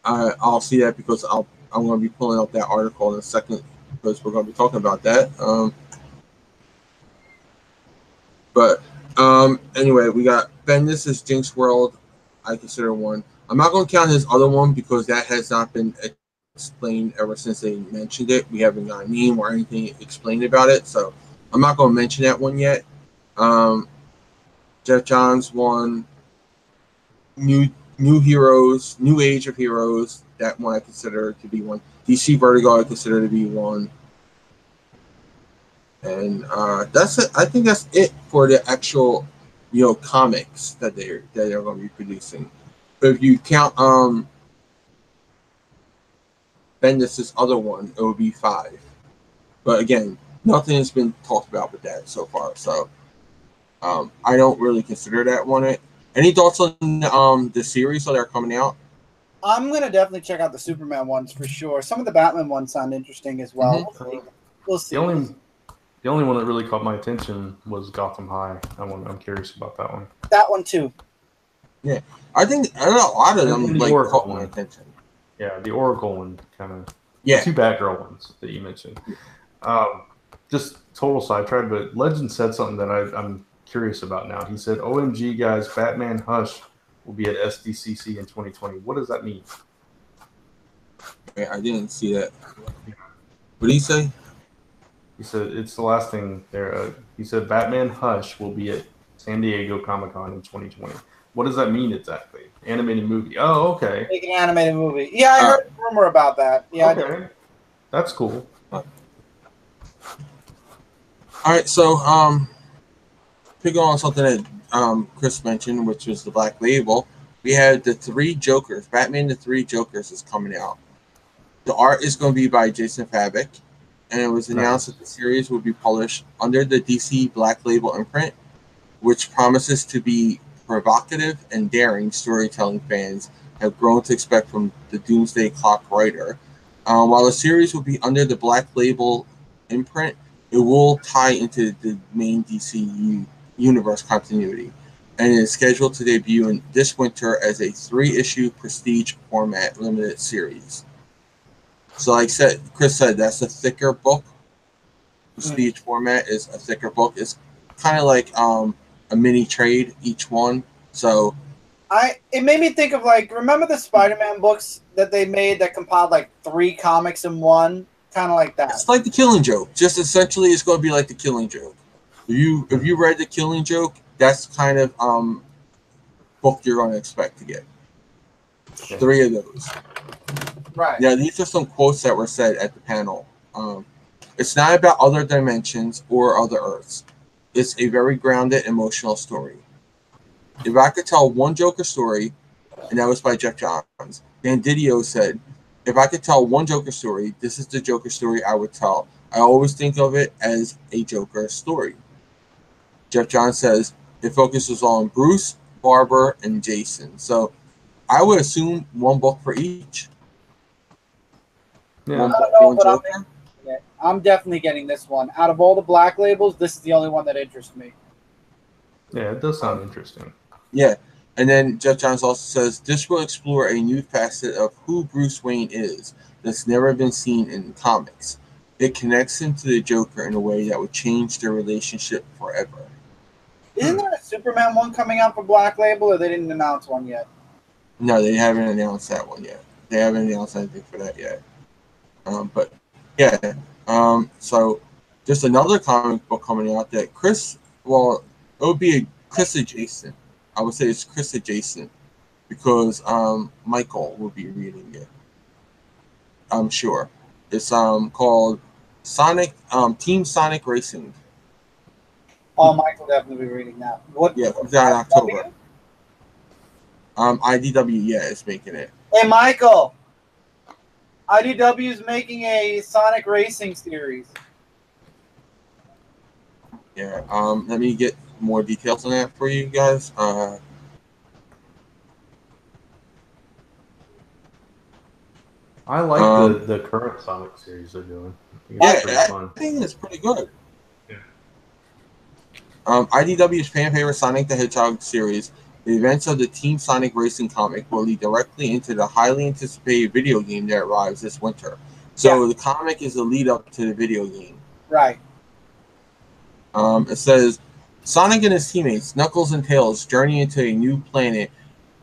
I'll see that because I'm going to be pulling up that article in a second because we're going to be talking about that. But anyway, we got Bendis' Jinx World. I consider one. I'm not going to count his other one because that has not been explained ever since they mentioned it. We haven't got a name or anything explained about it, so I'm not going to mention that one yet. Jeff Johns one. new heroes, new age of heroes. That one I consider to be one. DC Vertigo I consider to be one. And that's it. I think that's it for the actual, comics that they're going to be producing. But if you count Bendis' other one, it would be 5. But again, nothing has been talked about with that so far. So I don't really consider that one. Any thoughts on the series that are coming out? I'm gonna definitely check out the Superman ones for sure. Some of the Batman ones sound interesting as well. Mm-hmm. We'll see. The only one that really caught my attention was Gotham High. I'm curious about that one. That one too. Yeah, I think a lot of them caught my attention. Yeah, the Oracle one kind of. Yeah, 2 Batgirl ones that you mentioned. Just total sidetrack, but Legend said something that I'm curious about now. He said, "OMG guys, Batman Hush will be at SDCC in 2020." What does that mean? I didn't see that. What did he say? He said it's the last thing there. He said Batman Hush will be at San Diego Comic-Con in 2020. What does that mean exactly? Animated movie. Oh, okay. Make an animated movie. Yeah, I heard a rumor about that. Yeah. Okay. That's cool. All right, so picking on something that Chris mentioned, which was the Black Label, we had the 3 Jokers. Batman the 3 Jokers is coming out. The art is going to be by Jason Fabok, and it was announced that the series will be published under the DC Black Label imprint, which promises to be provocative and daring storytelling fans have grown to expect from the Doomsday Clock writer. While the series will be under the Black Label imprint, it will tie into the main DC universe continuity, and is scheduled to debut in this winter as a 3-issue prestige format limited series. So like Chris said, that's a thicker book. Prestige format is a thicker book. It's kind of like a mini trade each one. So it made me think of remember the Spider-Man books that they made that compiled 3 comics in one, kind of like that. It's like the Killing Joke. Just essentially, it's going to be like the Killing Joke. If you read the Killing Joke, that's kind of book you're going to expect to get. 3 of those. Right. Yeah, these are some quotes that were said at the panel. It's not about other dimensions or other Earths. It's a very grounded, emotional story. If I could tell one Joker story, and that was by Jeff Johns, Dan Didio said, if I could tell one Joker story, this is the Joker story I would tell. I always think of it as a Joker story. Jeff Johns says, it focuses on Bruce, Barbara, and Jason. So I would assume one book for each. Yeah. I'm definitely getting this one. Out of all the Black Labels, this is the only one that interests me. Yeah, it does sound interesting. Yeah. And then Jeff Johns also says, this will explore a new facet of who Bruce Wayne is that's never been seen in comics. It connects him to the Joker in a way that would change their relationship forever. Isn't there a Superman one coming out for Black Label, or they didn't announce one yet? No, they haven't announced that one yet. They haven't announced anything for that yet. But yeah, so just another comic book coming out that it would be a Chris adjacent. I would say it's Chris adjacent because Michael will be reading it. I'm sure. It's called Sonic Team Sonic Racing. Oh, Michael definitely be reading that. What? Yeah, it's out in October. IDW, yeah, is making it. Hey, Michael. IDW is making a Sonic Racing series. Yeah. Let me get more details on that for you guys. I like the current Sonic series they're doing. I think it's pretty good. Yeah. IDW's fan favorite Sonic the Hedgehog series. The events of the Team Sonic Racing comic will lead directly into the highly anticipated video game that arrives this winter. So the comic is the lead up to the video game. Right. It says, Sonic and his teammates, Knuckles and Tails, journey into a new planet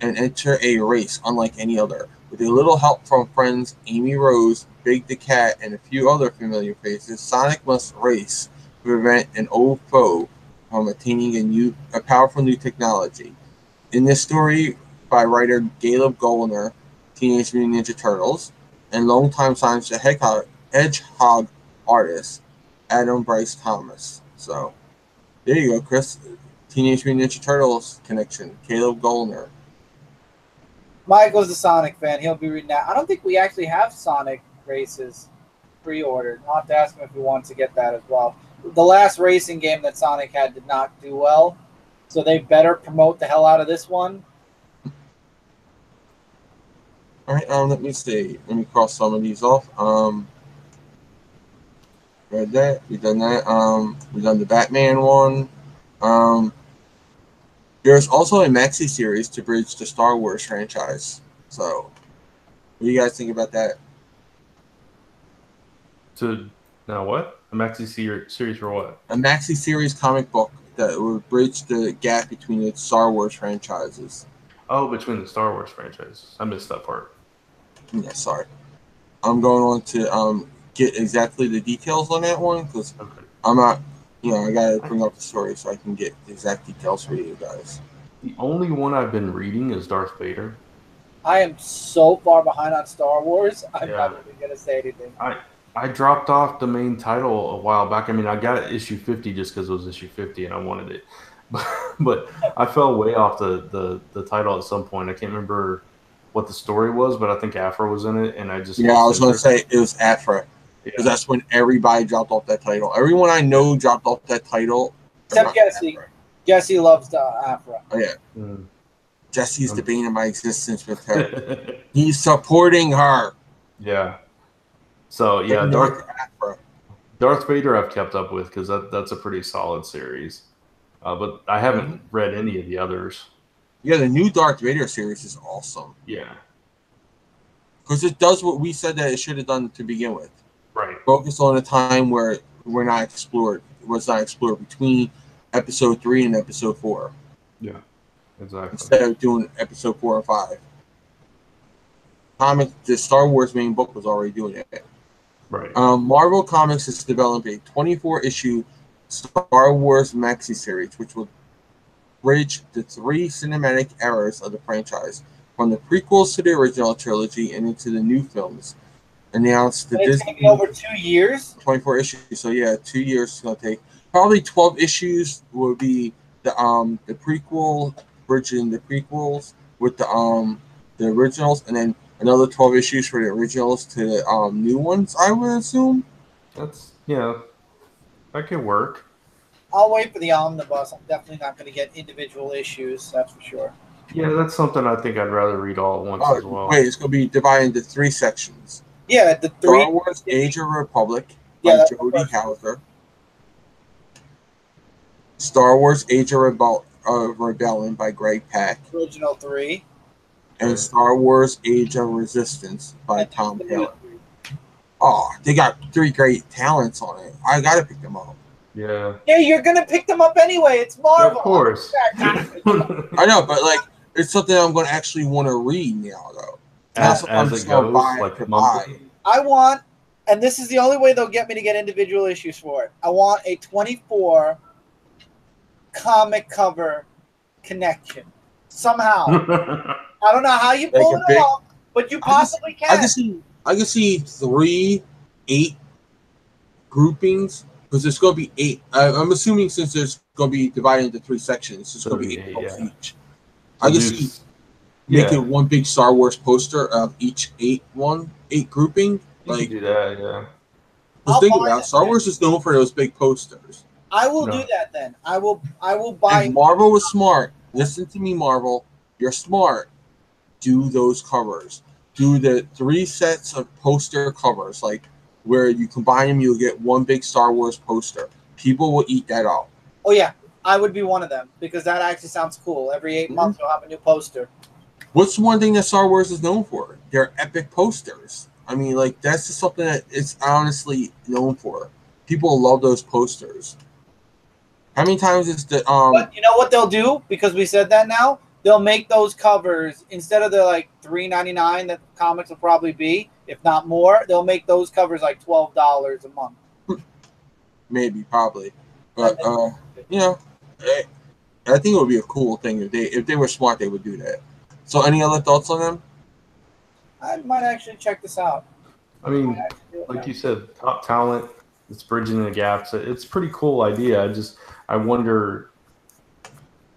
and enter a race unlike any other. With a little help from friends Amy Rose, Big the Cat, and a few other familiar faces, Sonic must race to prevent an old foe from attaining a powerful new technology. In this story, by writer Caleb Goldner, Teenage Mutant Ninja Turtles, and longtime Sonic the Hedgehog artist Adam Bryce Thomas. So there you go, Chris. Teenage Mutant Ninja Turtles connection. Caleb Goldner. Michael's a Sonic fan. He'll be reading that. I don't think we actually have Sonic races pre-ordered. I'll have to ask him if he wants to get that as well. The last racing game that Sonic had did not do well, so they better promote the hell out of this one. All right, let me see. Let me cross some of these off. Read that. We've done that. We've done the Batman one. There's also a Maxi series to bridge the Star Wars franchise. So, what do you guys think about that? Now what? A Maxi series for what? A Maxi series comic book that would bridge the gap between the Star Wars franchises. Oh, between the Star Wars franchises. I missed that part. Yeah, sorry. I'm going on to get exactly the details on that one because I'm not, I gotta bring up the story so I can get the exact details for you guys. The only one I've been reading is Darth Vader. I am so far behind on Star Wars, I'm not even gonna say anything. I dropped off the main title a while back. I mean, I got issue 50 just because it was issue 50 and I wanted it. But I fell way off the title at some point. I can't remember what the story was, but I think Afra was in it, and I just... Yeah, I was going to say it was Afra. Because that's when everybody dropped off that title. Everyone I know dropped off that title. Except Jesse. Afra. Jesse loves Afra. Oh, yeah. Jesse's the bane of my existence with her. He's supporting her. Yeah. So, yeah, Darth Vader I've kept up with because that's a pretty solid series. But I haven't read any of the others. Yeah, the new Darth Vader series is awesome. Yeah. Because it does what we said that it should have done to begin with. Right. Focus on a time where we're not explored. It was not explored between episode 3 and episode 4. Yeah, exactly. Instead of doing episode 4 and 5. The Star Wars main book was already doing it. Right. Marvel Comics is developing a 24-issue Star Wars Maxi series, which will bridge the 3 cinematic eras of the franchise, from the prequels to the original trilogy and into the new films. Announced the Disney. It's going to be over 2 years. 24 issues, so yeah, 2 years it's going to take. Probably 12 issues will be the prequel, bridging the prequels with the originals, and then another 12 issues for the originals to the new ones, I would assume. That could work. I'll wait for the omnibus. I'm definitely not going to get individual issues, that's for sure. Yeah, that's something I think I'd rather read all at once as well. Wait, it's going to be divided into 3 sections. Yeah, the 3. Star Wars Age of Republic by Jody Hauser. Star Wars Age of Rebellion by Greg Pak. Original 3. And Star Wars Age of Resistance by Tom Taylor. Oh, they got 3 great talents on it. I got to pick them up. Yeah. Yeah, you're going to pick them up anyway. It's Marvel. Yeah, of course. I know, but it's something I'm going to actually want to read now, though. As it goes, I want, and this is the only way they'll get me to get individual issues for it. I want a 24 comic cover connection somehow. I don't know how you pull it off, but you possibly can. I can see 3 8 groupings because there's going to be 8. I'm assuming since there's going to be divided into 3 sections, it's going to be 8 books each. I can see making one big Star Wars poster of each 8 grouping. You can do that, yeah. Because think about it, Star Wars is known for those big posters. I will do that then. I will buy. And Marvel was smart. Listen to me, Marvel. You're smart. Do those covers. Do the 3 sets of poster covers, like where you combine them, you'll get one big Star Wars poster. People will eat that up. Oh yeah, I would be one of them because that actually sounds cool. Every 8 months you'll have a new poster. What's one thing that Star Wars is known for? Their epic posters. I mean, that's just something that it's honestly known for. People love those posters. How many times is the But you know what they'll do? Because we said that now, they'll make those covers instead of the $3.99 that comics will probably be, if not more. They'll make those covers $12 a month. Maybe, probably, but I think it would be a cool thing if they were smart. They would do that. So, any other thoughts on them? I might actually check this out. I mean, like you said, top talent. It's bridging the gaps. It's a pretty cool idea. I wonder.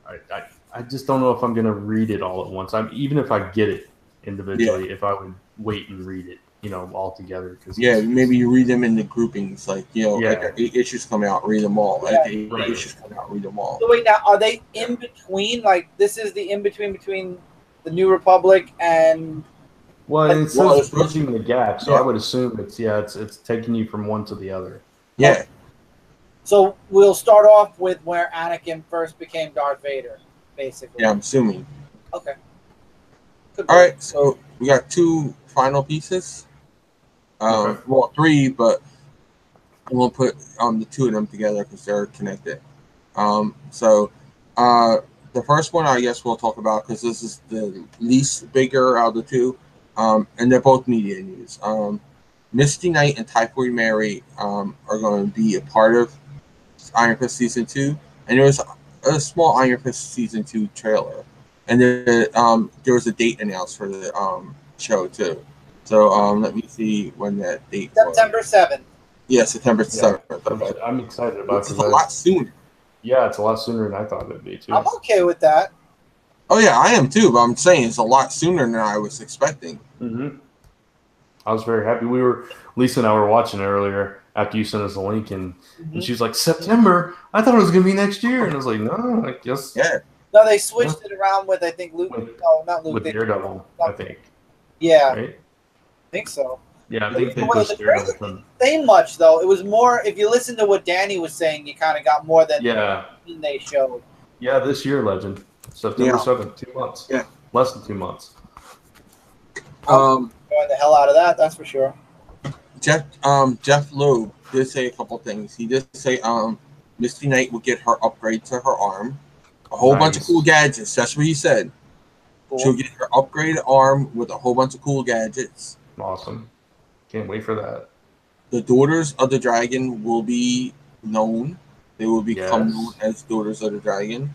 I just don't know if I'm going to read it all at once. Even if I get it individually, if I would wait and read it, all together. Maybe you read them in the groupings, like like 8 issues come out, read them all. Like 8 issues come out, read them all. So wait, now are they in between? Like this is the in between the New Republic and. Well, it says bridging the gap, so I would assume it's taking you from one to the other. Yeah. So we'll start off with where Anakin first became Darth Vader, basically. Yeah, I'm assuming. Okay. All right, so we got 2 final pieces. Okay. Well, 3, but we'll put the 2 of them together because they're connected. So the first one I guess we'll talk about because this is the least bigger out of the 2. And they're both media news. Misty Knight and Typhoid Mary are going to be a part of Iron Fist Season 2. And there was a small Iron Fist Season 2 trailer. And there was a date announced for the show, too. So let me see when that date was. September 7th. Yeah, September 7th. I'm excited about it. It's a lot sooner. Yeah, it's a lot sooner than I thought it would be, too. I'm okay with that. Oh, yeah, I am, too. But I'm saying it's a lot sooner than I was expecting. Mm-hmm. I was very happy. Lisa and I were watching it earlier after you sent us the link, and she's like, September? I thought it was going to be next year. And I was like, no, I guess. Yeah. No, they switched it around with, I think, Luke. No, not Luke. With Daredevil, I think. Yeah. Right? I think so. Yeah, I think they pushed Daredevil from. Say much, though. It was more, if you listen to what Danny was saying, you kind of got more than they showed. Yeah, this year, Legend. September 7th, 2 months. Yeah. Less than 2 months. Enjoying the hell out of that's for sure. Jeff Loeb did say a couple things. He did say Misty Knight will get her upgrade to her arm. A whole bunch of cool gadgets. That's what he said. Cool. She'll get her upgraded arm with a whole bunch of cool gadgets. Awesome. Can't wait for that. The Daughters of the Dragon will be known. They will become known as Daughters of the Dragon.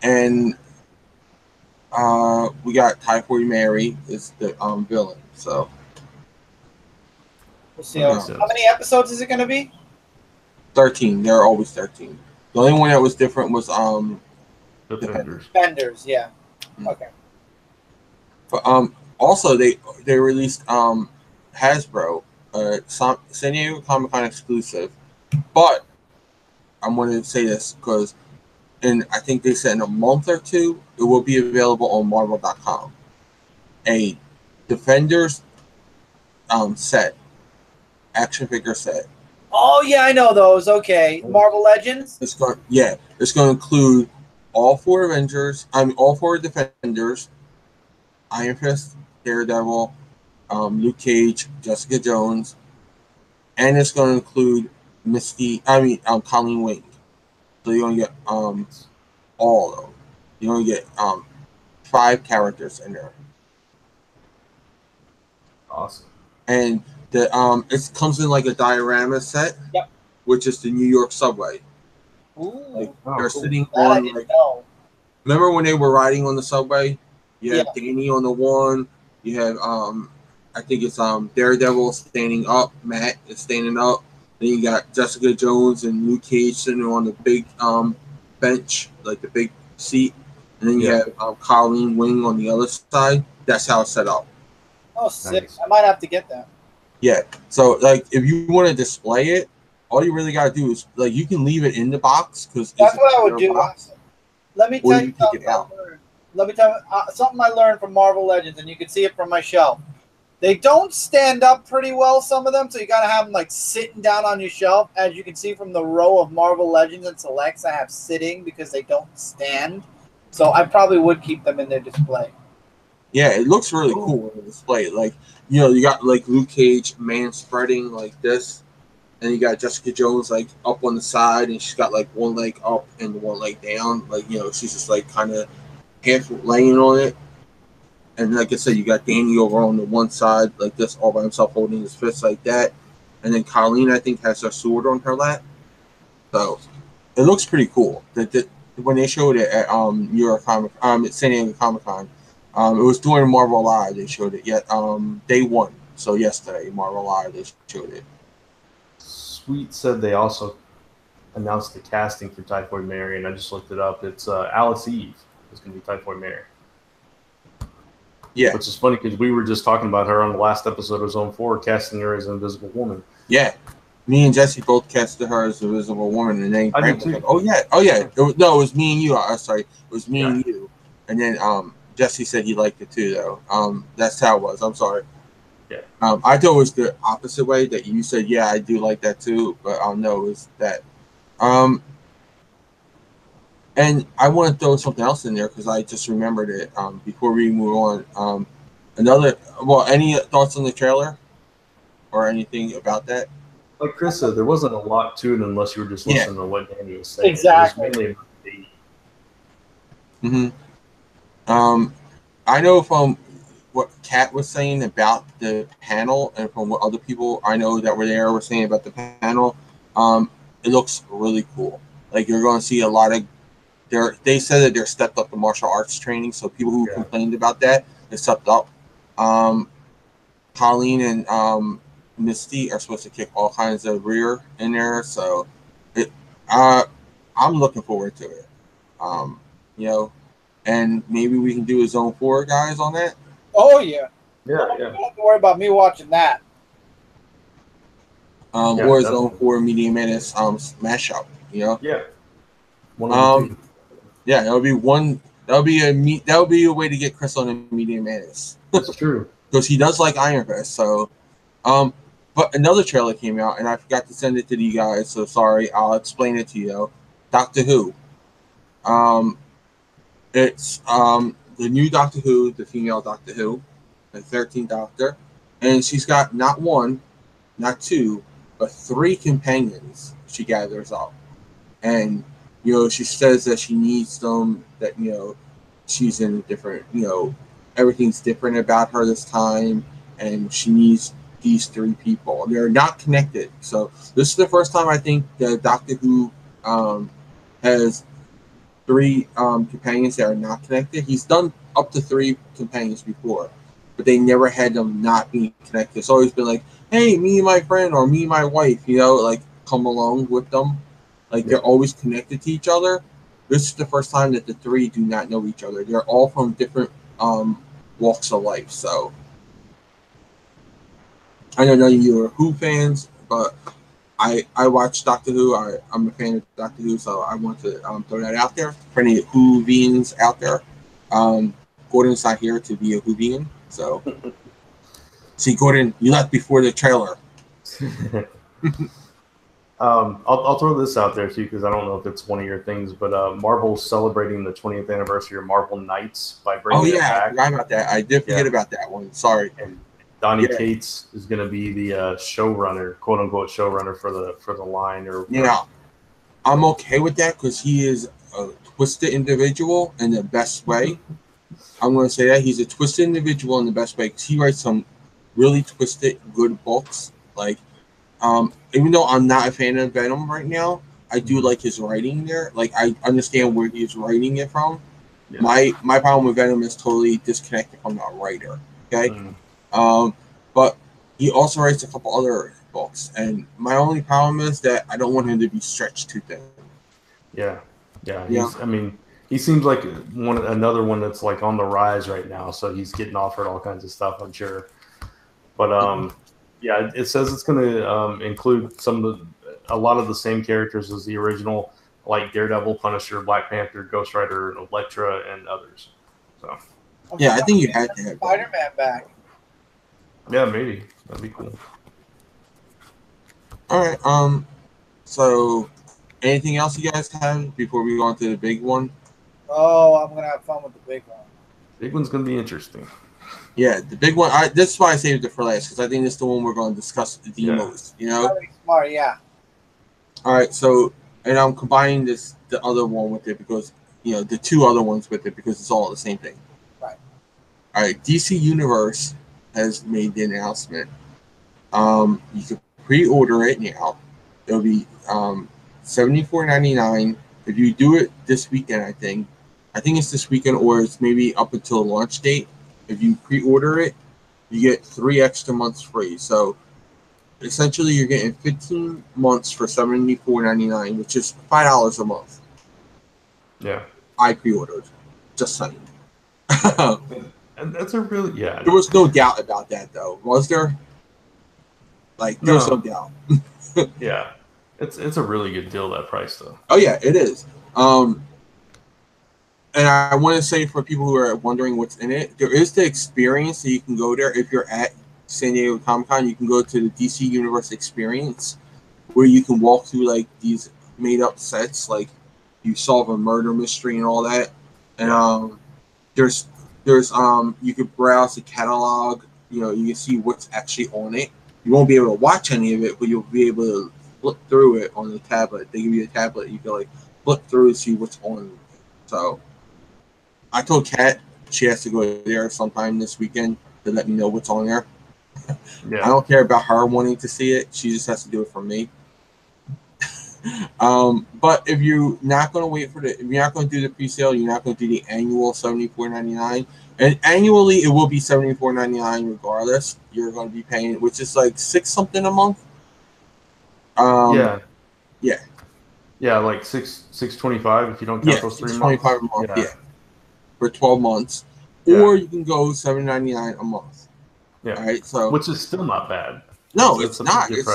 And we got Typhoid Mary is the villain. So we'll see. How many episodes is it going to be? 13. There are always 13. The only one that was different was Defenders, yeah. Okay. But also they released Hasbro, San Diego Comic-Con exclusive. But I'm going to say this because I think they said in a month or 2 it will be available on Marvel.com. A Defenders set, action figure set. Oh yeah, I know those. Okay, Marvel Legends. It's going to include all 4 Avengers. All 4 Defenders, Iron Fist, Daredevil, Luke Cage, Jessica Jones, and it's going to include Colleen Wing. So you're going to get all of them. You're going to get 5 characters in there. Awesome. And it comes in like a diorama set, which is the New York subway. Ooh, they're sitting on. Remember when they were riding on the subway? You have Danny on the one. You have I think it's Daredevil standing up. Matt is standing up. Then you got Jessica Jones and Luke Cage sitting on the big bench, like the big seat. And then you have Colleen Wing on the other side. That's how it's set up. Oh, sick! Nice. I might have to get that. Yeah. So, like, if you want to display it, all you really got to do is, like, you can leave it in the box because that's what I would do. Let me tell you something. Let me tell you something I learned from Marvel Legends, and you can see it from my shelf. They don't stand up pretty well, some of them, so you got to have them, like, sitting down on your shelf. As you can see from the row of Marvel Legends and Selects, I have sitting because they don't stand. So I probably would keep them in their display. Yeah, it looks really cool on the display. Like, you got, like, Luke Cage man spreading like this. And you got Jessica Jones, like, up on the side, and she's got, like, one leg up and one leg down. Like, she's just, like, kind of half laying on it. And like I said, you got Danny over on the one side, like this, all by himself, holding his fist like that. And then Colleen, I think, has her sword on her lap. So it looks pretty cool. when they showed it at New York Comic at San Diego Comic-Con. It was during Marvel Live they showed it. Yet day one, so yesterday, Marvel Live they showed it. Sweet said they also announced the casting for Typhoid Mary, and I just looked it up. It's Alice Eve is going to be Typhoid Mary. Yeah, which is funny because we were just talking about her on the last episode of Zone 4, casting her as an Invisible Woman. Yeah, me and Jesse both casted her as Invisible Woman, and then I did too. like, oh yeah. It was me and you. Sorry, it was me and you, and then Jesse said he liked it too, though. That's how it was. I'm sorry. Yeah. I thought it was the opposite way that you said. Yeah, I do like that too, but no, it was that. And I want to throw something else in there because I just remembered it before we move on. Any thoughts on the trailer or anything about that? Like Chris said, there wasn't a lot to it unless you were just listening to what Danny was saying. Exactly. It was mainly the... Mm-hmm. I know from what Kat was saying about the panel and from what other people I know that were there were saying about the panel, it looks really cool. Like you're going to see a lot of... They said that they're stepped up the martial arts training, so people who complained about that, they stepped up. Colleen and Misty are supposed to kick all kinds of rear in there, so I'm looking forward to it. And maybe we can do a Zone 4 guys on that. Oh yeah. Yeah. You don't have to worry about me watching that. Or Zone 4 Media Menace mashup. Yeah. One of the two. Yeah, that would be one. That would be a way to get Chris on a Media Menace. That's true. Because he does like Iron Fist. So, but another trailer came out, and I forgot to send it to you guys. So sorry. I'll explain it to you though. Doctor Who. It's the new Doctor Who, the female Doctor Who, the 13th Doctor, and she's got not one, not two, but 3 companions she gathers up, and she says that she needs them. That she's in a different. Everything's different about her this time, and she needs these 3 people. They're not connected. So this is the first time I think that Doctor Who has 3 companions that are not connected. He's done up to 3 companions before, but they never had them not being connected. It's always been like, hey, me and my friend or me and my wife, like come along with them. Like they're always connected to each other. This is the first time that the 3 do not know each other. They're all from different walks of life. So I know none of you are Who fans, but I watch Doctor Who. I'm a fan of Doctor Who, so I want to throw that out there for any Whovians out there. Gordon's not here to be a Whovian, so see, Gordon, you left before the trailer. I'll throw this out there too because I don't know if it's one of your things, but Marvel's celebrating the 20th anniversary of Marvel Knights by bringing it back. I forgot about that. I did forget about that one. Sorry. And Donny Cates is going to be the showrunner, quote unquote showrunner for the line. I'm okay with that because he is a twisted individual in the best way. I'm going to say that he's a twisted individual in the best way because he writes some really twisted, good books. Like, even though I'm not a fan of Venom right now, I do like his writing there. Like, I understand where he's writing it from. Yeah. My problem with Venom is totally disconnected from the writer. Okay. But he also writes a couple other books, and my only problem is that I don't want him to be stretched too thin. Yeah. I mean, he seems like another one that's like on the rise right now, so he's getting offered all kinds of stuff, I'm sure. But it says it's going to include a lot of the same characters as the original, like Daredevil, Punisher, Black Panther, Ghost Rider, Elektra, and others. So I think you had to have Spider-Man back. Yeah, maybe. That'd be cool. All right. So anything else you guys have before we go on to the big one? Oh, I'm going to have fun with the big one. Big one's going to be interesting. Yeah, the big one. This is why I saved it for last, because I think this is the one we're going to discuss the most. Very smart, yeah. All right, so, and I'm combining the other one with it because, the 2 other ones with it because it's all the same thing. Right. All right, DC Universe has made the announcement. You can pre-order it now. It'll be $74.99 If you do it this weekend, I think it's this weekend, or it's maybe up until launch date. If you pre-order it, you get 3 extra months free. So essentially, you're getting 15 months for $74.99, which is $5 a month. Yeah, I pre-ordered. Just saying. And that's a really There was no doubt about that, though, was there? Like, there was no doubt. Yeah, it's a really good deal, that price, though. Oh yeah, it is. And I want to say for people who are wondering what's in it, there is the experience that you can go there. If you're at San Diego Comic-Con, you can go to the DC Universe Experience, where you can walk through like these made-up sets, like you solve a murder mystery and all that. And there's you could browse the catalog. You know, you can see what's actually on it. You won't be able to watch any of it, but you'll be able to flip through it on the tablet. They give you a tablet. You can like flip through and see what's on it. So I told Kat she has to go there sometime this weekend to let me know what's on there. Yeah. I don't care about her wanting to see it. She just has to do it for me. But if you're not going to if you're not going to do the pre-sale, you're not going to do the annual $74.99. And annually, it will be $74.99 regardless. You're going to be paying, which is like $6 something a month. Yeah, like $6.25 if you don't count those 3 months. $6.25 a month. Yeah, for 12 months, or you can go $7.99 a month. Yeah, all right. So which is still not bad. No, it's not. It's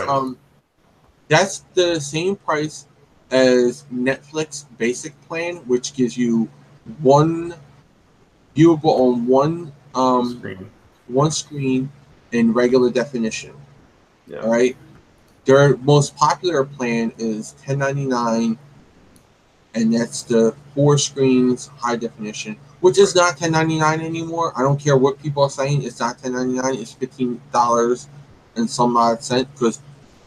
that's the same price as Netflix basic plan, which gives you one viewable on one screen in regular definition. Yeah. All right. Their most popular plan is $10.99, and that's the 4 screens high definition, which is not $10.99 anymore. I don't care what people are saying. It's not $10.99. It's $15 and some odd cent, because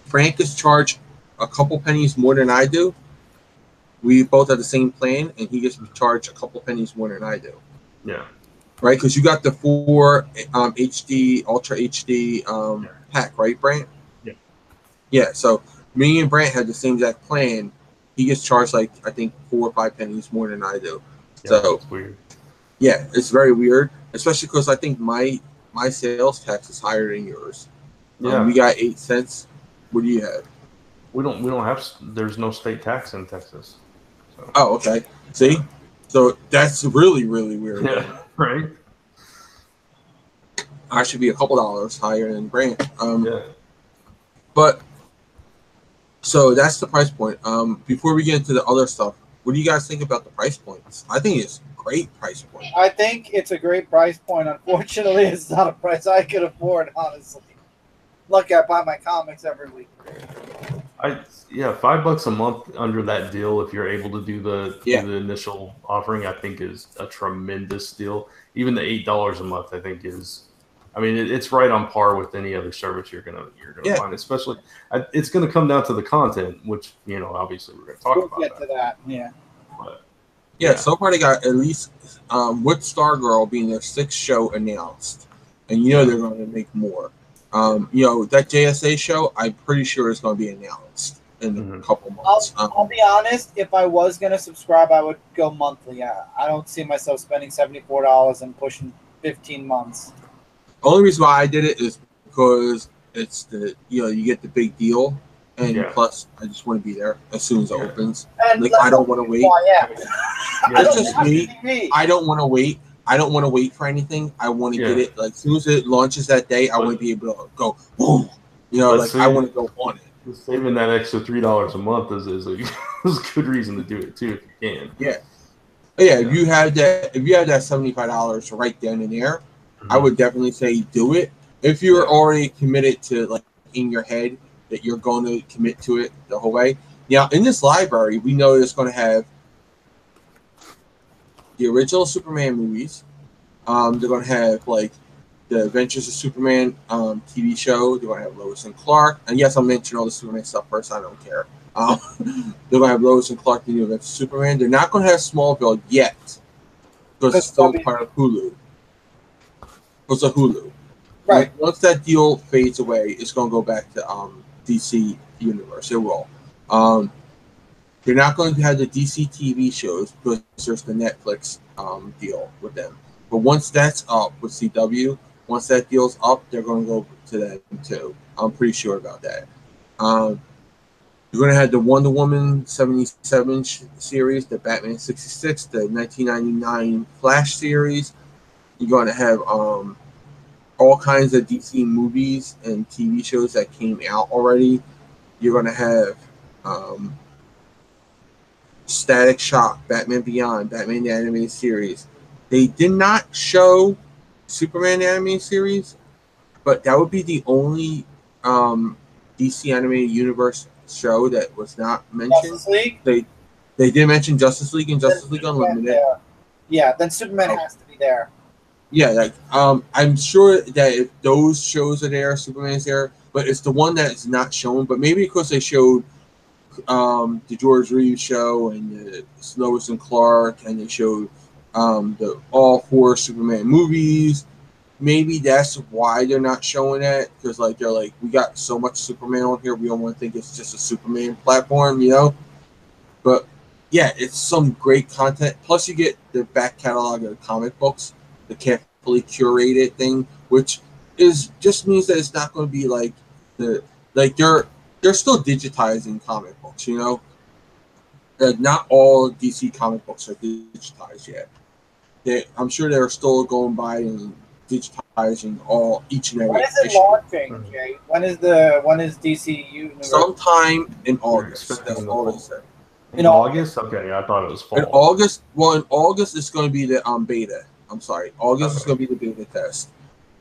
Frank is charged a couple pennies more than I do. We both have the same plan, and he gets charged a couple pennies more than I do. Yeah. Right? Because you got the 4 HD, Ultra HD pack, right, Brant? Yeah. Yeah, so me and Brant had the same exact plan. He gets charged, like, I think 4 or 5 pennies more than I do. Yeah, so it's weird. Yeah, it's very weird, especially because I think my sales tax is higher than yours. Yeah. We got 8 cents. What do you have? We don't have. There's no state tax in Texas. So. Oh, okay. See, so that's really, really weird. Yeah, right. I should be a couple dollars higher than Brant. Yeah. But so that's the price point. Before we get into the other stuff, what do you guys think about the price points? I think it's a great price point. I think it's a great price point. Unfortunately, it's not a price I could afford, honestly. Look, I buy my comics every week. $5 a month under that deal, if you're able to do the initial offering, I think is a tremendous deal. Even the $8 a month, I think is. I mean, it's right on par with any other service you're gonna find. Especially, it's gonna come down to the content, which obviously we're gonna talk about. We'll get to that, yeah. But, so far they got at least with Stargirl being their 6th show announced, and they're going to make more. That JSA show, I'm pretty sure is going to be announced in a couple months. I'll be honest. If I was going to subscribe, I would go monthly. I don't see myself spending $74 and pushing 15 months. The only reason why I did it is because it's you get the big deal, and plus I just want to be there as soon as it opens. And I don't want to wait. It's just me. I don't want to wait. I don't want to wait for anything. I want to get it as soon as it launches that day. I want to be able to go boom. I want to go on it. Saving that extra $3 a month is a good reason to do it too, if you can. Yeah. If you have that $75 right then and there, I would definitely say do it. If you're already committed to in your head that you're going to commit to it the whole way. Now in this library, we know it's going to have the original Superman movies. They're going to have the Adventures of Superman TV show. They're going to have Lois and Clark. And yes, I'll mention all the Superman stuff first. I don't care. They're going to have Lois and Clark, the new Adventures of Superman. They're not going to have Smallville yet because it's still part of Hulu. It's a Hulu. Right. Once that deal fades away, it's going to go back to DC Universe. It will. They're not going to have the DC TV shows because there's the Netflix deal with them. But once that's up with CW, once that deal's up, they're going to go to them too. I'm pretty sure about that. You're going to have the Wonder Woman 77 series, the Batman 66, the 1999 Flash series. You're going to have all kinds of DC movies and TV shows that came out already. You're going to have Static Shock, Batman Beyond, Batman the Animated Series. They did not show Superman the Animated Series, but that would be the only DC Animated Universe show that was not mentioned. Justice League? They did mention Justice League and Justice League Unlimited. Yeah, then Superman has to be there. Yeah, like I'm sure that if those shows are there, Superman's there, but it's the one that is not shown. But maybe because they showed the George Reeves show and the Lois and Clark, and they showed the all 4 Superman movies. Maybe that's why they're not showing that, because like they're like, we got so much Superman on here, we don't want to think it's just a Superman platform, you know. But yeah, it's some great content. Plus, you get the back catalog of comic books, the carefully curated thing, which is just means that it's not going to be like they're still digitizing comic books, you know. Not all DC comic books are digitized yet. I'm sure they're still going by and digitizing each and every. When is it launching, Jay? When is DC Universe? Sometime in August. That's all they said. In August? Okay, I thought it was fall. In August, in August it's going to be the beta. I'm sorry. August is going to be the beta test,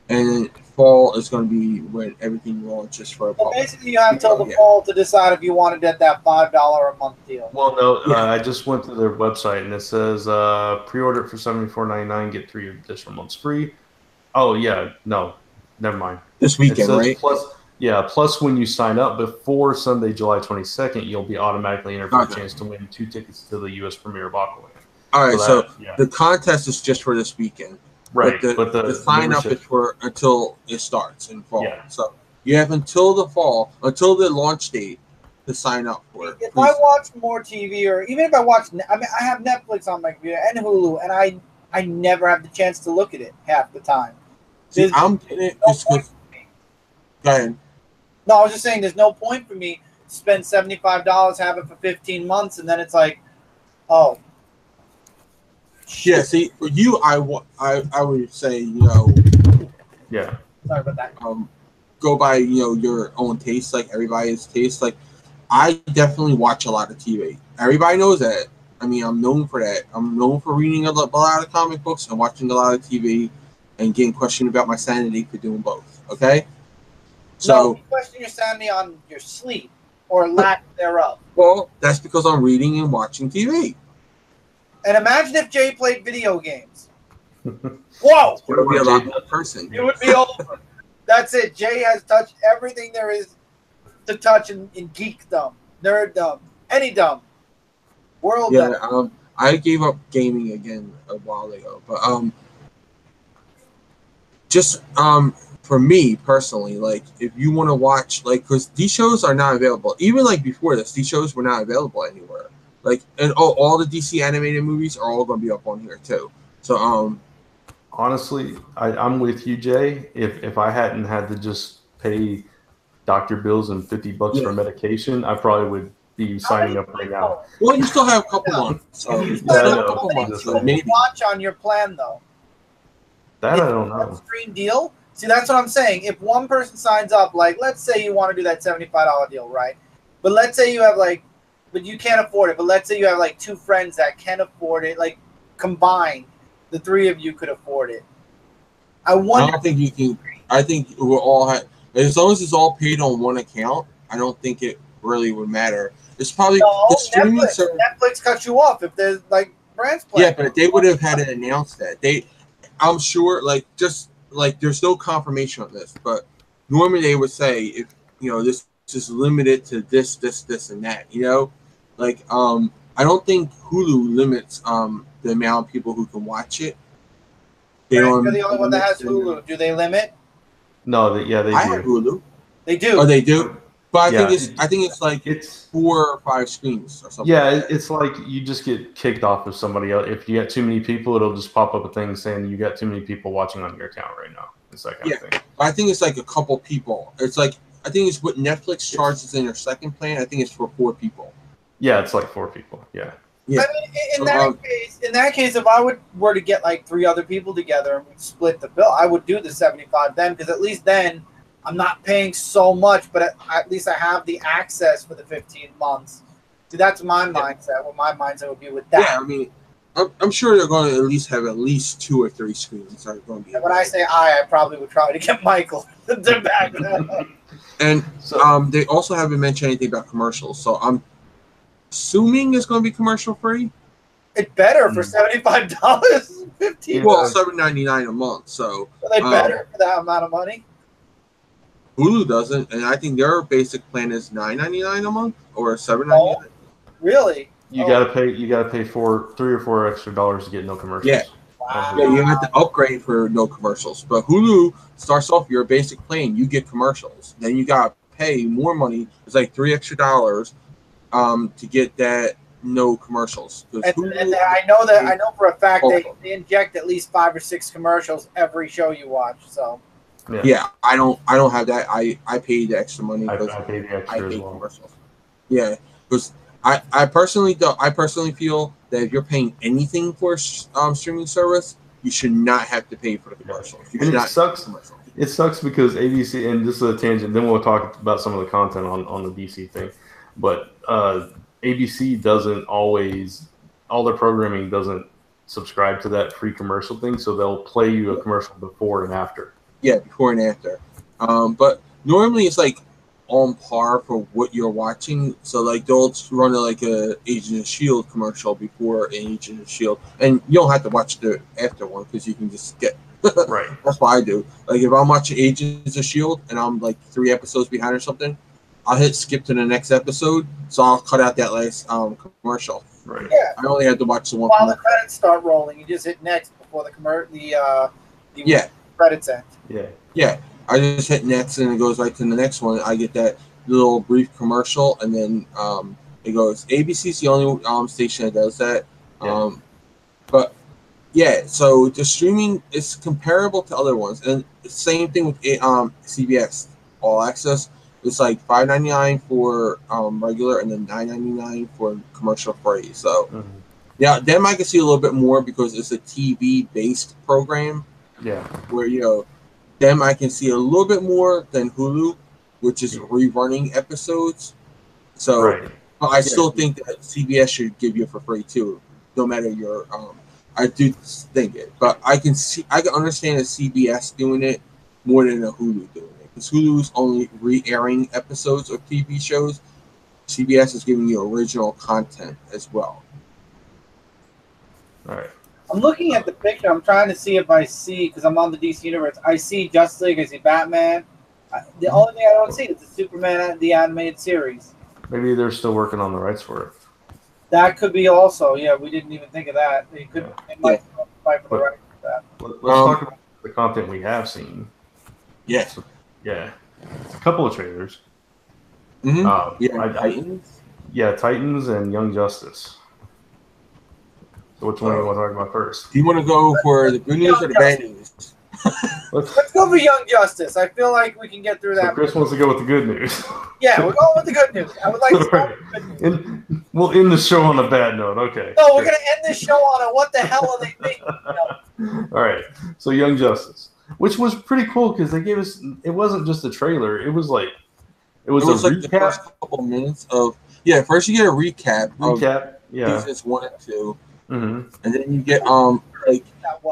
and then fall is going to be when everything launches for a public. So basically, you have till the fall to decide if you wanted that $5 a month deal. Well, no, I just went to their website and it says pre-order it for $74.99, get 3 additional months free. Oh yeah, no, never mind. This weekend, right? Plus when you sign up before Sunday, July 22nd, you'll be automatically entered for a chance to win 2 tickets to the U.S. premiere of Aquaman. All right, so the contest is just for this weekend. Right, but the sign up is for until it starts in fall. Yeah. So you have until the fall, until the launch date, to sign up for it. If I watch more TV, or even if I watch, I have Netflix on my computer and Hulu, and I never have the chance to look at it half the time. See, I'm getting it just because. Go ahead. No, I was just saying, there's no point for me to spend $75, have it for 15 months, and then it's like, oh. Yeah, see, for you, I would say, you know. Yeah. Sorry about that. Go by, you know, your own taste, like everybody's taste. Like, I definitely watch a lot of TV. Everybody knows that. I mean, I'm known for that. I'm known for reading a lot of comic books and watching a lot of TV and getting questioned about my sanity for doing both. Okay? So, no, you question your sanity on your sleep or lack thereof. Well, that's because I'm reading and watching TV. And imagine if Jay played video games. Whoa! It would be a lot more person. It would be over. That's it. Jay has touched everything there is to touch in geekdom, nerddom, anydom, worlddom. Yeah, I gave up gaming again a while ago, but just for me personally, like if you want to watch, like, because these shows are not available. Even like before this, these shows were not available anywhere. Like, and all the DC animated movies are all going to be up on here too. So honestly, I'm with you, Jay. If I hadn't had to just pay doctor bills and $50 for medication, I probably would be signing up right now. Well, you still have a couple months. So maybe watch on your plan though. That I don't know. Screen deal. See, that's what I'm saying. If one person signs up, like, let's say you want to do that $75 deal, right? But let's say you have but you can't afford it. But let's say you have like 2 friends that can afford it, like combined, the 3 of you could afford it. I don't think you can. I think we'll all have, as long as it's all paid on one account. I don't think it really would matter. It's probably the streaming service. Netflix cuts you off if there's like brands playing. Yeah, but they would have had to announce that. I'm sure, there's no confirmation on this, but normally they would say, if you know, this is limited to this, and that. You know, like I don't think Hulu limits the amount of people who can watch it. You're the only one that has Hulu. Do they limit? No, they do. I have Hulu. They do. Oh, they do. But I think it's like it's 4 or 5 screens or something. Yeah, like that. It's like you just get kicked off of somebody else. If you get too many people, it'll just pop up a thing saying you got too many people watching on your account right now. It's that kind of thing. I think it's like a couple people. It's like I think it's what Netflix charges in their second plan. I think it's for 4 people. Yeah, it's like 4 people. Yeah. I mean, in that case, if I were to get like 3 other people together and we'd split the bill, I would do the 75 then, because at least then I'm not paying so much, but at least I have the access for the 15 months. See, that's my mindset. What my mindset would be with that. Yeah, I mean, I'm sure they're going to at least have at least 2 or 3 screens. Are going to be. And when I say I probably would try to get Michael to back. And they also haven't mentioned anything about commercials, so I'm assuming it's going to be commercial free. It's better for $75, $15. Well, $7.99 a month. So are they better for that amount of money? Hulu doesn't, and I think their basic plan is $9.99 a month or $7.99. Oh, really? You gotta pay. You gotta pay $3 or $4 extra to get no commercials. Yeah. Wow. Yeah, you have to upgrade for no commercials. But Hulu starts off your basic plan. You get commercials. Then you got to pay more money. It's like $3 extra to get that no commercials. And I know for a fact they inject at least 5 or 6 commercials every show you watch. So yeah, I don't have that. I pay the extra money. I pay the extra as well. Commercials. Yeah, because I personally feel that if you're paying anything for streaming service, you should not have to pay for the commercials. It sucks because ABC, and this is a tangent, then we'll talk about some of the content on the DC thing, but ABC doesn't always, all their programming doesn't subscribe to that free commercial thing, so they'll play you a commercial before and after. Yeah, before and after. But normally it's like on par for what you're watching. So like they'll run like a Agent of S.H.I.E.L.D. commercial before an Agent of S.H.I.E.L.D. and you don't have to watch the after one because you can just skip. Right. That's what I do. Like if I'm watching Agents of S.H.I.E.L.D. and I'm like 3 episodes behind or something, I'll hit skip to the next episode, so I'll cut out that last commercial. Right. Yeah. I only have to watch the one. While the credits start rolling, you just hit next before the credits end. Yeah. Yeah. I just hit next and it goes right to the next one. I get that little brief commercial and then it goes. ABC's the only station that does that. Yeah. But yeah, so the streaming is comparable to other ones, and same thing with CBS All Access. It's like $5.99 for regular, and then $9.99 for commercial free. So yeah, them I can see a little bit more because it's a TV based program. Yeah, where them I can see a little bit more than Hulu, which is rerunning episodes. So I still think that CBS should give you it for free too, no matter your. I do think it, but I can understand a CBS doing it more than a Hulu doing it, because Hulu's only re-airing episodes of TV shows. CBS is giving you original content as well. All right. I'm looking at the picture. I'm trying to see if I see, because I'm on the DC universe. I see Justice League. I see Batman. The only thing I don't see is the Superman, the animated series. Maybe they're still working on the rights for it. That could be also. Yeah, we didn't even think of that. They could. They might fight for the rights for that. Let's talk about the content we have seen. Yeah. So, yeah. A couple of trailers. Titans. Yeah, Titans and Young Justice. So which one do you want to talk about first? Do you want to go for the good news or the bad news? Let's go for Young Justice. I feel like we can get through that. So Chris wants to go with the good news. Yeah, we're going with the good news. I would like to start with the good news. We'll end the show on a bad note. Okay. No, we're going to end this show on a what the hell are they thinking? All right. So Young Justice, which was pretty cool because they gave us. It wasn't just a trailer. It was like a recap. The first couple minutes of First you get a recap. Yeah. Seasons 1 and 2. Mm-hmm. And then you get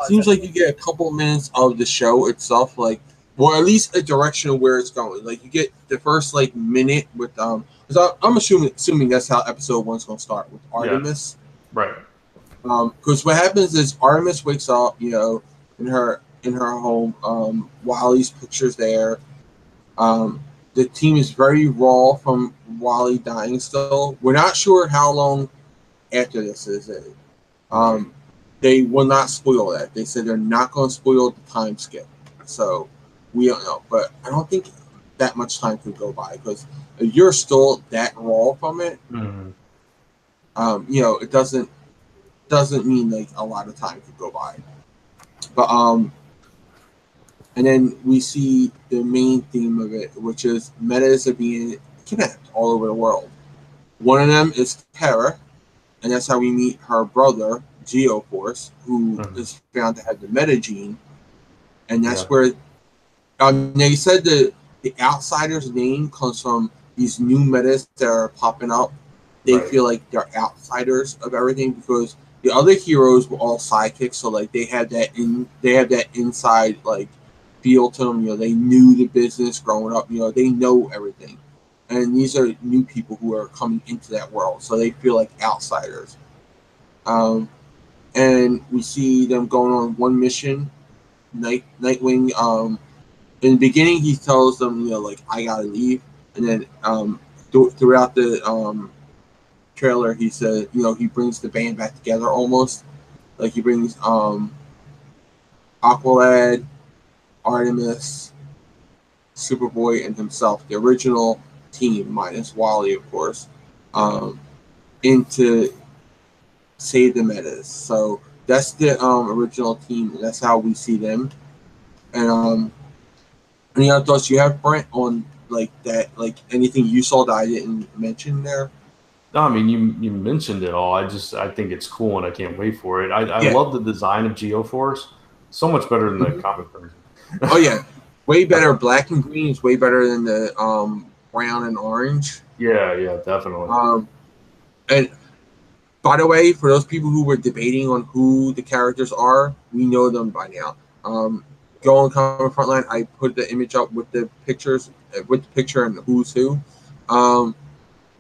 seems like you get a couple minutes of the show itself, or at least a direction of where it's going. Like you get the first minute with because I'm assuming that's how episode 1's going to start with Artemis, right? Because what happens is Artemis wakes up, in her home. Wally's picture's there. The team is very raw from Wally dying. Still, we're not sure how long after this is it. They will not spoil that. They said they're not going to spoil the time skip. So we don't know. But I don't think that much time could go by, because if you're still that raw from it, you know, it doesn't mean like a lot of time could go by. But and then we see the main theme of it, which is metas are being kidnapped all over the world. One of them is Terra, and that's how we meet her brother, Geoforce, who is found to have the meta gene. And that's where they said the Outsider's name comes from these new metas that are popping up. They feel like they're outsiders of everything, because the other heroes were all sidekicks, so like they have that inside like feel to them. You know, they knew the business growing up. You know, they know everything. And these are new people who are coming into that world, so they feel like outsiders. And we see them going on one mission. Nightwing. In the beginning, he tells them, you know, like, I gotta leave, and then throughout the trailer, he said, you know, he brings the band back together almost. Like he brings Aqualad, Artemis, Superboy, and himself, the original team minus Wally, of course, into save the metas. So that's the original team, and that's how we see them. And any other thoughts you have, Brent, on like that? Like anything you saw that I didn't mention there? No, I mean you mentioned it all. I think it's cool, and I can't wait for it. I love the design of Geoforce. So much better than the comic version. Oh yeah, way better. Black and green is way better than the brown and orange. Yeah, definitely. And by the way, for those people who were debating on who the characters are, we know them by now. Go on Comic Frontline. I put the image up with the pictures, with the picture and who's who.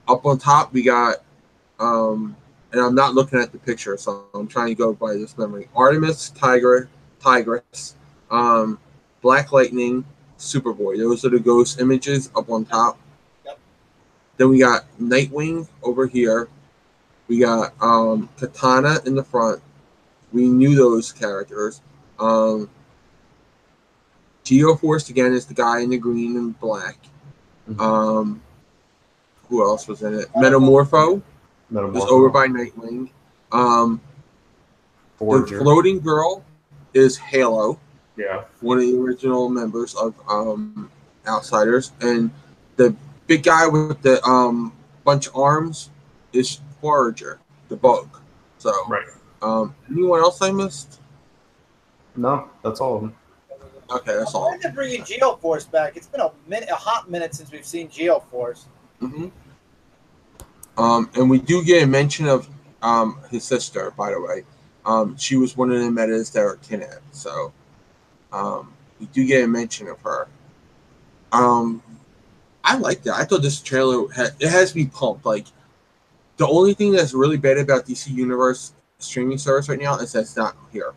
Up on top, we got, and I'm not looking at the picture, so I'm trying to go by this memory. Artemis, Tigress, Black Lightning, Superboy. Those are the ghost images up on top. Yep. Then we got Nightwing over here. We got Katana in the front. We knew those characters. Geoforce again is the guy in the green and black. Who else was in it? Metamorpho was over by Nightwing. The floating girl is Halo. Yeah. One of the original members of Outsiders. And the big guy with the bunch of arms is Forager, the bug. So, anyone else I missed? No, that's all of them. Okay, that's all. I wanted to bring in Geoforce back. It's been a hot minute since we've seen Geoforce. And we do get a mention of his sister, by the way. She was one of the metas that were kidnapped, so we do get a mention of her. I like that. I thought this trailer has me pumped. Like, the only thing that's really bad about DC Universe streaming service right now is that it's not here.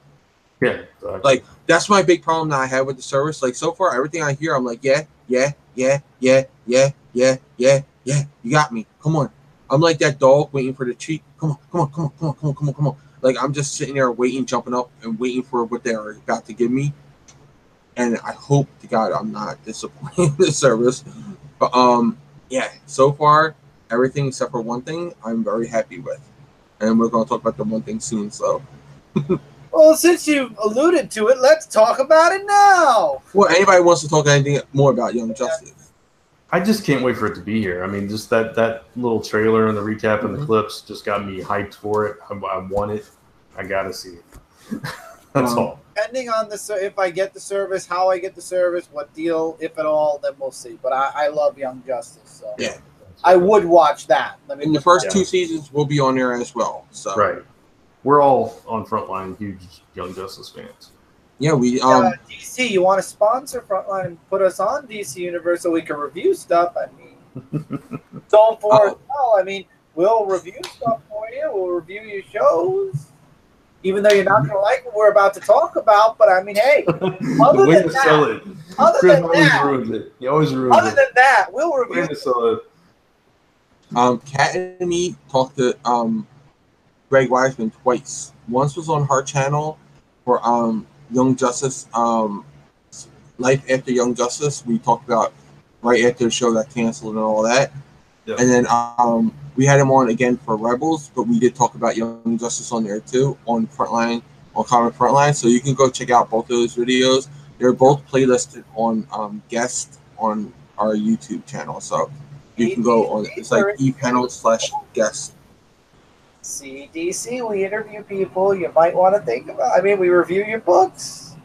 Yeah, exactly. Like, that's my big problem that I have with the service. Like, so far, everything I hear, I'm like, yeah, you got me. Come on. I'm like that dog waiting for the treat. Come on. Like, I'm just sitting there waiting, jumping up, and waiting for what they're about to give me. And I hope to God I'm not disappointed in the service. But, yeah, so far, everything except for one thing, I'm very happy with. And we're going to talk about the one thing soon, so... Well, since you alluded to it, let's talk about it now. Well, anybody wants to talk anything more about Young Justice? I just can't wait for it to be here. I mean, just that little trailer and the recap and the clips just got me hyped for it. I want it. I gotta see it. That's all. Depending on if I get the service, how I get the service, what deal, if at all, then we'll see. But I love Young Justice, so yeah, I would watch that. And the first 2 seasons will be on there as well. So right. We're all on Frontline huge Young Justice fans. Yeah, we DC, you want to sponsor Frontline and put us on DC Universe so we can review stuff? I mean, Zone 4 as well. I mean, we'll review stuff for you. We'll review your shows. Even though you're not going to like what we're about to talk about, but I mean, hey, other than that, sell it. Chris always ruins it. He always ruins it. Other than that, we'll review it. Sell it. Kat and me talked to Greg Weisman twice. Once was on her channel for Young Justice, Life After Young Justice. We talked about right after the show got canceled and all that. Yep. And then we had him on again for Rebels, but we did talk about Young Justice on there too, on Frontline, on Comic Frontline. So you can go check out both of those videos. They're both playlisted on guest on our YouTube channel. So you can go on, it's like ePanel/guest. CDC, we interview people you might want to think about. I mean, we review your books.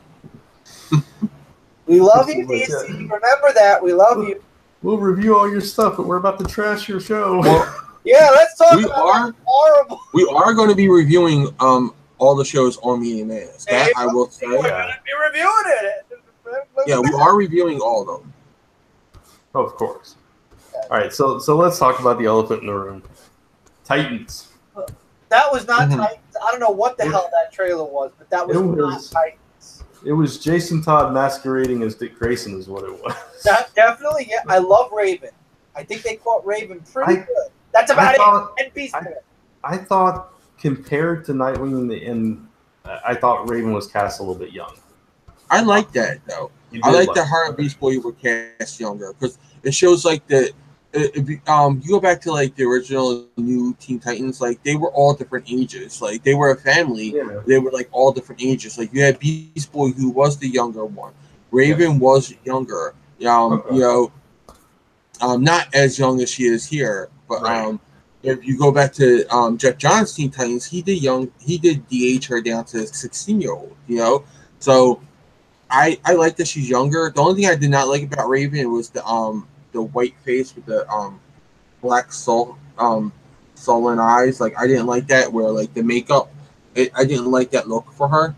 We love you, DC. Remember that. We love you. We'll review all your stuff, but we're about to trash your show. Well, yeah, let's talk about that horrible. We are going to be reviewing all the shows on Media Madness. That I will say. We're going to be reviewing it. Yeah, we are reviewing all of them. Oh, of course. Okay. All right, so let's talk about the elephant in the room. Titans. That was not Titans. I don't know what the hell that trailer was, but that was not Titans. It was Jason Todd masquerading as Dick Grayson is what it was. That, definitely, yeah. I love Raven. I think they caught Raven pretty good. That's about it. And Beast Boy. I thought, compared to Nightwing, I thought Raven was cast a little bit young. I like that, though. I like that her and Beast Boy were cast younger, because it shows like that. If you go back to like the original New Teen Titans, like they were all different ages. Like they were a family. Yeah. They were like all different ages. Like you had Beast Boy, who was the younger one. Raven was younger. You know, not as young as she is here. But if you go back to Jeff Johns' Teen Titans, he did de-age her down to 16-year-old. You know, so I like that she's younger. The only thing I did not like about Raven was the white face with the black sullen eyes. Like I didn't like that. Where like the makeup, I didn't like that look for her.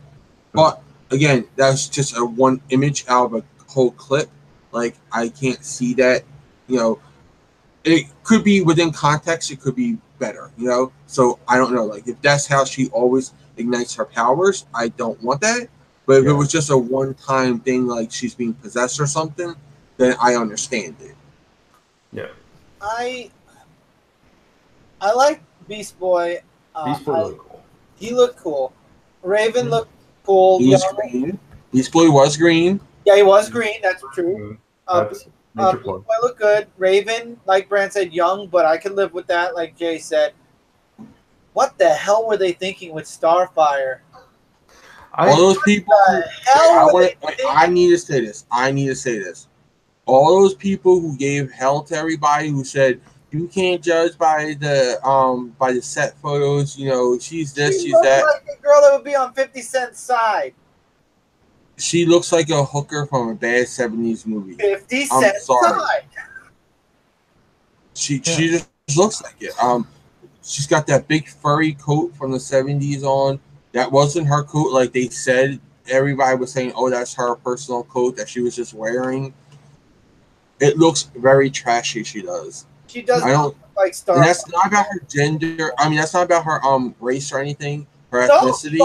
But again, that's just a one image out of a whole clip. Like I can't see that. You know, it could be within context. It could be better. You know, so I don't know. Like if that's how she always ignites her powers, I don't want that. But if it was just a one-time thing, like she's being possessed or something, then I understand it. Yeah, I like Beast Boy. Beast Boy looked cool. He looked cool. Raven looked cool. He was green. Beast Boy was green. Yeah, he was green. That's true. Beast Boy looked good. Raven, like Brand said, young, but I can live with that. Like Jay said, what the hell were they thinking with Starfire? All those people. I need to say this. All those people who gave hell to everybody, who said you can't judge by the set photos. You know, she's this, she's that. Like a girl that would be on 50 Cent's side. She looks like a hooker from a bad 70s movie. 50 Cent's side. She just looks like it. She's got that big furry coat from the 70s on. That wasn't her coat, like they said. Everybody was saying, "Oh, that's her personal coat that she was just wearing." It looks very trashy. She does. She does. I don't like Star. And that's not about her gender. I mean, that's not about her race or anything. Her ethnicity.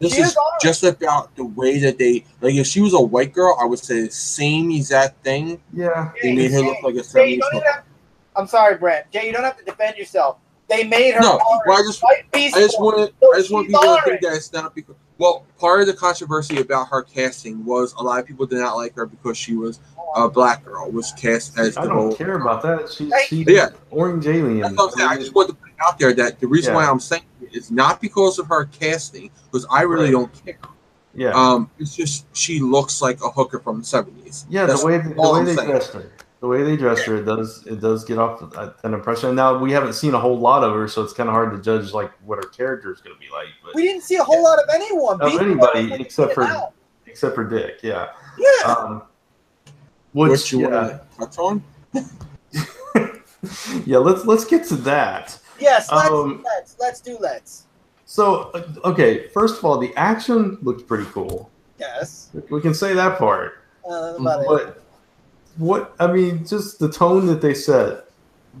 This is just about the way that they like. If she was a white girl, I would say the same exact thing. Yeah. They made her look like a 70s. I'm sorry, Brent. Jay, you don't have to defend yourself. They made her. No, well, I just want people to think that it's not because. Well, part of the controversy about her casting was a lot of people did not like her because she was a black girl, was cast as. I don't care about that. She's orange alien. That's what I'm saying. I just want to put it out there that the reason why I'm saying it is not because of her casting, because I really don't care. Yeah. It's just she looks like a hooker from the 70s. Yeah, the way they dressed her. The way they dressed her, it does get off an impression. Now we haven't seen a whole lot of her, so it's kind of hard to judge like what her character is going to be like. But we didn't see a whole lot of anyone. Of anybody except for Dick. Yeah. Yeah. Which you want to touch on? Yeah. Let's get to that. Yes. Let's do. So okay, first of all, the action looked pretty cool. Yes. We can say that part. But what I mean, just the tone that they set.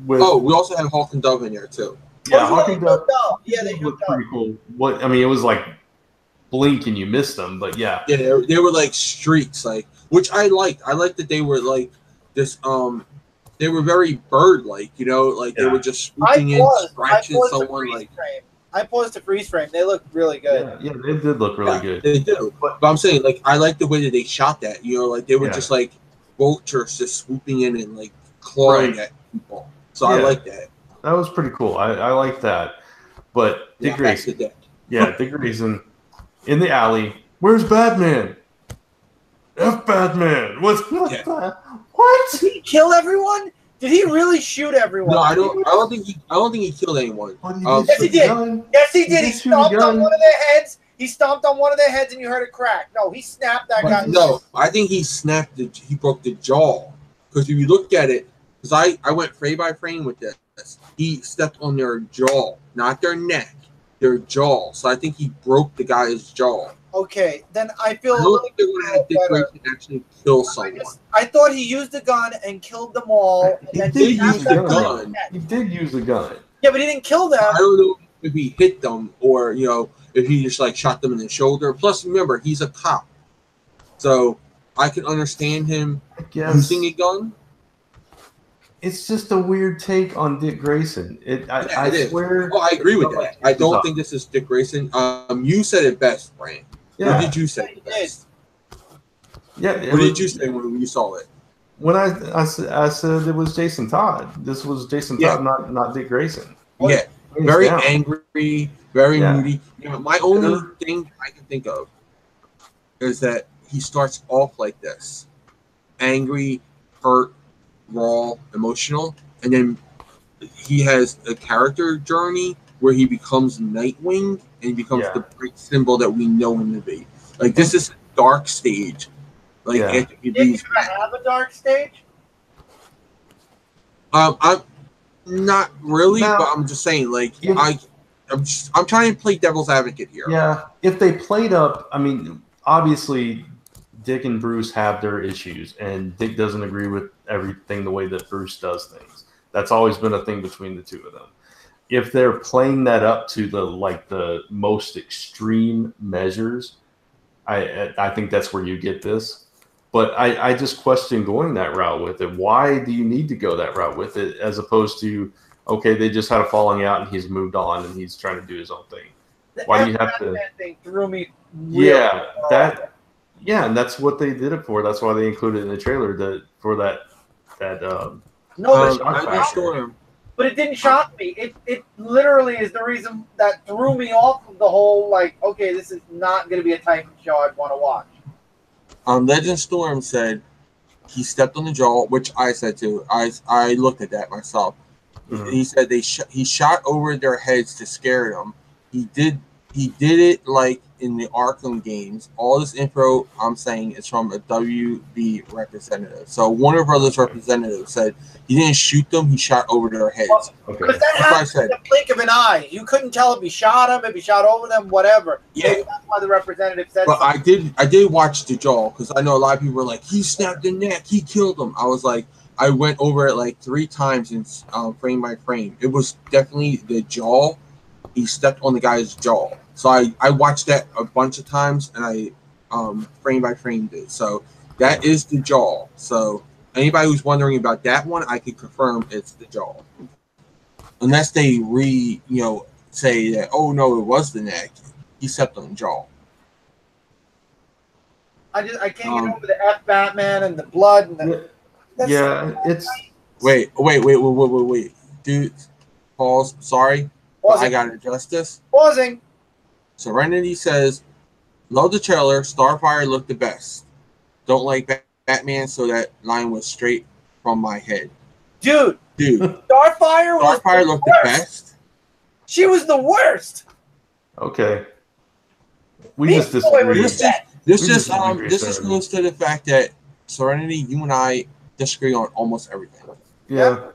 We also had Hawk and Dove in there too. Yeah, Hawk and Dove. Yeah, they looked pretty cool. It was like blink and you missed them, but yeah. Yeah, they were like streaks, like which I liked. I liked that they were like this. They were very bird-like, you know, like they were just swooping in, scratching someone. Like I paused to freeze frame. They looked really good. Yeah, they did look really good. They do. But I'm saying, like, I like the way that they shot that. You know, like they were just like vultures just swooping in and like clawing at people. So I like that. That was pretty cool. I like that. But Dick Grayson, Dick Grayson in the alley. Where's Batman? F Batman. What? Did he kill everyone? Did he really shoot everyone? No, I don't think he killed anyone. Yes, he did. Yes, he did. He stomped on one of their heads. He stomped on one of their heads, and you heard it crack. No, he snapped that guy. No, I think he he broke the jaw. Because if you look at it, because I went frame by frame with this, he stepped on their jaw, not their neck, their jaw. So I think he broke the guy's jaw. Okay, then I feel. I don't think they're going to have Dick Grayson actually kill someone. I thought he used the gun and killed them all. He did use the gun. He did use the gun. Yeah, but he didn't kill them. I don't know if he hit them or if he just like shot them in the shoulder. Plus, remember, he's a cop, so I can understand him using a gun. It's just a weird take on Dick Grayson. I swear. Well, I agree with that. I don't think this is Dick Grayson. You said it best, Brian. Yeah. What did you say best? Yeah. What did you say when you saw it? When I said it was Jason Todd. This was Jason Todd, not Dick Grayson. Yeah. Very angry, very moody. My only thing I can think of is that he starts off like this: angry, hurt, raw, emotional, and then he has a character journey where he becomes Nightwing and he becomes the bright symbol that we know him to be. Like, this is a dark stage. Like, after he leaves. Did you have a dark stage? I'm not really, but I'm just saying, like, I'm trying to play devil's advocate here. Yeah, if they played up, I mean, obviously Dick and Bruce have their issues, and Dick doesn't agree with everything the way that Bruce does things. That's always been a thing between the two of them. If they're playing that up to the most extreme measures, I think that's where you get this. But I just question going that route with it. Why do you need to go that route with it, as opposed to, okay, they just had a falling out and he's moved on and he's trying to do his own thing? Why do you have to? That thing threw me. And that's what they did it for. That's why they included it in the trailer for that. But it didn't shock me. It literally is the reason that threw me off of the whole, like, okay, this is not going to be a type of show I'd want to watch. Legend Storm said he stepped on the jaw, which I said too. I looked at that myself. Mm-hmm. He said he shot over their heads to scare them. He did it like in the Arkham games. All this info I'm saying is from a WB representative. So Warner Brothers representative said he didn't shoot them, he shot over their heads. Because that happened in the blink of an eye. You couldn't tell if he shot them, if he shot over them, whatever. Yeah. Maybe that's why the representative said But I did watch the jaw, because I know a lot of people were like, he snapped the neck, he killed him. I was like, I went over it like 3 times in frame by frame. It was definitely the jaw. He stepped on the guy's jaw. So I watched that a bunch of times, and I frame by frame did. So that is the jaw. So anybody who's wondering about that one, I can confirm it's the jaw. Unless they say that, oh no, it was the neck. He stepped on the jaw. I can't get over the F Batman and the blood and the. It's. Wait. Dude, pause. Sorry. I got to adjust this. Pausing. Serenity says, love the trailer. Starfire looked the best. Don't like Batman, so that line was straight from my head. Dude. Starfire looked the best. She was the worst. Okay. We just disagree. This just goes to the fact that Serenity, you and I disagree on almost everything. Yeah.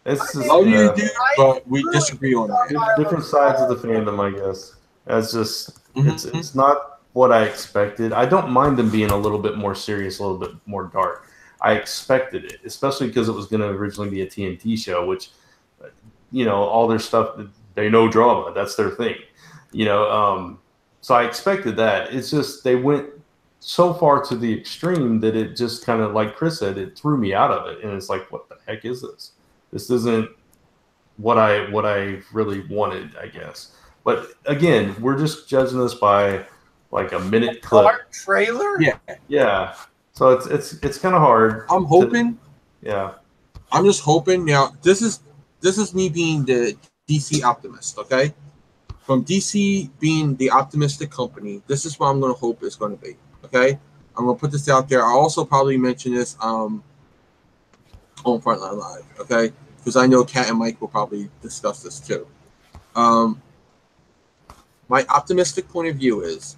It's just, love you, dude, but we disagree on that. Different sides of the fandom, I guess. That's just it's not what I expected. I don't mind them being a little bit more serious, a little bit more dark. I expected it, especially because it was going to originally be a TNT show, which, all their stuff, they know drama. That's their thing, So I expected that. It's just they went so far to the extreme that it just kind of, like Chris said, it threw me out of it. And it's like, what the heck is this? This isn't what I really wanted, I guess. But again, we're just judging this by like a minute clip. Dark trailer? Yeah. So it's kind of hard. I'm hoping. Yeah. I'm just hoping. Now, this is me being the DC optimist, okay? From DC being the optimistic company, this is what I'm going to hope it's going to be, okay? I'm going to put this out there. I'll also probably mention this on Frontline Live, okay? Because I know Kat and Mike will probably discuss this too. My optimistic point of view is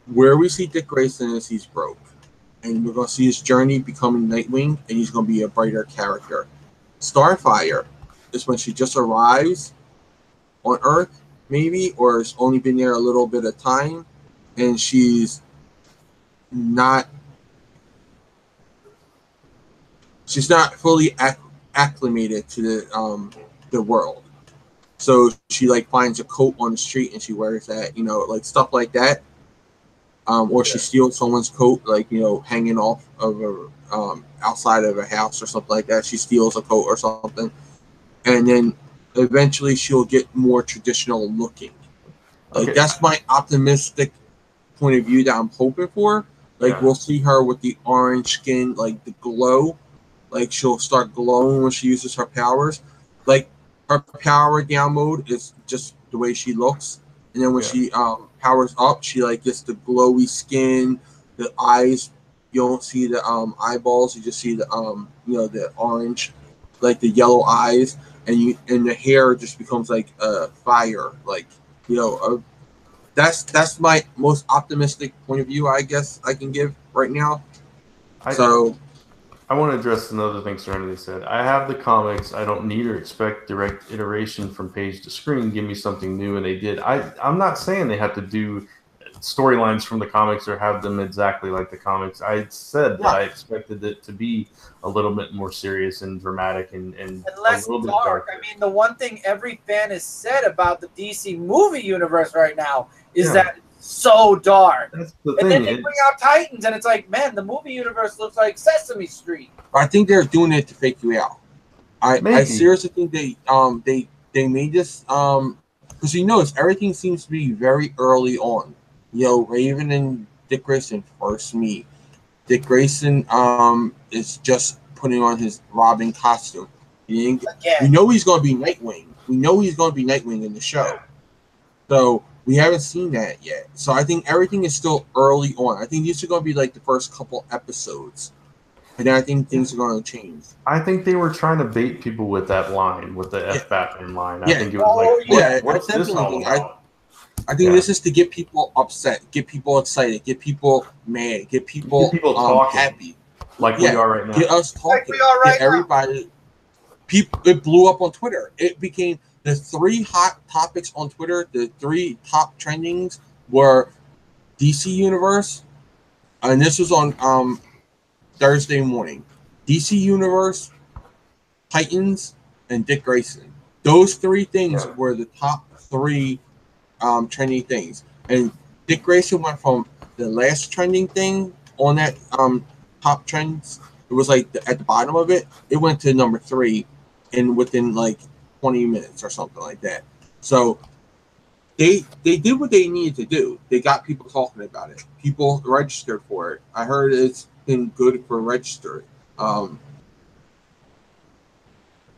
where we see Dick Grayson is he's broke. And we're going to see his journey becoming Nightwing, and he's going to be a brighter character. Starfire is when she just arrives on Earth, maybe, or has only been there a little bit of time, and she's not fully acclimated to the world. So she like finds a coat on the street and she wears that, like stuff like that. Or she steals someone's coat, like, hanging off of a outside of a house or something like that. She steals a coat or something, and then eventually she'll get more traditional looking. Like that's my optimistic point of view that I'm hoping for. Like we'll see her with the orange skin, like the glow. Like she'll start glowing when she uses her powers. Like her power down mode is just the way she looks, and then when she powers up, she like gets the glowy skin, the eyes. You don't see the eyeballs. You just see the the orange, like the yellow eyes, and the hair just becomes like fire. Like that's my most optimistic point of view, I guess I can give right now. I want to address another thing Serenity said. I have the comics. I don't need or expect direct iteration from page to screen. Give me something new, and they did. I'm not saying they have to do storylines from the comics or have them exactly like the comics. I said that I expected it to be a little bit more serious and dramatic and less a little bit dark. darker. I mean, the one thing every fan has said about the DC movie universe right now is that it's so dark. That's the and thing. then they bring out Titans, and it's like, man, the movie universe looks like Sesame Street. I think they're doing it to fake you out. I seriously think they made this because everything seems to be very early on. Raven and Dick Grayson first meet. Dick Grayson is just putting on his Robin costume. We know he's going to be Nightwing. We know he's going to be Nightwing in the show. So we haven't seen that yet. So I think everything is still early on. I think these are going to be like the first couple episodes. And then I think things are going to change. I think they were trying to bait people with that line, with the F Batman line. I think it was what's this all about? I think this is to get people upset, get people excited, get people mad, get people happy. Like we are right now. Get us talking. Like we are right now. Everybody. It blew up on Twitter. It became the 3 hot topics on Twitter. The 3 top trendings were DC Universe, and this was on Thursday morning. DC Universe, Titans, and Dick Grayson. Those 3 things were the top 3 trending things. And Dick Grayson went from the last trending thing on that top trends. It was like at the bottom of it. It went to number 3 and within like 20 minutes or something like that. So they did what they needed to do. They got people talking about it. People registered for it. I heard it's been good for registered. I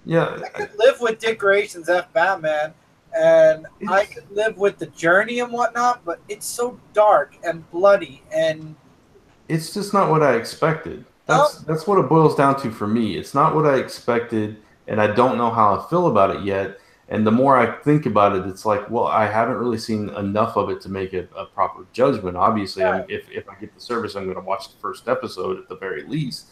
could live with Dick Grayson's F Batman, and I could live with the journey and whatnot, but it's so dark and bloody, and it's just not what I expected. That's what it boils down to for me. It's not what I expected, and I don't know how I feel about it yet. And the more I think about it, it's like, well, I haven't really seen enough of it to make a proper judgment. Obviously, if I get the service, I'm going to watch the first episode at the very least.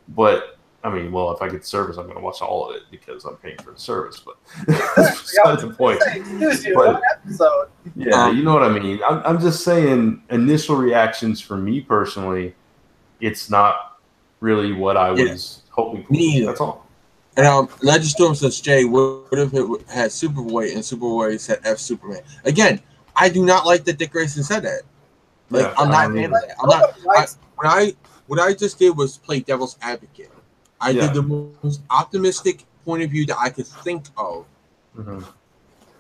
But I mean, well, if I get the service, I'm going to watch all of it because I'm paying for the service. But that's beside the point. Episode. Yeah, you know what I mean. I'm just saying, initial reactions for me personally, it's not really what I was hoping for. That's all. And Legistorm says, Jay, what if it had Superboy and Superboy said F Superman? Again, I do not like that Dick Grayson said that. Like, I'm not a fan of that. What I just did was play devil's advocate. I did the most optimistic point of view that I could think of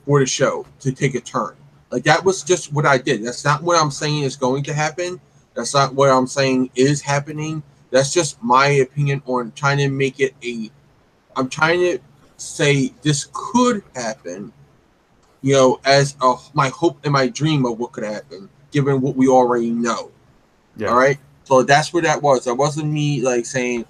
for the show to take a turn. Like, that was just what I did. That's not what I'm saying is going to happen. That's not what I'm saying is happening. That's just my opinion on trying to make it a. I'm trying to say this could happen, you know, as my hope and my dream of what could happen, given what we already know. Yeah. All right. So that's where that was. That wasn't me like saying,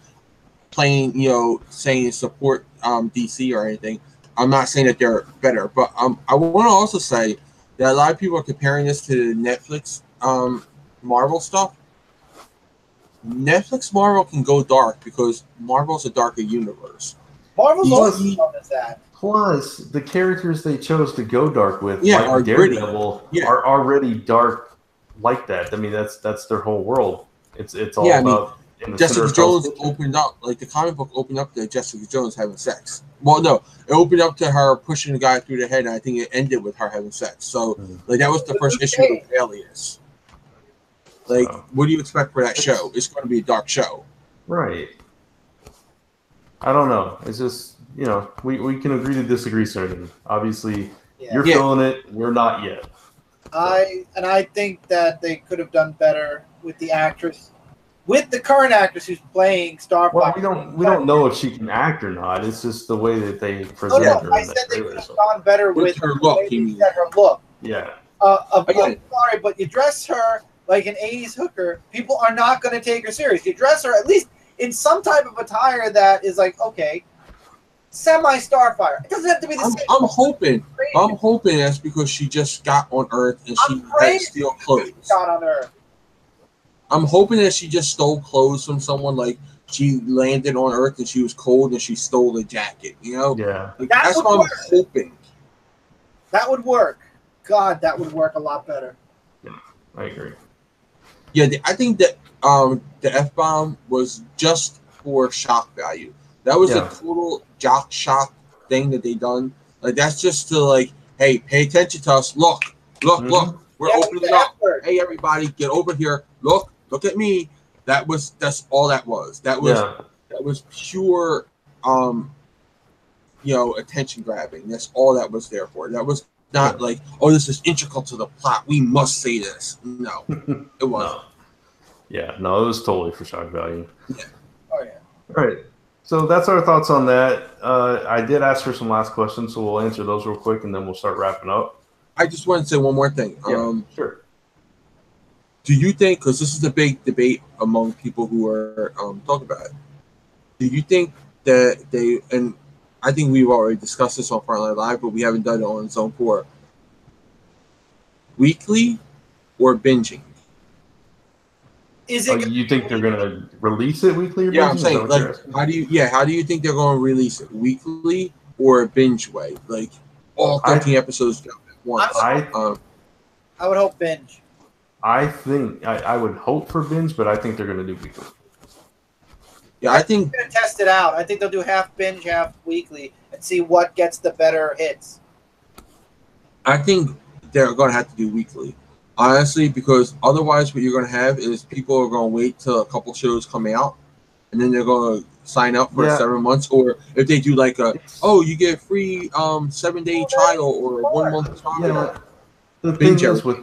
playing, you know, saying support DC or anything. I'm not saying that they're better, but I want to also say that a lot of people are comparing this to Netflix Marvel stuff. Netflix Marvel can go dark because Marvel's a darker universe. Marvel's always known as that. Plus, the characters they chose to go dark with, like Daredevil, are already dark like that. I mean, that's their whole world. It's all about. Jessica Jones opened up, like the comic book opened up to Jessica Jones having sex. Well, no, it opened up to her pushing the guy through the head, and I think it ended with her having sex. So, like, that was the first issue of Alias. Like, what do you expect for that show? It's going to be a dark show. Right. I don't know. It's just, you know, we can agree to disagree, certainly. Obviously, you're feeling it. We're not yet. I think that they could have done better with the actress. With the current actress who's playing Starfire. Well, we don't know if she can act or not. It's just the way that they present her. I said they could have gone better with her look. Her look. Yeah. I'm sorry, but you dress her like an 80s hooker, people are not going to take her serious. You dress her at least in some type of attire that is like, okay, semi-Starfire. It doesn't have to be the same. I'm hoping that's because she just got on Earth and she had steel clothes. Got on Earth. I'm hoping that she just stole clothes from someone, like she landed on Earth and she was cold and she stole a jacket, you know? Yeah. Like, that's what I'm hoping. That would work. God, that would work a lot better. Yeah, I agree. Yeah, I think that the F-bomb was just for shock value. That was a total jock shock thing that they done. Like, that's just to, like, hey, pay attention to us. Look. We're opening up. Hey, everybody, get over here. Look at me. That's all that was. That was pure attention grabbing. That's all that was there for. That was not like, oh, this is integral to the plot. We must say this. No. It wasn't. Yeah, no, it was totally for shock value. Yeah. Oh yeah. All right. So that's our thoughts on that. I did ask for some last questions, so we'll answer those real quick and then we'll start wrapping up. I just want to say one more thing. Sure. Do you think, because this is a big debate among people who are talking about it, do you think that they, and I think we've already discussed this on Frontline Live, but we haven't done it on Zone 4, weekly or binging? Is it you think they're going to release it weekly or I'm saying, like, how do you think they're going to release it? Weekly or a binge way? Like, all 13 episodes at once? I would hope binge. I think I would hope for binge, but I think they're going to do weekly. Yeah, I think they're going to test it out. I think they'll do half binge, half weekly, and see what gets the better hits. I think they're going to have to do weekly, honestly, because otherwise, what you're going to have is people are going to wait till a couple shows come out, and then they're going to sign up for 7 months. Or if they do like you get a free 7-day trial or 1 month trial. Yeah. The thing is with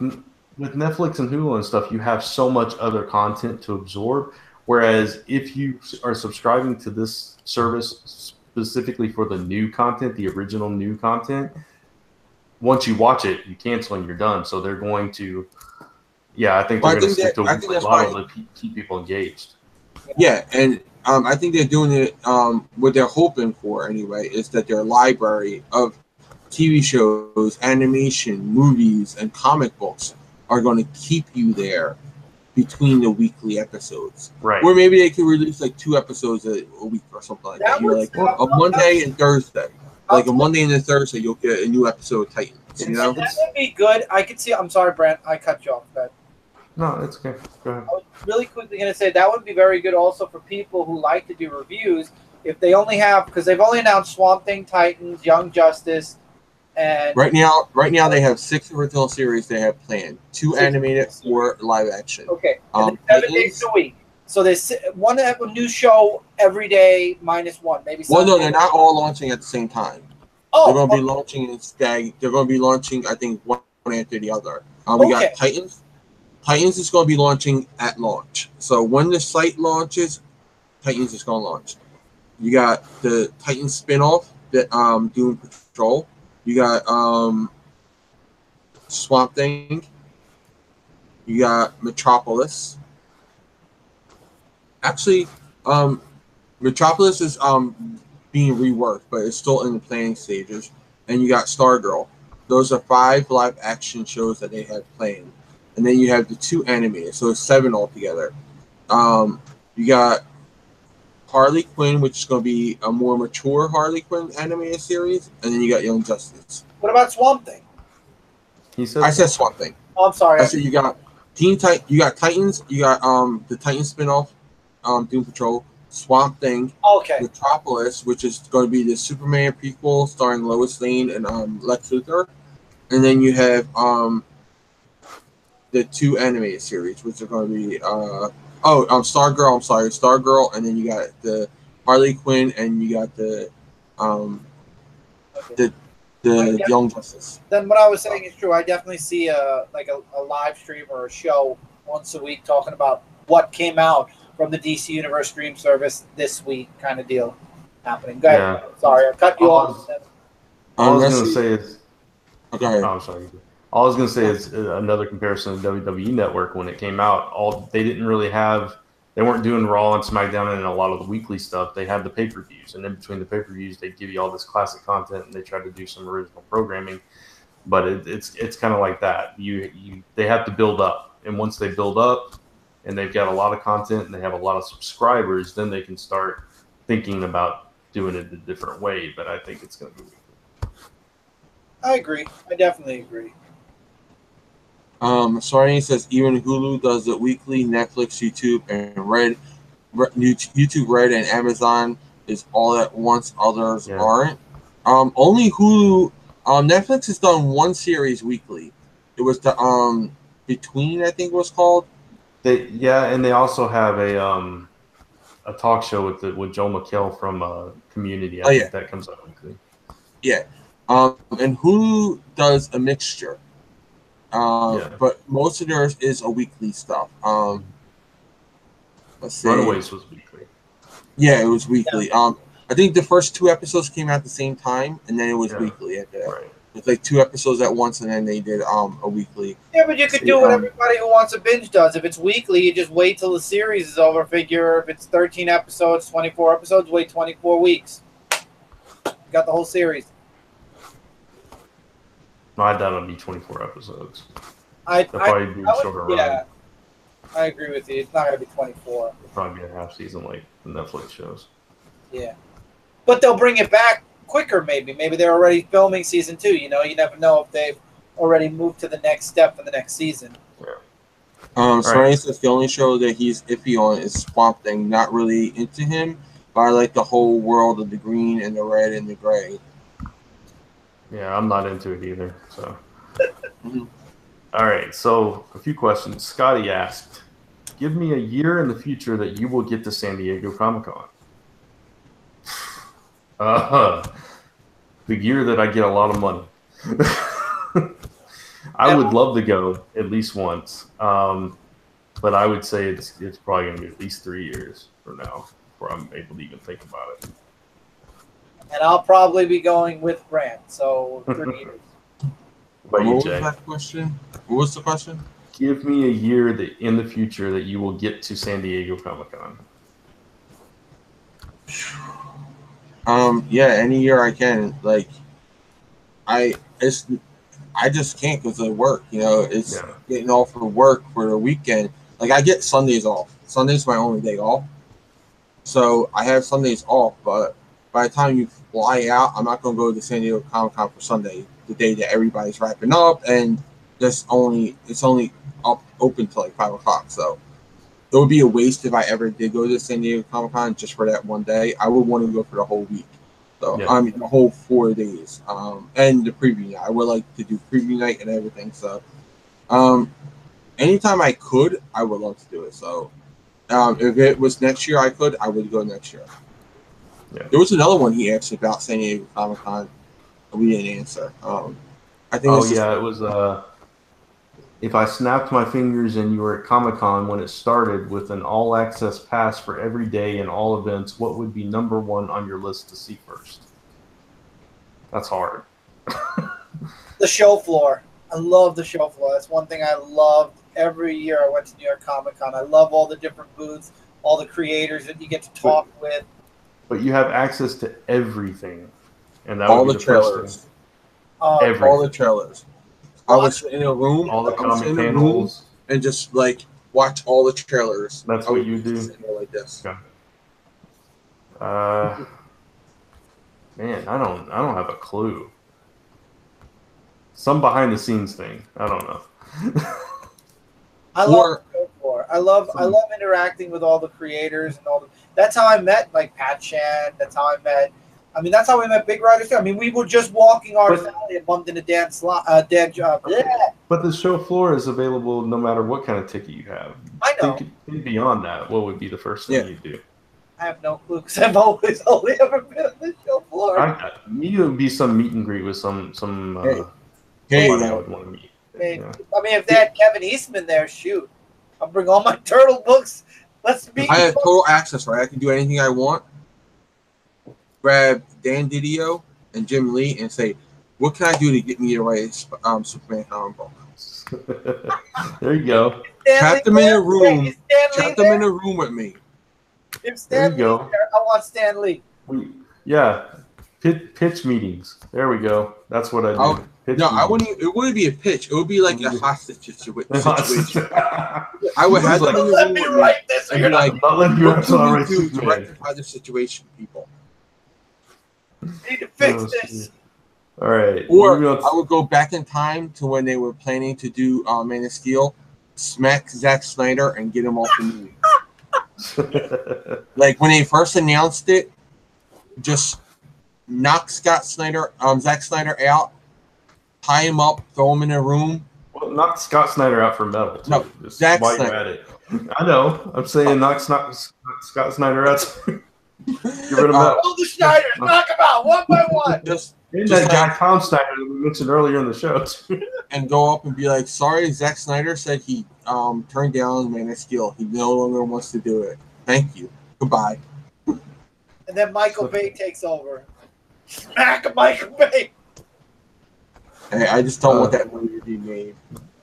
Netflix and Hulu and stuff, you have so much other content to absorb. Whereas if you are subscribing to this service specifically for the new content, the original new content, once you watch it, you cancel and you're done. So they're going to, I think they're going to stick to a weekly model to keep people engaged. Yeah, and I think they're doing it. What they're hoping for, anyway, is that their library of TV shows, animation, movies, and comic books are going to keep you there between the weekly episodes. Right. Or maybe they could release like 2 episodes a week or something like that. You're like a Monday and Thursday. Like a Monday and a Thursday, you'll get a new episode of Titans. You know? That would be good. I could see. I'm sorry, Brent. I cut you off. But no, it's okay. Go ahead. I was really quickly going to say that would be very good also for people who like to do reviews. If they only have, because they've only announced Swamp Thing, Titans, Young Justice, and right now they have 6 original series they have planned, 2 animated, 4 live action. Okay, and 7 days a week. So there's one new show every day minus 1, maybe. Well, no, they're not all launching at the same time. Oh, they're going to be launching in stag. They're going to be launching, I think, one after the other. We got Titans is going to be launching at launch. So when the site launches, Titans is going to launch. You got the Titans spinoff that Doom Patrol. You got Swamp Thing. You got Metropolis. Actually, Metropolis is being reworked, but it's still in the planning stages. And you got Stargirl. Those are 5 live action shows that they have planned. And then you have the 2 animated, so it's 7 altogether. You got Harley Quinn, which is going to be a more mature Harley Quinn animated series, and then you got Young Justice. What about Swamp Thing? I said Swamp Thing. Oh, I'm sorry. I said you got you got Titans, you got the Titans spinoff, Doom Patrol, Swamp Thing, okay, Metropolis, which is going to be the Superman prequel starring Lois Lane and Lex Luthor, and then you have the 2 animated series, which are going to be Stargirl. I'm sorry, Stargirl, and then you got the Harley Quinn, and you got the Young Justice. Then what I was saying is true. I definitely see a live stream or a show once a week talking about what came out from the DC Universe stream service this week, kind of deal happening. Go ahead. Yeah. Sorry, I cut you off. All I was going to say is. Okay. Oh, I'm sorry. All I was going to say is another comparison to WWE Network when it came out. They didn't really have. They weren't doing Raw and SmackDown and a lot of the weekly stuff. They had the pay-per-views, and in between the pay-per-views, they give you all this classic content, and they try to do some original programming. But it's kind of like that. They have to build up, and once they build up, and they've got a lot of content, and they have a lot of subscribers, then they can start thinking about doing it a different way. But I think it's going to be weekly. I agree. I definitely agree. Sorry, says even Hulu does it weekly. Netflix, YouTube, and YouTube Red, and Amazon is all at once. Others aren't. Only Hulu. Netflix has done 1 series weekly. It was the Between, I think it was called. And they also have a talk show with Joel McHale from Community. I think that comes out weekly. Yeah. And Hulu does a mixture. But most of theirs is a weekly stuff. Let's see. Runaways was weekly. Yeah, it was weekly. I think the first 2 episodes came out at the same time, and then it was weekly at that. Right. It's like 2 episodes at once, and then they did a weekly. Yeah, but you could do what everybody who wants a binge does. If it's weekly, you just wait till the series is over. Figure if it's 13 episodes, 24 episodes, wait 24 weeks. You got the whole series. No, I doubt it'll be 24 episodes. They'll probably be shorter run. Yeah, I agree with you. It's not going to be 24. It'll probably be a half season like the Netflix shows. Yeah. But they'll bring it back quicker, maybe. Maybe they're already filming season 2. You know, you never know if they've already moved to the next step for the next season. Yeah. Sorry, says the only show that he's iffy on is Swamp Thing. Not really into him, but I like the whole world of the green and the red and the gray. Yeah, I'm not into it either. So, All right. So, a few questions. Scotty asked, "Give me a year in the future that you will get to San Diego Comic-Con." The year that I get a lot of money. I would love to go at least once, but I would say it's probably going to be at least 3 years from now before I'm able to even think about it. And I'll probably be going with Grant, so 3 years. What was that question? What was the question? Give me a year in the future that you will get to San Diego Comic-Con. Yeah, any year I can. Like, I just can't because of work. You know, it's getting off for work for the weekend. Like, I get Sundays off. Sunday's my only day off, so I have Sundays off. But by the time you fly out, I'm not gonna go to San Diego Comic-Con for Sunday, the day that everybody's wrapping up, and it's only up open till like 5 o'clock. So it would be a waste if I ever did go to San Diego Comic-Con just for that one day. I would want to go for the whole week. So I mean the whole 4 days. And the preview night. I would like to do preview night and everything. So anytime I could, I would love to do it. So if it was next year I would go next year. Yeah. There was another one he asked about San Diego Comic-Con. We didn't answer. I think. It was If I snapped my fingers and you were at Comic-Con when it started with an all-access pass for every day and all events, what would be number one on your list to see first? That's hard. The show floor. I love the show floor. That's one thing I loved every year I went to New York Comic Con. I love all the different booths, all the creators that you get to talk with. But you have access to everything, and that all would the be trailers. Oh, All the trailers. I was in a room. All the comic panels, and just like watch all the trailers. That's what you do. Like this. Okay. Man, I don't have a clue. Some behind the scenes thing. I don't know. I love the show floor. I love interacting with all the creators and all the. That's how I met like Pat Chan. That's how I met. I mean, that's how we met Big Riders. I mean, we were just walking our valley and bumped into Dan Job. Yeah. But the show floor is available no matter what kind of ticket you have. I know. Think beyond that, what would be the first thing you do? I have no clue because I've always only ever been on the show floor. Me, it would be some meet and greet with some Hey, I would want to meet. I mean, if they had Kevin Eastman there, shoot, I'll bring all my turtle books. Let's meet. I have total access, right? I can do anything I want. Grab Dan Didio and Jim Lee and say, "What can I do to get me to write Superman comic book?" There you go. Trap them in a room. Trap them in a room with me. If Stan Lee's there, I want Stan Lee. Pitch meetings. There we go. That's what I do. I wouldn't. It wouldn't be a pitch. It would be like a hostage situation. I would have to let me write this. And be like, what can we do to rectify the situation, people? Need to fix this. All right. Or I would go back in time to when they were planning to do Man of Steel, smack Zack Snyder, and get him off the movie. Like when they first announced it, just knock Zack Snyder out, tie him up, throw him in a room. Well, knock Scott Snyder out for metal. Too. No, just Zack while Snyder. You're at it. I know. I'm saying knock Scott Snyder out. Get rid of metal. All the Snyders, knock them out one by one. Just that guy Tom Snyder that we mentioned earlier in the show. And go up and be like, sorry, Zack Snyder said he turned down Man of Steel. He no longer wants to do it. Thank you. Goodbye. And then Michael Bay takes over. Smack Michael Bay. Hey, I just don't want that movie to be made.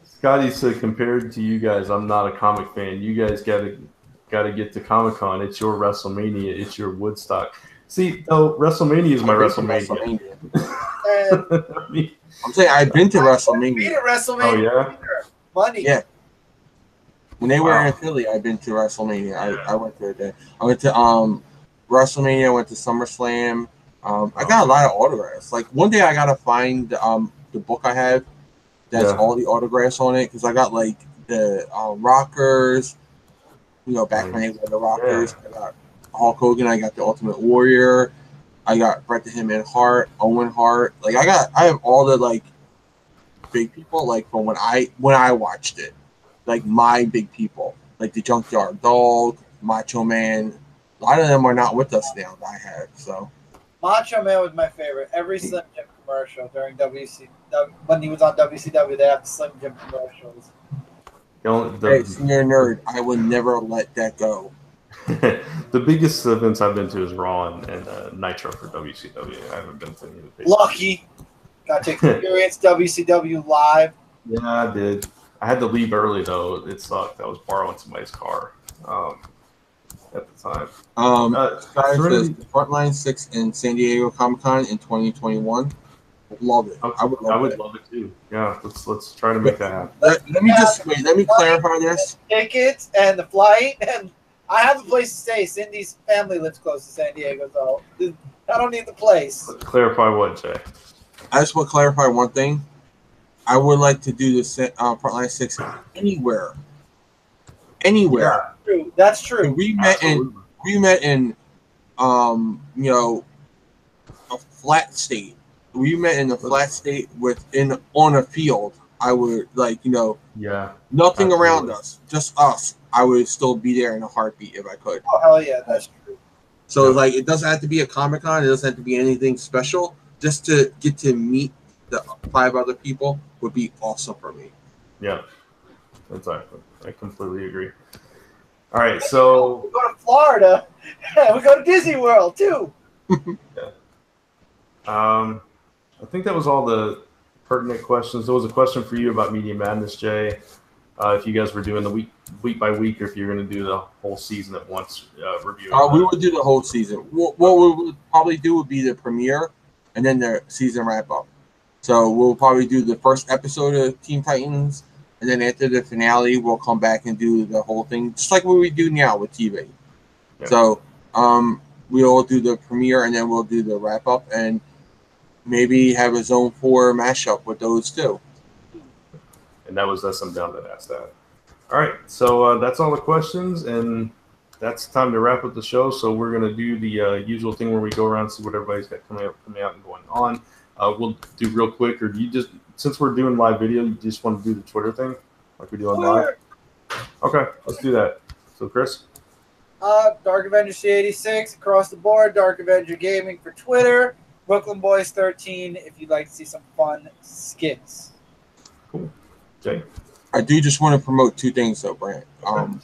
Scotty said, compared to you guys, I'm not a comic fan. You guys gotta get to Comic-Con. It's your WrestleMania. It's your Woodstock. See, WrestleMania is my WrestleMania. I'm saying I've been to WrestleMania. Been to WrestleMania. Oh yeah. Money. Yeah. When they were in Philly, I've been to WrestleMania. I went there. I went to WrestleMania. I went to SummerSlam. I got a lot of autographs. Like one day, I gotta find the book I have that's all the autographs on it because I got like the Rockers. Back when they were the Rockers. I got Hulk Hogan. I got the Ultimate Warrior. I got Bret the Hitman Hart, Owen Hart. Like I have all the like big people like from when I watched it. Like my big people, like the Junkyard Dog, Macho Man. A lot of them are not with us now. That I have so. Macho Man was my favorite. Every Slim Jim commercial during when he was on WCW, they have the Slim Jim commercials. Hey, you're a nerd. I would never let that go. The biggest events I've been to is Raw and Nitro for WCW. I haven't been to any of the Lucky. Got to experience WCW live. Yeah, I did. I had to leave early, though. It sucked. I was borrowing somebody's car at the time. Frontline 6 in San Diego Comic-Con in 2021. Love it. I would love it too. Yeah, let's try to make that happen. Let me clarify this. Tickets and the flight, and I have a place to stay. Cindy's family lives close to San Diego, so I don't need the place. Let's clarify what, Jay? I just want to clarify one thing. I would like to do this Frontline 6 anywhere. Yeah, that's true. We met in a flat state. We met in a flat state on a field. I would nothing around us, just us. I would still be there in a heartbeat if I could. Oh hell yeah, that's true. So it doesn't have to be a Comic-Con. It doesn't have to be anything special. Just to get to meet the 5 other people would be awesome for me. Yeah. That's right. I completely agree. All right, so we go to Florida. We go to Disney World too. Yeah. I think that was all the pertinent questions. There was a question for you about Media Madness, Jay. If you guys were doing the week by week, or if you're going to do the whole season at once, reviewing. We would do the whole season. What we would probably do would be the premiere and then the season wrap up. So we'll probably do the first episode of Teen Titans, and then after the finale, we'll come back and do the whole thing, just like what we do now with TV. Yeah. So we'll do the premiere, and then we'll do the wrap up, and maybe have a Zone 4 mashup with those two. And that's SM Down that asked that. All right, so that's all the questions, and that's time to wrap up the show. So we're going to do the usual thing where we go around and see what everybody's got coming out and going on. We'll do real quick, or do you just, since we're doing live video, you just want to do the Twitter thing like we do on live? Okay, let's do that. So, Chris? Dark Avenger C86 across the board. Dark Avenger Gaming for Twitter. Brooklyn Boys 13 if you'd like to see some fun skits. Cool. Jay? I do just want to promote two things, though, Brant.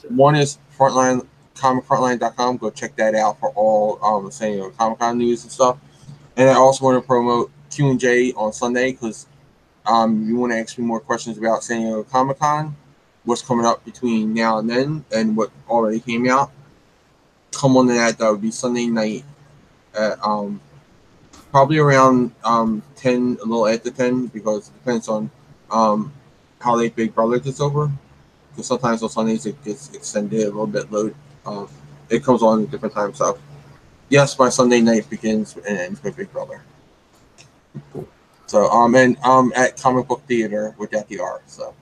One is Frontline, comicfrontline.com. Go check that out for all Comic-Con news and stuff. And I also want to promote Q&J on Sunday, because you want to ask me more questions about San Diego Comic-Con, what's coming up between now and then, and what already came out. Come on to that. That would be Sunday night at probably around 10, a little after 10, because it depends on how late Big Brother gets over. Because sometimes on Sundays it gets extended a little bit load. It comes on at different times. So yes, my Sunday night begins and ends with Big Brother. Cool. So at Comic Book Theater with Jackie R. So.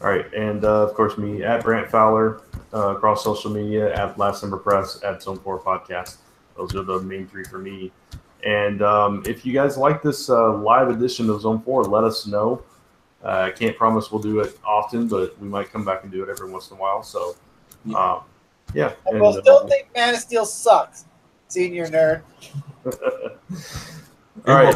All right, and of course me at Brant Fowler across social media, at Last Number Press, at Zone 4 Podcast. Those are the main three for me. And if you guys like this live edition of Zone 4, let us know. I can't promise we'll do it often, but we might come back and do it every once in a while. So, yeah. And we'll still think Man of Steel sucks, senior nerd. All right.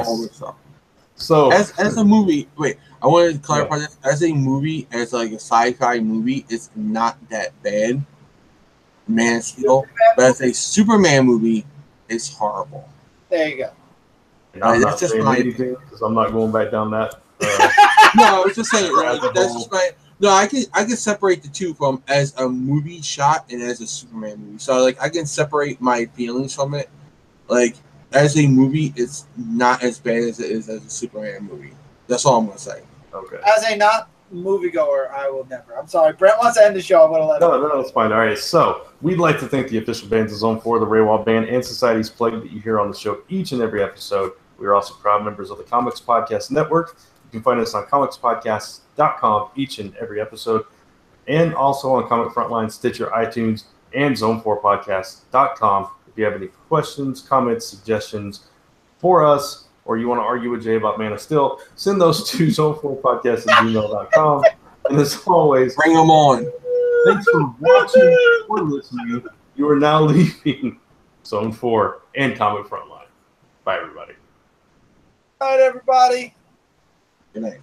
So, as a movie, wait, I wanted to clarify this. As a movie, as like a sci-fi movie, it's not that bad. Man of Steel, but as a Superman movie, it's horrible. There you go. And I'm not saying anything because I'm not going back down that. No, I was just saying. That's just my. No, I can separate the two from as a movie shot and as a Superman movie. So like I can separate my feelings from it. Like as a movie, it's not as bad as it is as a Superman movie. That's all I'm gonna say. Okay. As a not moviegoer, I will never. I'm sorry. Brent wants to end the show. I'm gonna let him. No, it's fine. All right. So we'd like to thank the official bands of Zone 4, the Raywall Band, and Society's Plague that you hear on the show each and every episode. We are also proud members of the Comics Podcast Network. You can find us on comicspodcast.com each and every episode, and also on Comic Frontline, Stitcher, iTunes, and Zone4Podcast.com. If you have any questions, comments, suggestions for us, or you want to argue with Jay about Man of Steel, send those to Zone4Podcast@gmail.com. And as always, bring them on. Thanks for watching or listening. You are now leaving Zone 4 and Comic Frontline. Bye, everybody. All right, everybody. Good night.